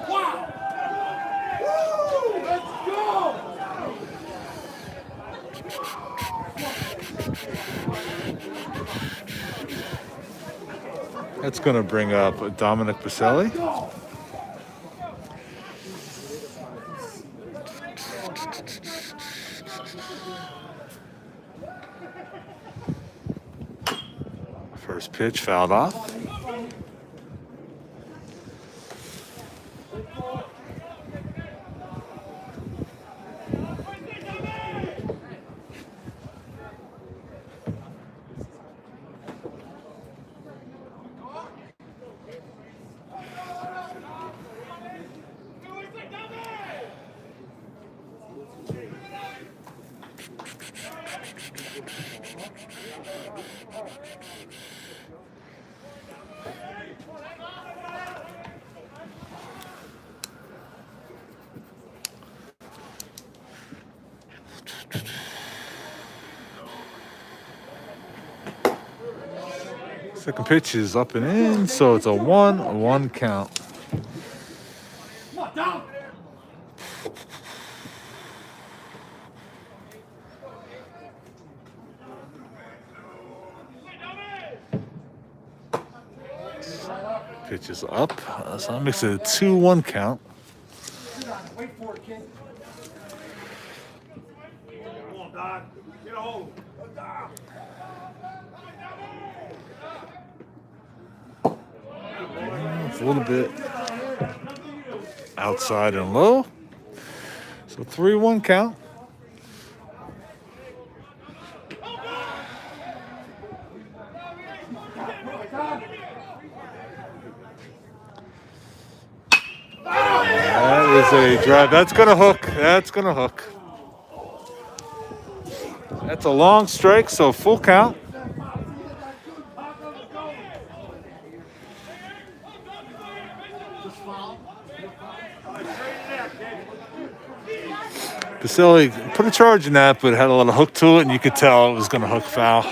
Wow. Woo. Let's go.
That's going to bring up Dominic Baselli. First pitch fouled off. Second pitch is up and in, so it's a 1-1 count.
Come on, down.
Pitch is up. So that makes it a 2-1 count.
Wait for it, kid.
Come on, Doc. Get a hold.
It's a little bit outside and low. So 3-1 count. That is a drive. That's going to hook. That's going to hook. That's a long strike, so full count. Baselli put a charge in that, but it had a lot of hook to it, and you could tell it was going to hook foul.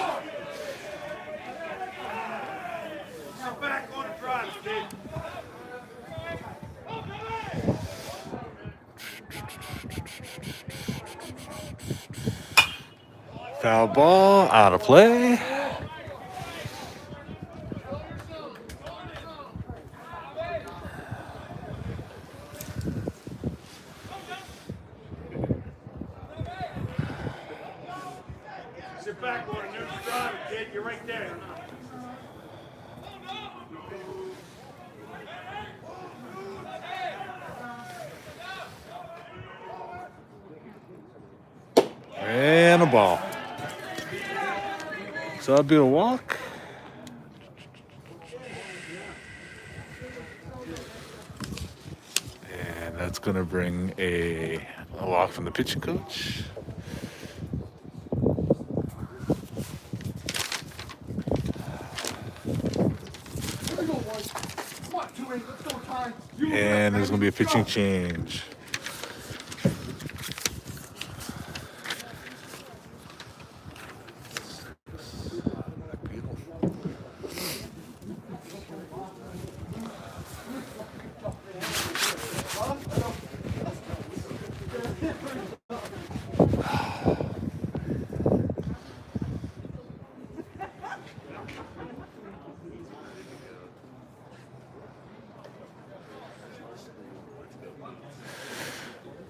Back on the drive, kid.
Foul ball, out of play.
Sit back on it. There's the drive, kid. You're right there.
And a ball. So that'll be a walk. And that's going to bring a walk from the pitching coach. And there's going to be a pitching change.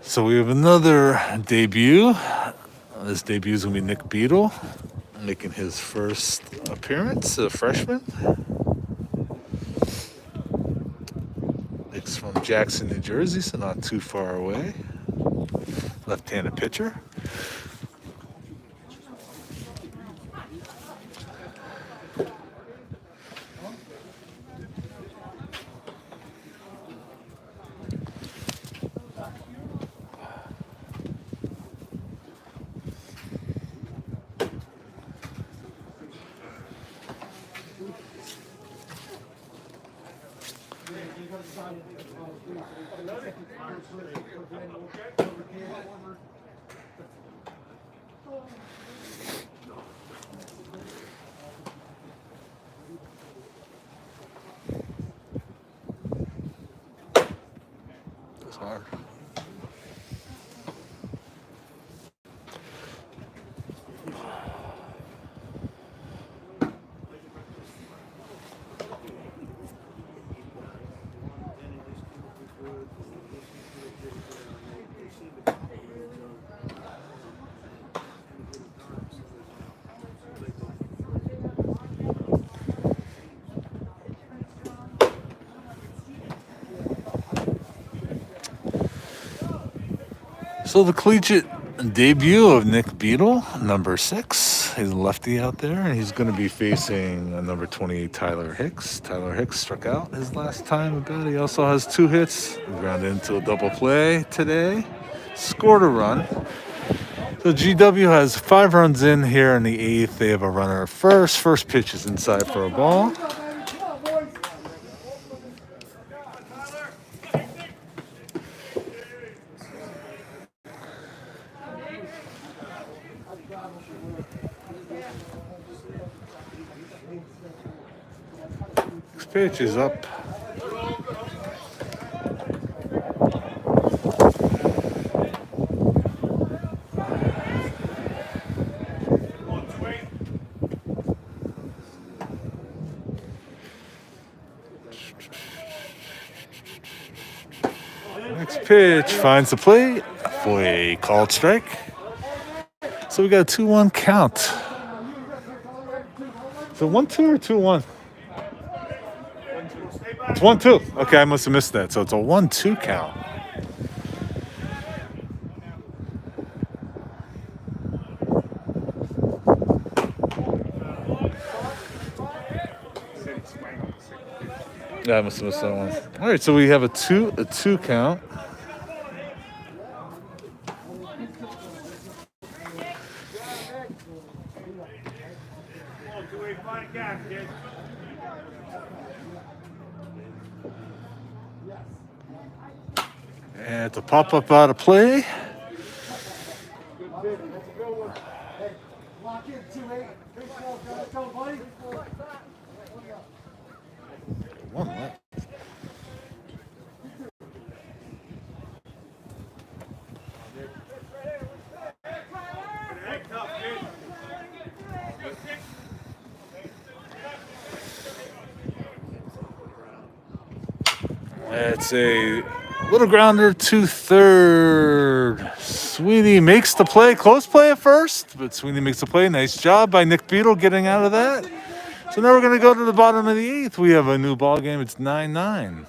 So we have another debut. This debut is going to be Nick Beadle, making his first appearance, a freshman. Nick's from Jackson, New Jersey, so not too far away. Left-handed pitcher. It's hard. So the collegiate debut of Nick Beadle, number 6. He's a lefty out there, and he's going to be facing number 28, Tyler Hicks. Tyler Hicks struck out his last time at bat. He also has 2 hits. Grounded into a double play today. Scored a run. So GW has 5 runs in here in the 8th. They have a runner at first. First pitch is inside for a ball. Pitch is up. Next pitch finds the plate for a called strike. So we got a 2-1 count. Is it 1-2 or 2-1? It's 1-2. Okay, I must have missed that. So it's a 1-2 count. Yeah, I must have missed that one. All right, so we have a two count. And to pop up out of play. One left. It's a little grounder to third. Sweeney makes the play. Close play at first, but Sweeney makes the play. Nice job by Nick Beadle getting out of that. So now we're going to go to the bottom of the eighth. We have a new ball game. It's 9-9.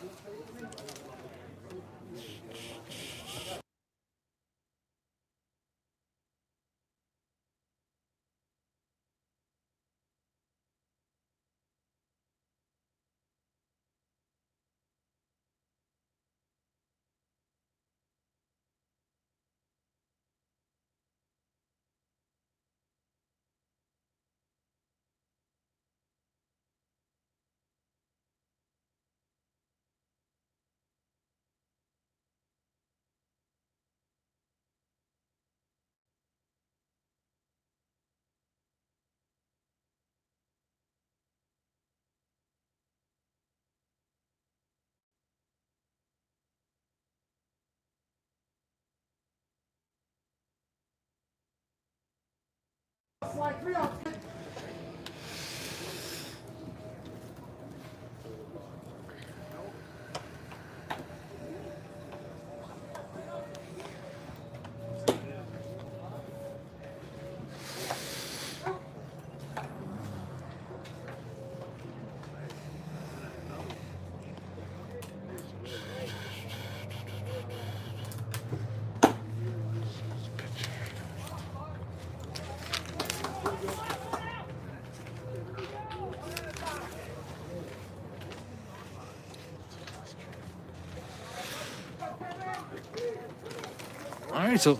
All right, so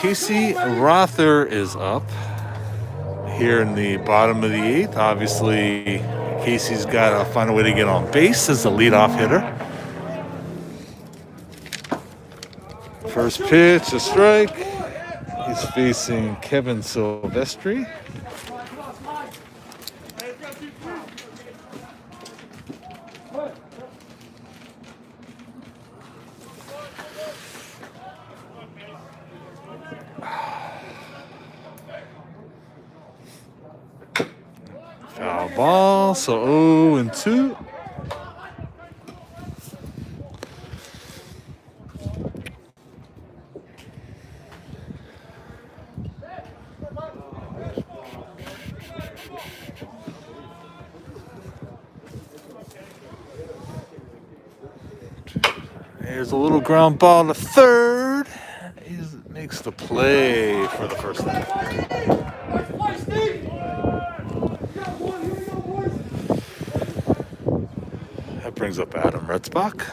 Casey Rother is up here in the bottom of the eighth. Obviously, Casey's got to find a way to get on base as the leadoff hitter. First pitch, a strike. He's facing Kevin Silvestri. Foul ball, so 0-2. There's a little ground ball to third. He makes the play for the first time. That brings up Adam Retzbach.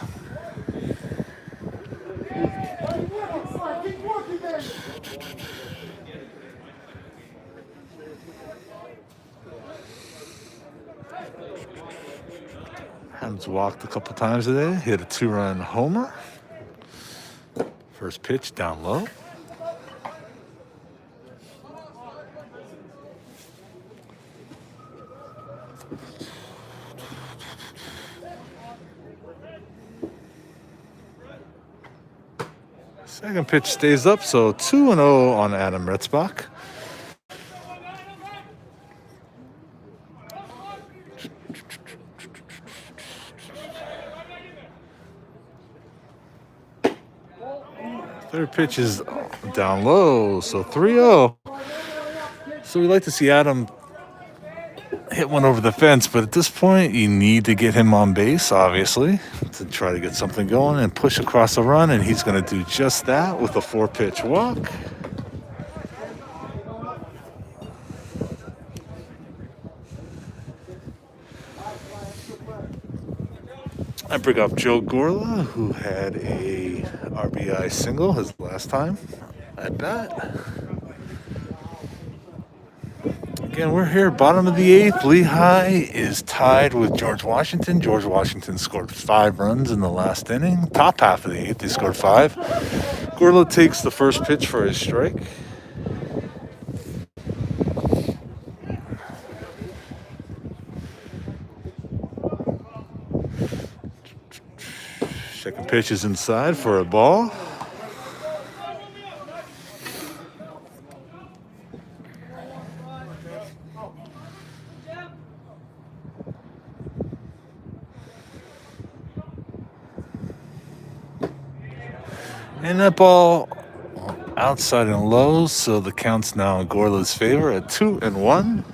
Adams walked a couple times today. Hit a 2-run homer. First pitch down low. Second pitch stays up, so 2-0 on Adam Retzbach. Third pitch is down low, so 3-0. So we like to see Adam hit one over the fence, but at this point, you need to get him on base, obviously, to try to get something going and push across a run, and he's going to do just that with a 4-pitch walk. I bring up Joe Gorla, who had a RBI single his last time at bat. Again, we're here, bottom of the eighth. Lehigh is tied with George Washington. George Washington scored 5 runs in the last inning. Top half of the eighth, they scored 5. Gorla takes the first pitch for his strike. Second pitch is inside for a ball. And that ball outside and low, so the count's now in Gorla's favor at 2-1.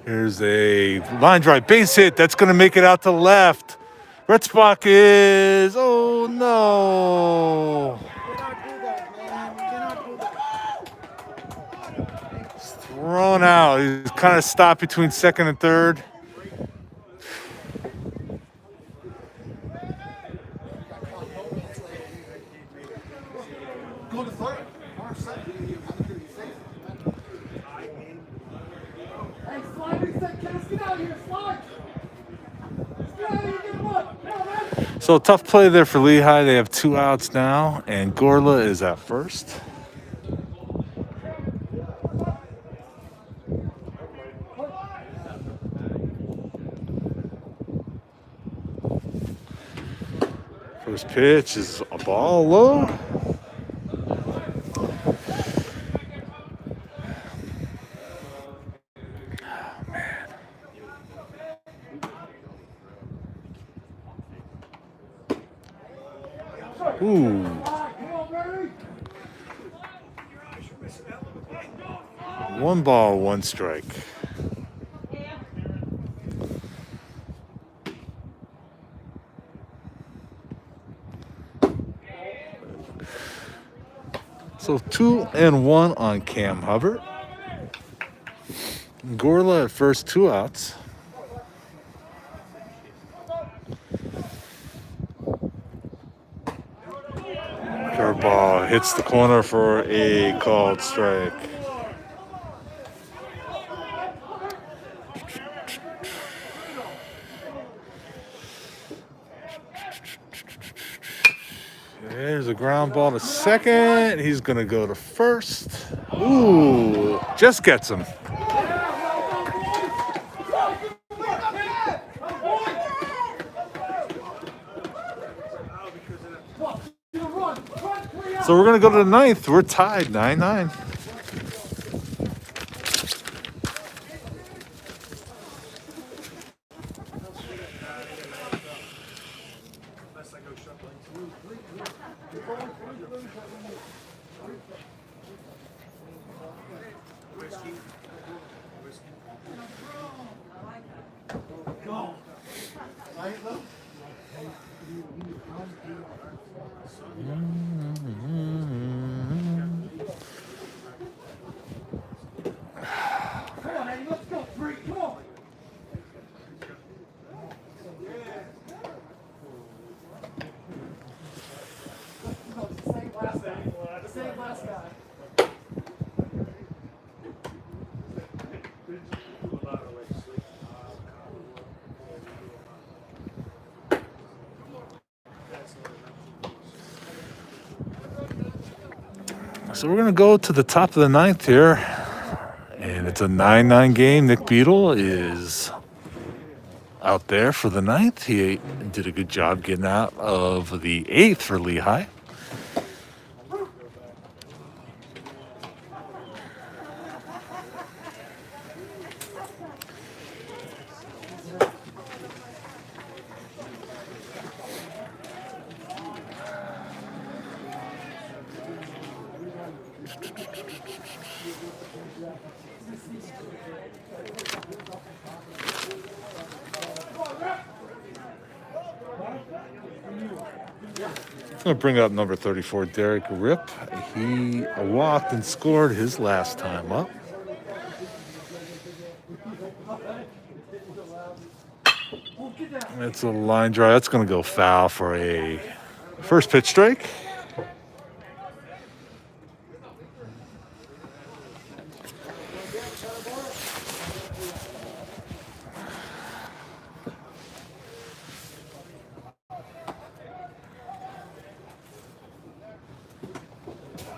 Here's a line drive base hit. That's going to make it out to left. Retzbach is, oh no. He's thrown out. He's kind of stopped between second and third.
Go to third.
Hey, slide, he said, Cass, get out of here, slide. Get out of here, get him up. Come on, man.
So tough play there for Lehigh. They have 2 outs now, and Gorla is at first. First pitch is a ball low. Ooh. 1 ball, 1 strike. So 2-1 on Cam Hubbard. Gorla at first, 2 outs. Curveball hits the corner for a called strike. There's a ground ball to second. He's going to go to first. Ooh, just gets him. So we're going to go to the 9th. We're tied 9-9. So we're going to go to the top of the 9th here. And it's a 9-9 game. Nick Beadle is out there for the 9th. He did a good job getting out of the 8th for Lehigh. I'm going to bring up number 34, Derek Rip. He walked and scored his last time up. It's a line drive. That's going to go foul for a first pitch strike.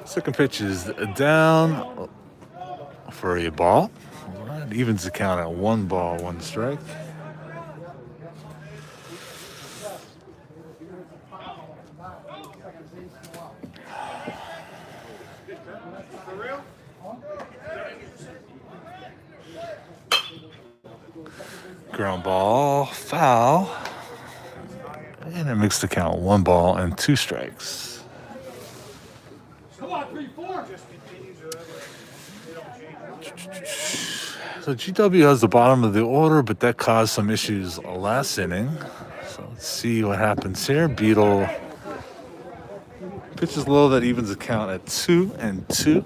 Second pitch is down for a ball. It evens the count at 1 ball, 1 strike. Ground ball, foul. And it makes the count 1 ball and 2 strikes.
Come on, 3-4.
So GW has the bottom of the order, but that caused some issues last inning. So let's see what happens here. Beetle pitches low, that evens the count at 2-2.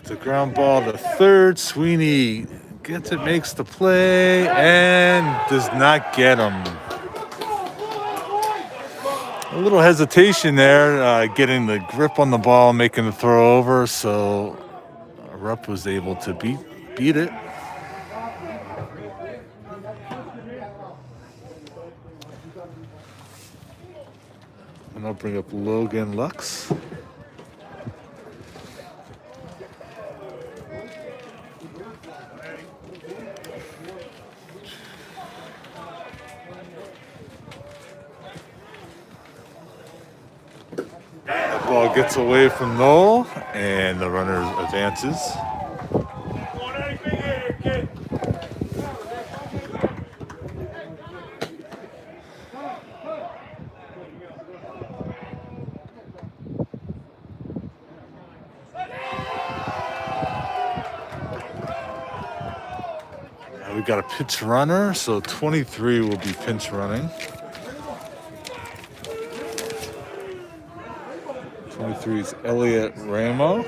It's a ground ball to third. Sweeney gets it, makes the play, and does not get him. A little hesitation there, getting the grip on the ball, making the throw over, so Rupp was able to beat it. And I'll bring up Logan Lux. Ball gets away from Noel, and the runner advances. We got a pinch runner, so 23 will be pinch running. 23 is Elliot Ramo.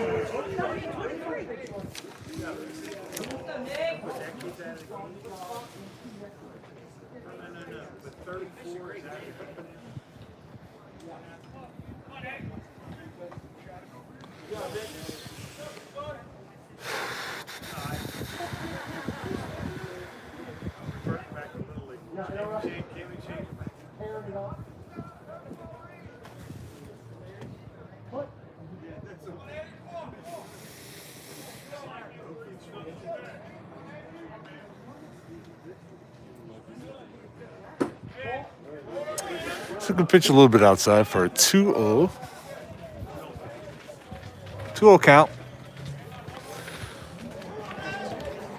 Took a pitch a little bit outside for a 2-0. 2-0 count.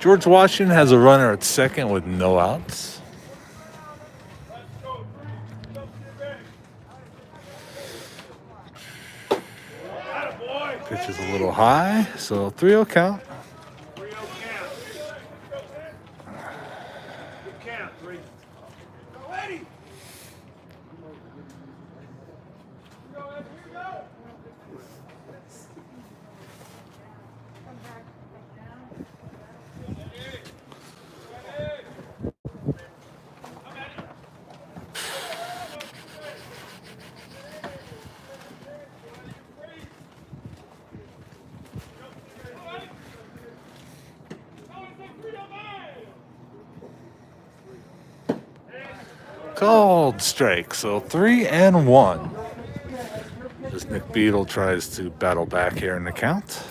George Washington has a runner at second with no outs. Pitch is a little high, so 3-0 count. Called strike, so 3-1. As Nick Beadle tries to battle back here in the count.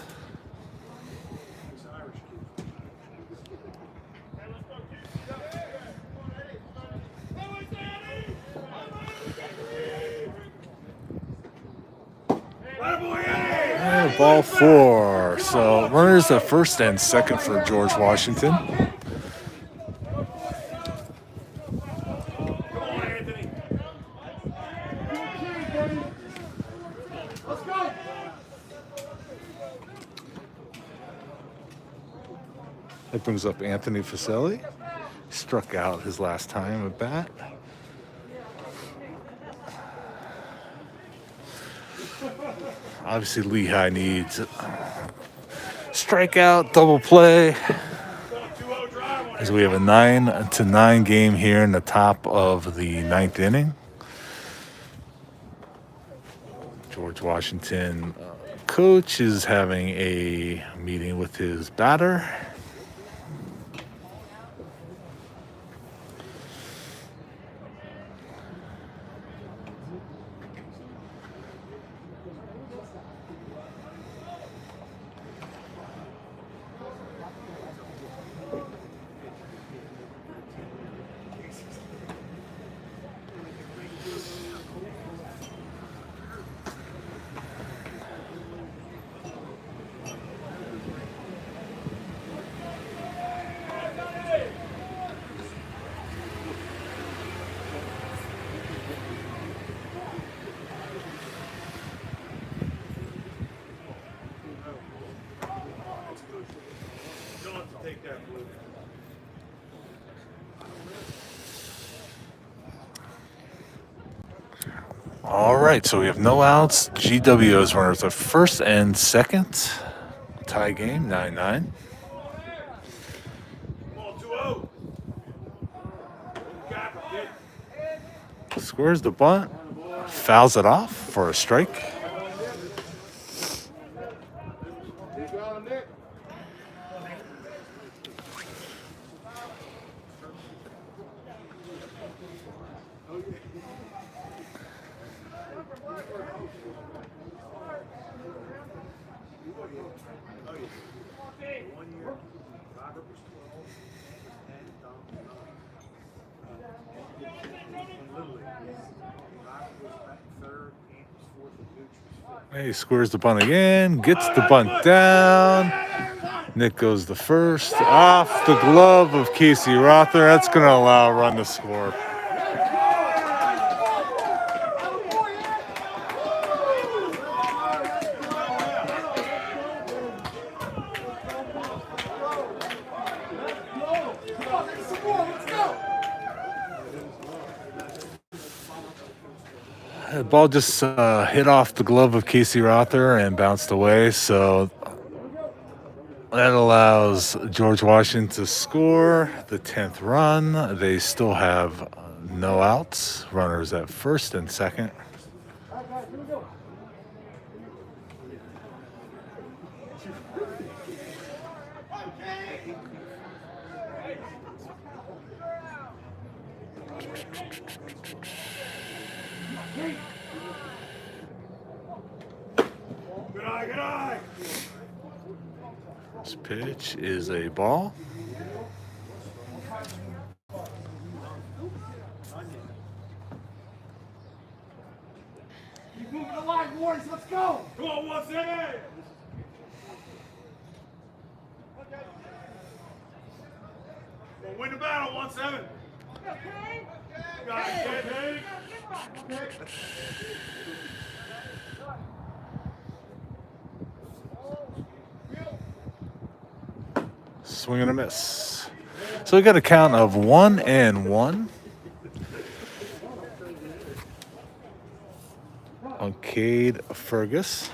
Ball 4. So runners at first and second for George Washington.
Let's go.
That brings up Anthony Facelli. Struck out his last time at bat. Obviously, Lehigh needs strikeout, double play. As we have a 9-9 game here in the top of the ninth inning. George Washington coach is having a meeting with his batter. All right, so we have no outs. GWO's runners at first and second. Tie game, 9-9. Squares the bunt, fouls it off for a strike. He squares the bunt again, gets the bunt down. Nick goes the first, off the glove of Casey Rother. That's going to allow a run to score. The ball just hit off the glove of Casey Rother and bounced away, so that allows George Washington to score the 10th run. They still have no outs, runners at first and second. This pitch is a ball.
Keep moving the line, boys. Let's go.
Come on, 1-7. We'll win the battle, 1-7. Got it, kid.
Swing and a miss. So we got a count of 1-1 on Cade Fergus.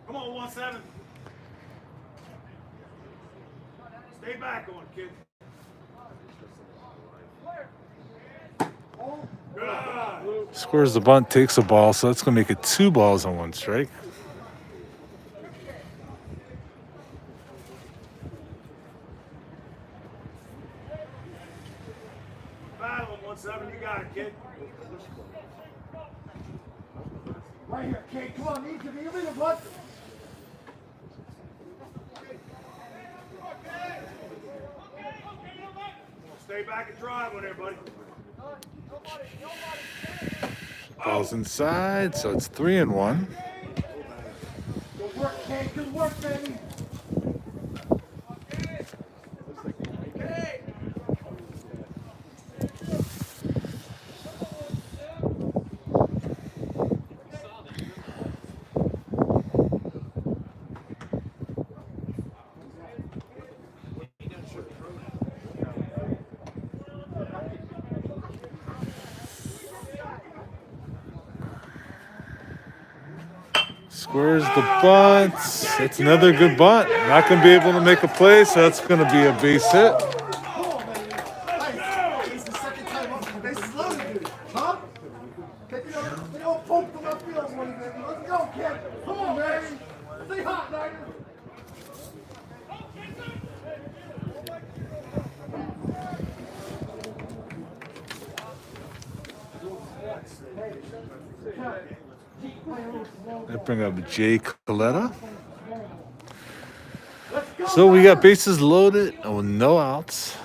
Come on, 1-7. Stay back on, kid. Good.
Squares the bunt, takes the ball, so that's going to make it 2 balls on 1 strike.
7, you got it, kid. Right here, kid. Come on, easy. Give me the butt. Stay back and drive on there, buddy.
Ball's inside, so it's 3-1.
Good work, kid. Good work, baby.
Squares the bunt. It's another good bunt. Not going to be able to make a play, so that's going to be a base hit.
It's the second time up. They slowly do. Huh? They don't poke the left field one minute. Let's go, kid. Come on, baby. Stay hot, Niner.
They bring up Jay Coletta. So we got bases loaded with no outs.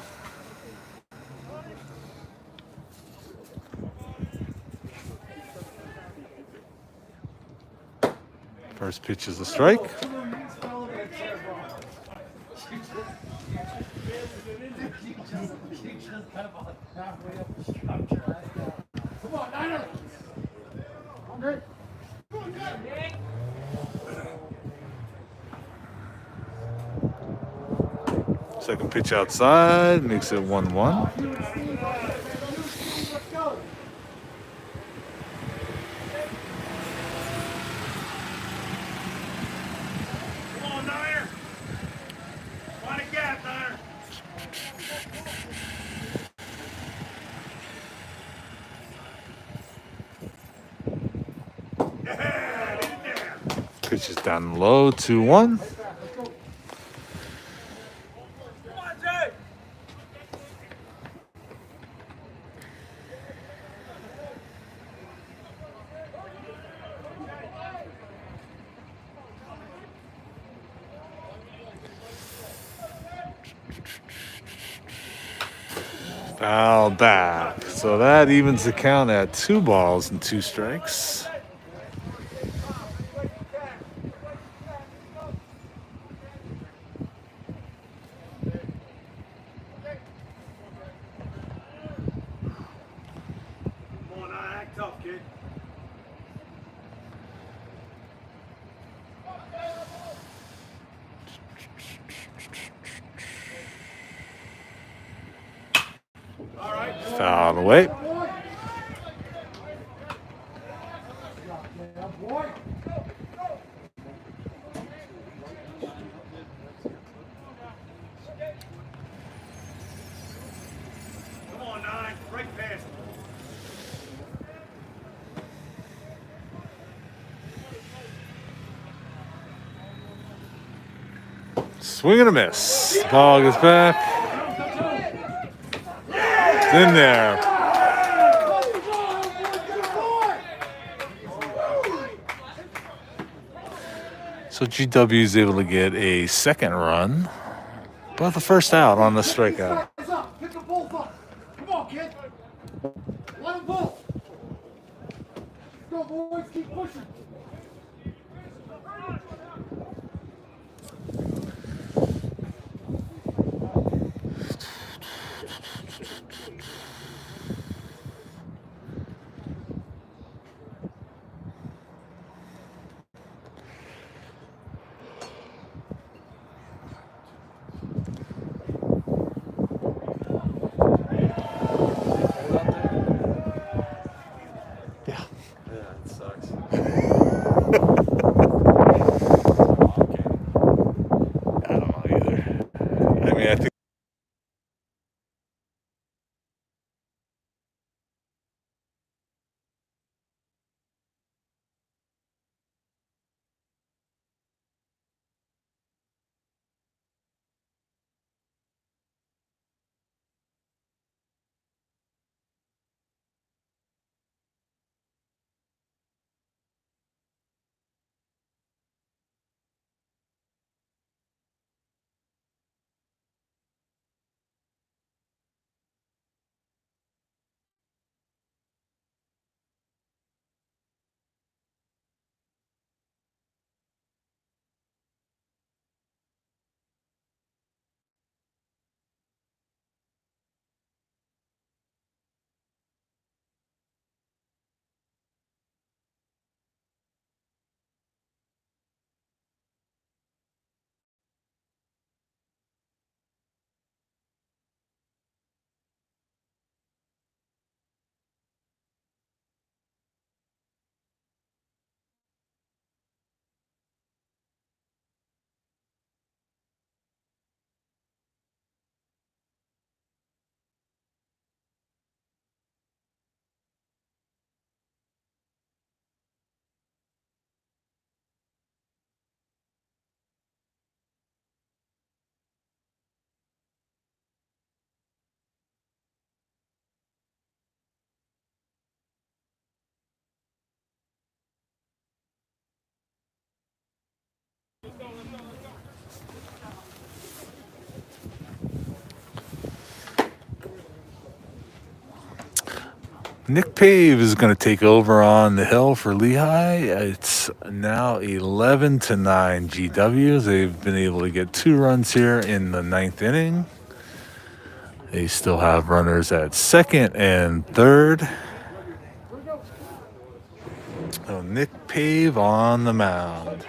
First pitch is a strike.
Come on, Niner. Okay.
Second pitch outside makes it 1-1.
Let's go. Come on, Niner. Find a gap, Niner.
Pitch is down low, 2-1. Foul back. So that evens the count at 2 balls and 2 strikes.
Come on, Niner. Act tough, kid. All right.
Fouled away.
Yeah, boy. Come on, Nine. Right past.
Swing and a miss. Ball gets back. It's in there. So GW is able to get a second run, but the first out on the strikeout.
Eyes up. Pick them both up. Come on, kid. Let them both. Go, boys. Keep pushing.
Yeah, it sucks.
Nick Pave is going to take over on the hill for Lehigh. It's now 11-9 GWs. They've been able to get 2 runs here in the 9th inning. They still have runners at second and third. So Nick Pave on the mound.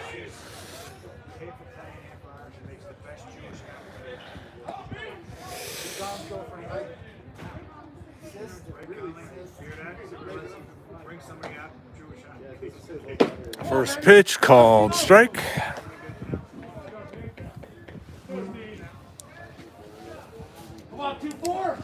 First pitch called strike.
Come on, 2-4.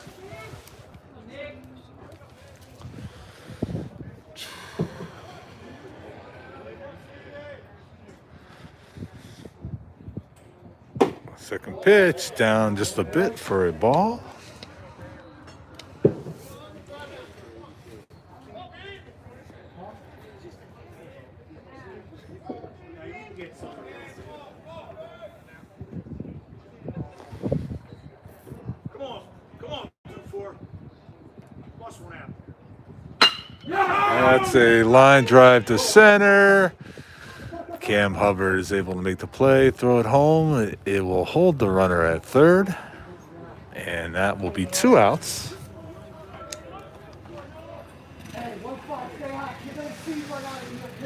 Second pitch down just a bit for a ball. That's a line drive to center. Cam Hubbard is able to make the play, throw it home. It will hold the runner at third, and that will be 2 outs.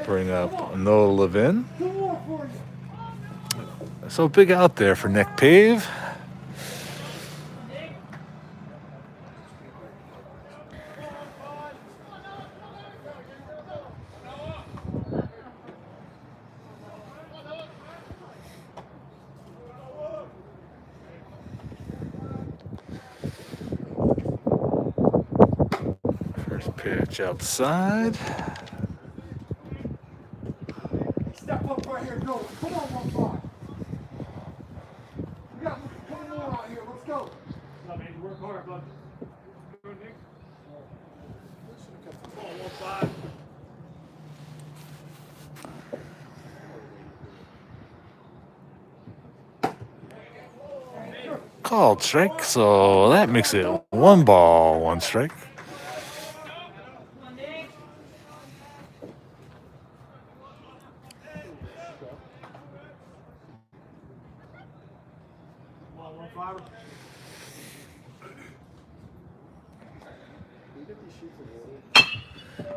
Bring up Noah Levin. So big out there for Nick Pave. First pitch outside.
Step up right here, go. Come on, 1-5. We got one more out here. Let's go.
No, man, you work hard, bud. Good, Nick. Come on, 1-5.
Called strike, so that makes it 1 ball, 1 strike.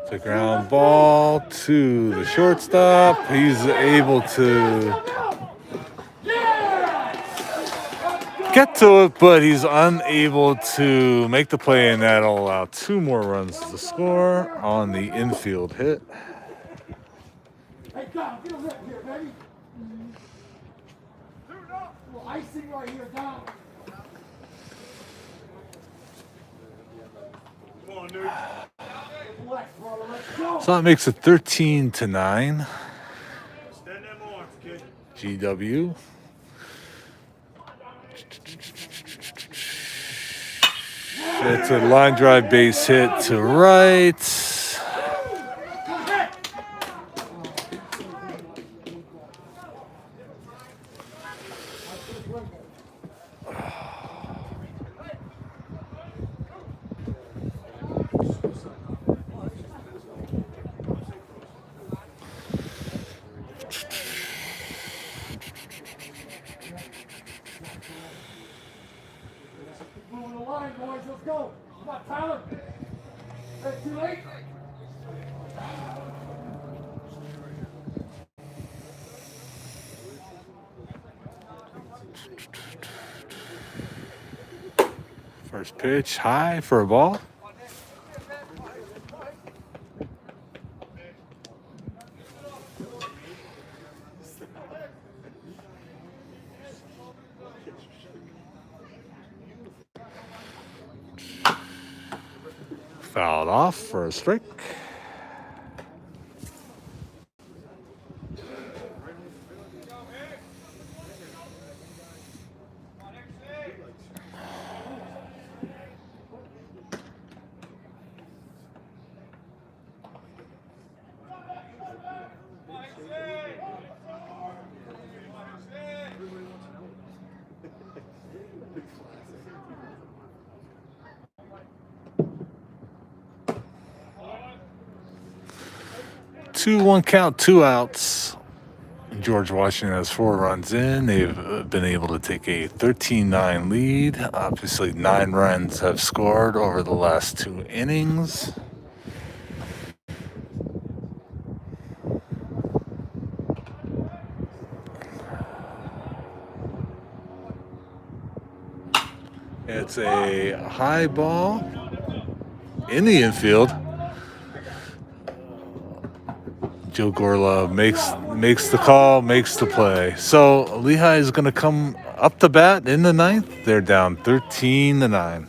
The ground ball to the shortstop. He's able to get to it, but he's unable to make the play, and that'll allow 2 more runs to score on the infield hit.
Hey, God, get a rip here, baby. Well, icing right here, down.
Come on, dude.
Flex, brother. Let's go.
So that makes it 13-9
Stand them arms, kid.
GW. It's a line drive base hit to right.
Moving the line, boys. Let's go. Come on, Tyler. Hey, too late.
First pitch high for a ball. Fouled off for a strike. 2-1 count, 2 outs. George Washington has 4 runs in. They've been able to take a 13-9 lead. Obviously, 9 runs have scored over the last 2 innings. It's a high ball in the infield. Joe Gorlove makes the call, makes the play. So Lehigh is going to come up to bat in the 9th. They're down 13-9.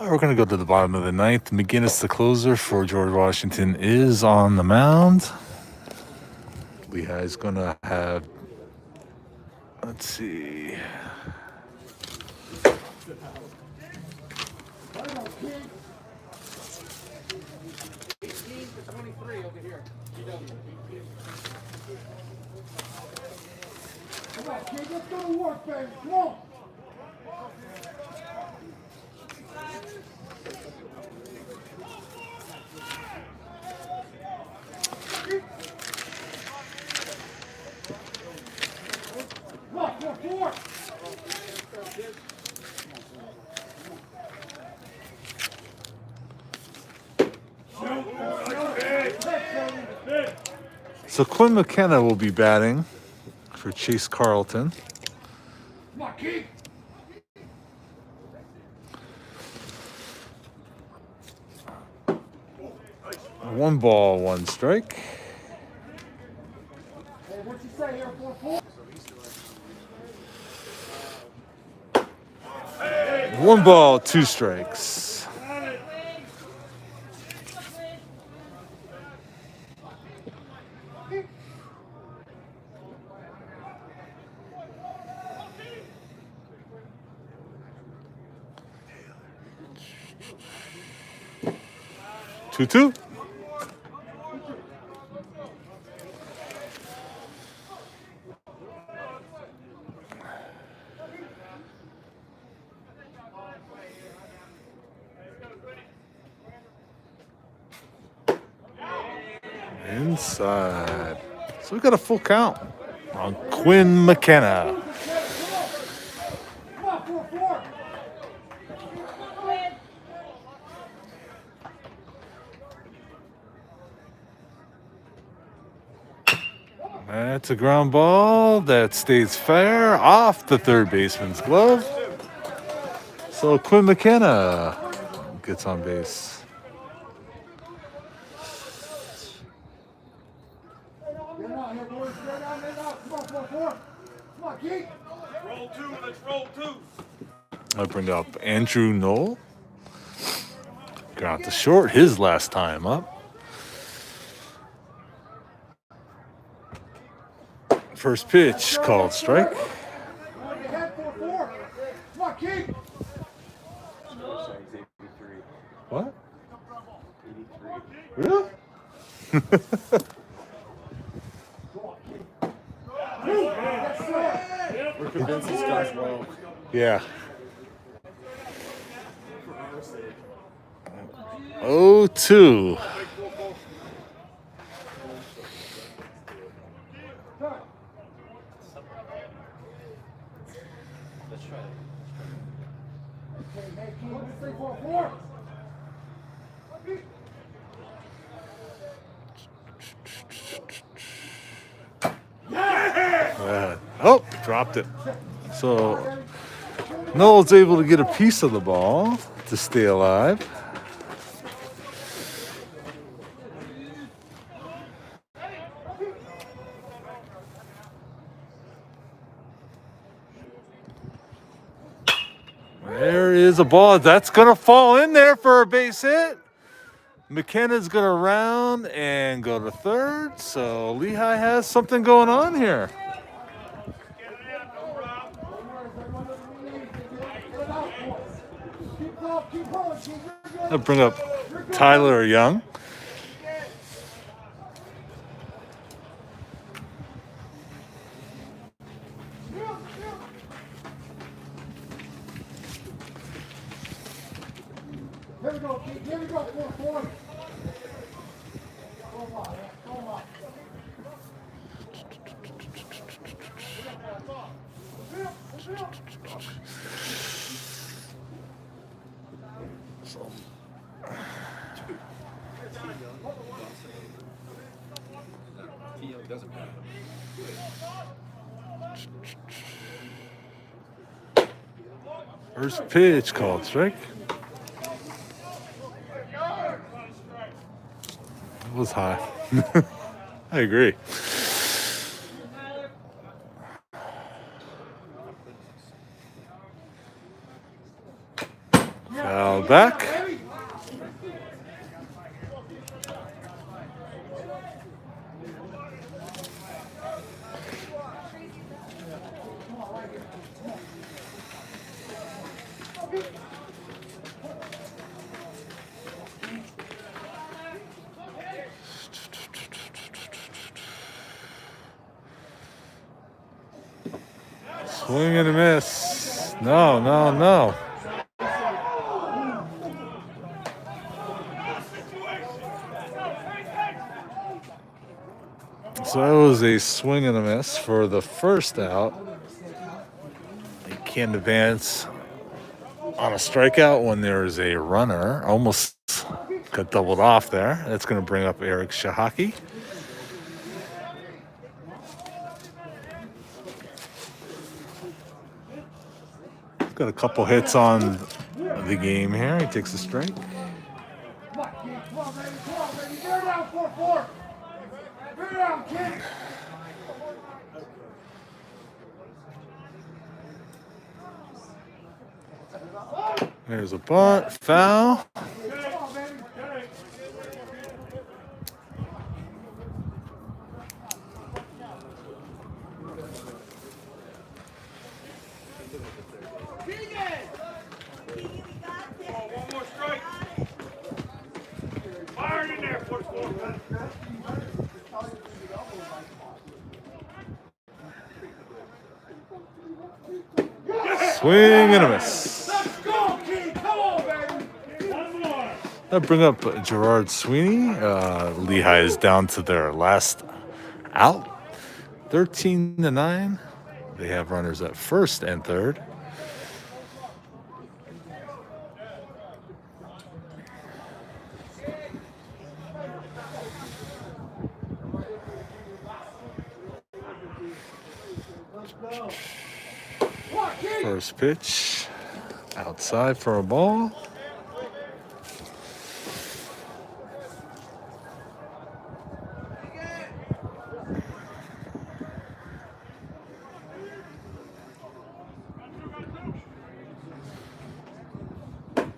All right, we're going to go to the bottom of the 9th. McGinnis, the closer for George Washington, is on the mound. Lehigh's going to have, let's see.
Come on, kid, let's go to work, baby. Come on. Come on, 4-4.
So Quinn McKenna will be batting for Chase Carlton.
Come on, kid.
One ball, one strike.
Hey, what'd you say here, 4-4?
One ball, 2 strikes. Two. Inside. So we got a full count on Quinn McKenna.
Come on, 4-4.
That's a ground ball that stays fair off the third baseman's glove. So Quinn McKenna gets on base.
Get out here, boys. Get out, get out. Come on, 4-4. Come on, kid.
Roll 2, let's roll 2.
I bring up Andrew Knoll. Got out to short his last time up. First pitch called strike.
Go ahead, 4-4. Come on, kid.
What? Really?
We're convinced this guy's low.
Yeah. 0-2. Dropped it. So Noel's able to get a piece of the ball to stay alive. There is a ball. That's going to fall in there for a base hit. McKenna's going to round and go to third. So Lehigh has something going on here. I'll bring up Tyler Young.
Here we go, Keith. Here we go, 4-4. Come on.
First pitch called strike. It was high. I agree. Foul back. Swing and a miss. No. So that was a swing and a miss for the first out. You can't advance on a strikeout when there is a runner. Almost got doubled off there. That's going to bring up Eric Shahaki. Got a couple hits on the game here. He takes a strike.
Come on, baby. Bear down, 4-4. Bear down, kid.
There's a bunt. Foul.
One more strike. Fire it in there, 44.
Swing and a miss.
Let's go, kid. Come on, baby.
One more.
That bring up Gerard Sweeney. Lehigh is down to their last out, 13-9. They have runners at first and third. First pitch, outside for a ball.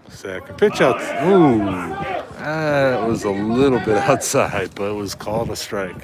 Second pitch out. Ooh, that was a little bit outside, but it was called a strike.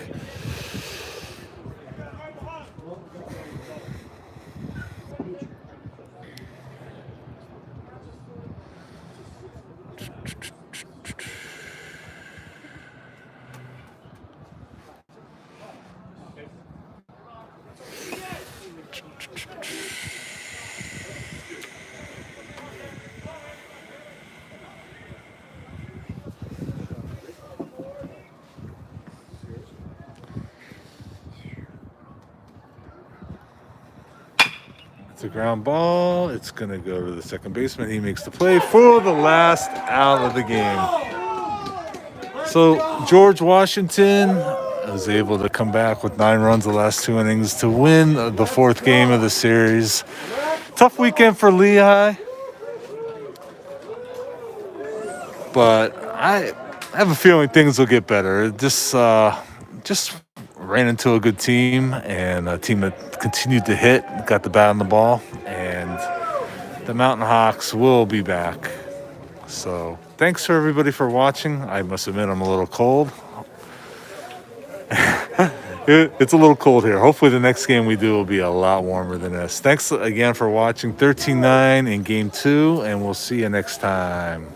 It's a ground ball. It's going to go to the second baseman. He makes the play for the last out of the game. So George Washington was able to come back with 9 runs the last 2 innings to win the 4th game of the series. Tough weekend for Lehigh, but I have a feeling things will get better. Just ran into a good team and a team that continued to hit, got the bat on the ball, and the Mountain Hawks will be back. So thanks for everybody for watching. I must admit I'm a little cold. It's a little cold here. Hopefully the next game we do will be a lot warmer than this. Thanks again for watching 13-9 in game 2, and we'll see you next time.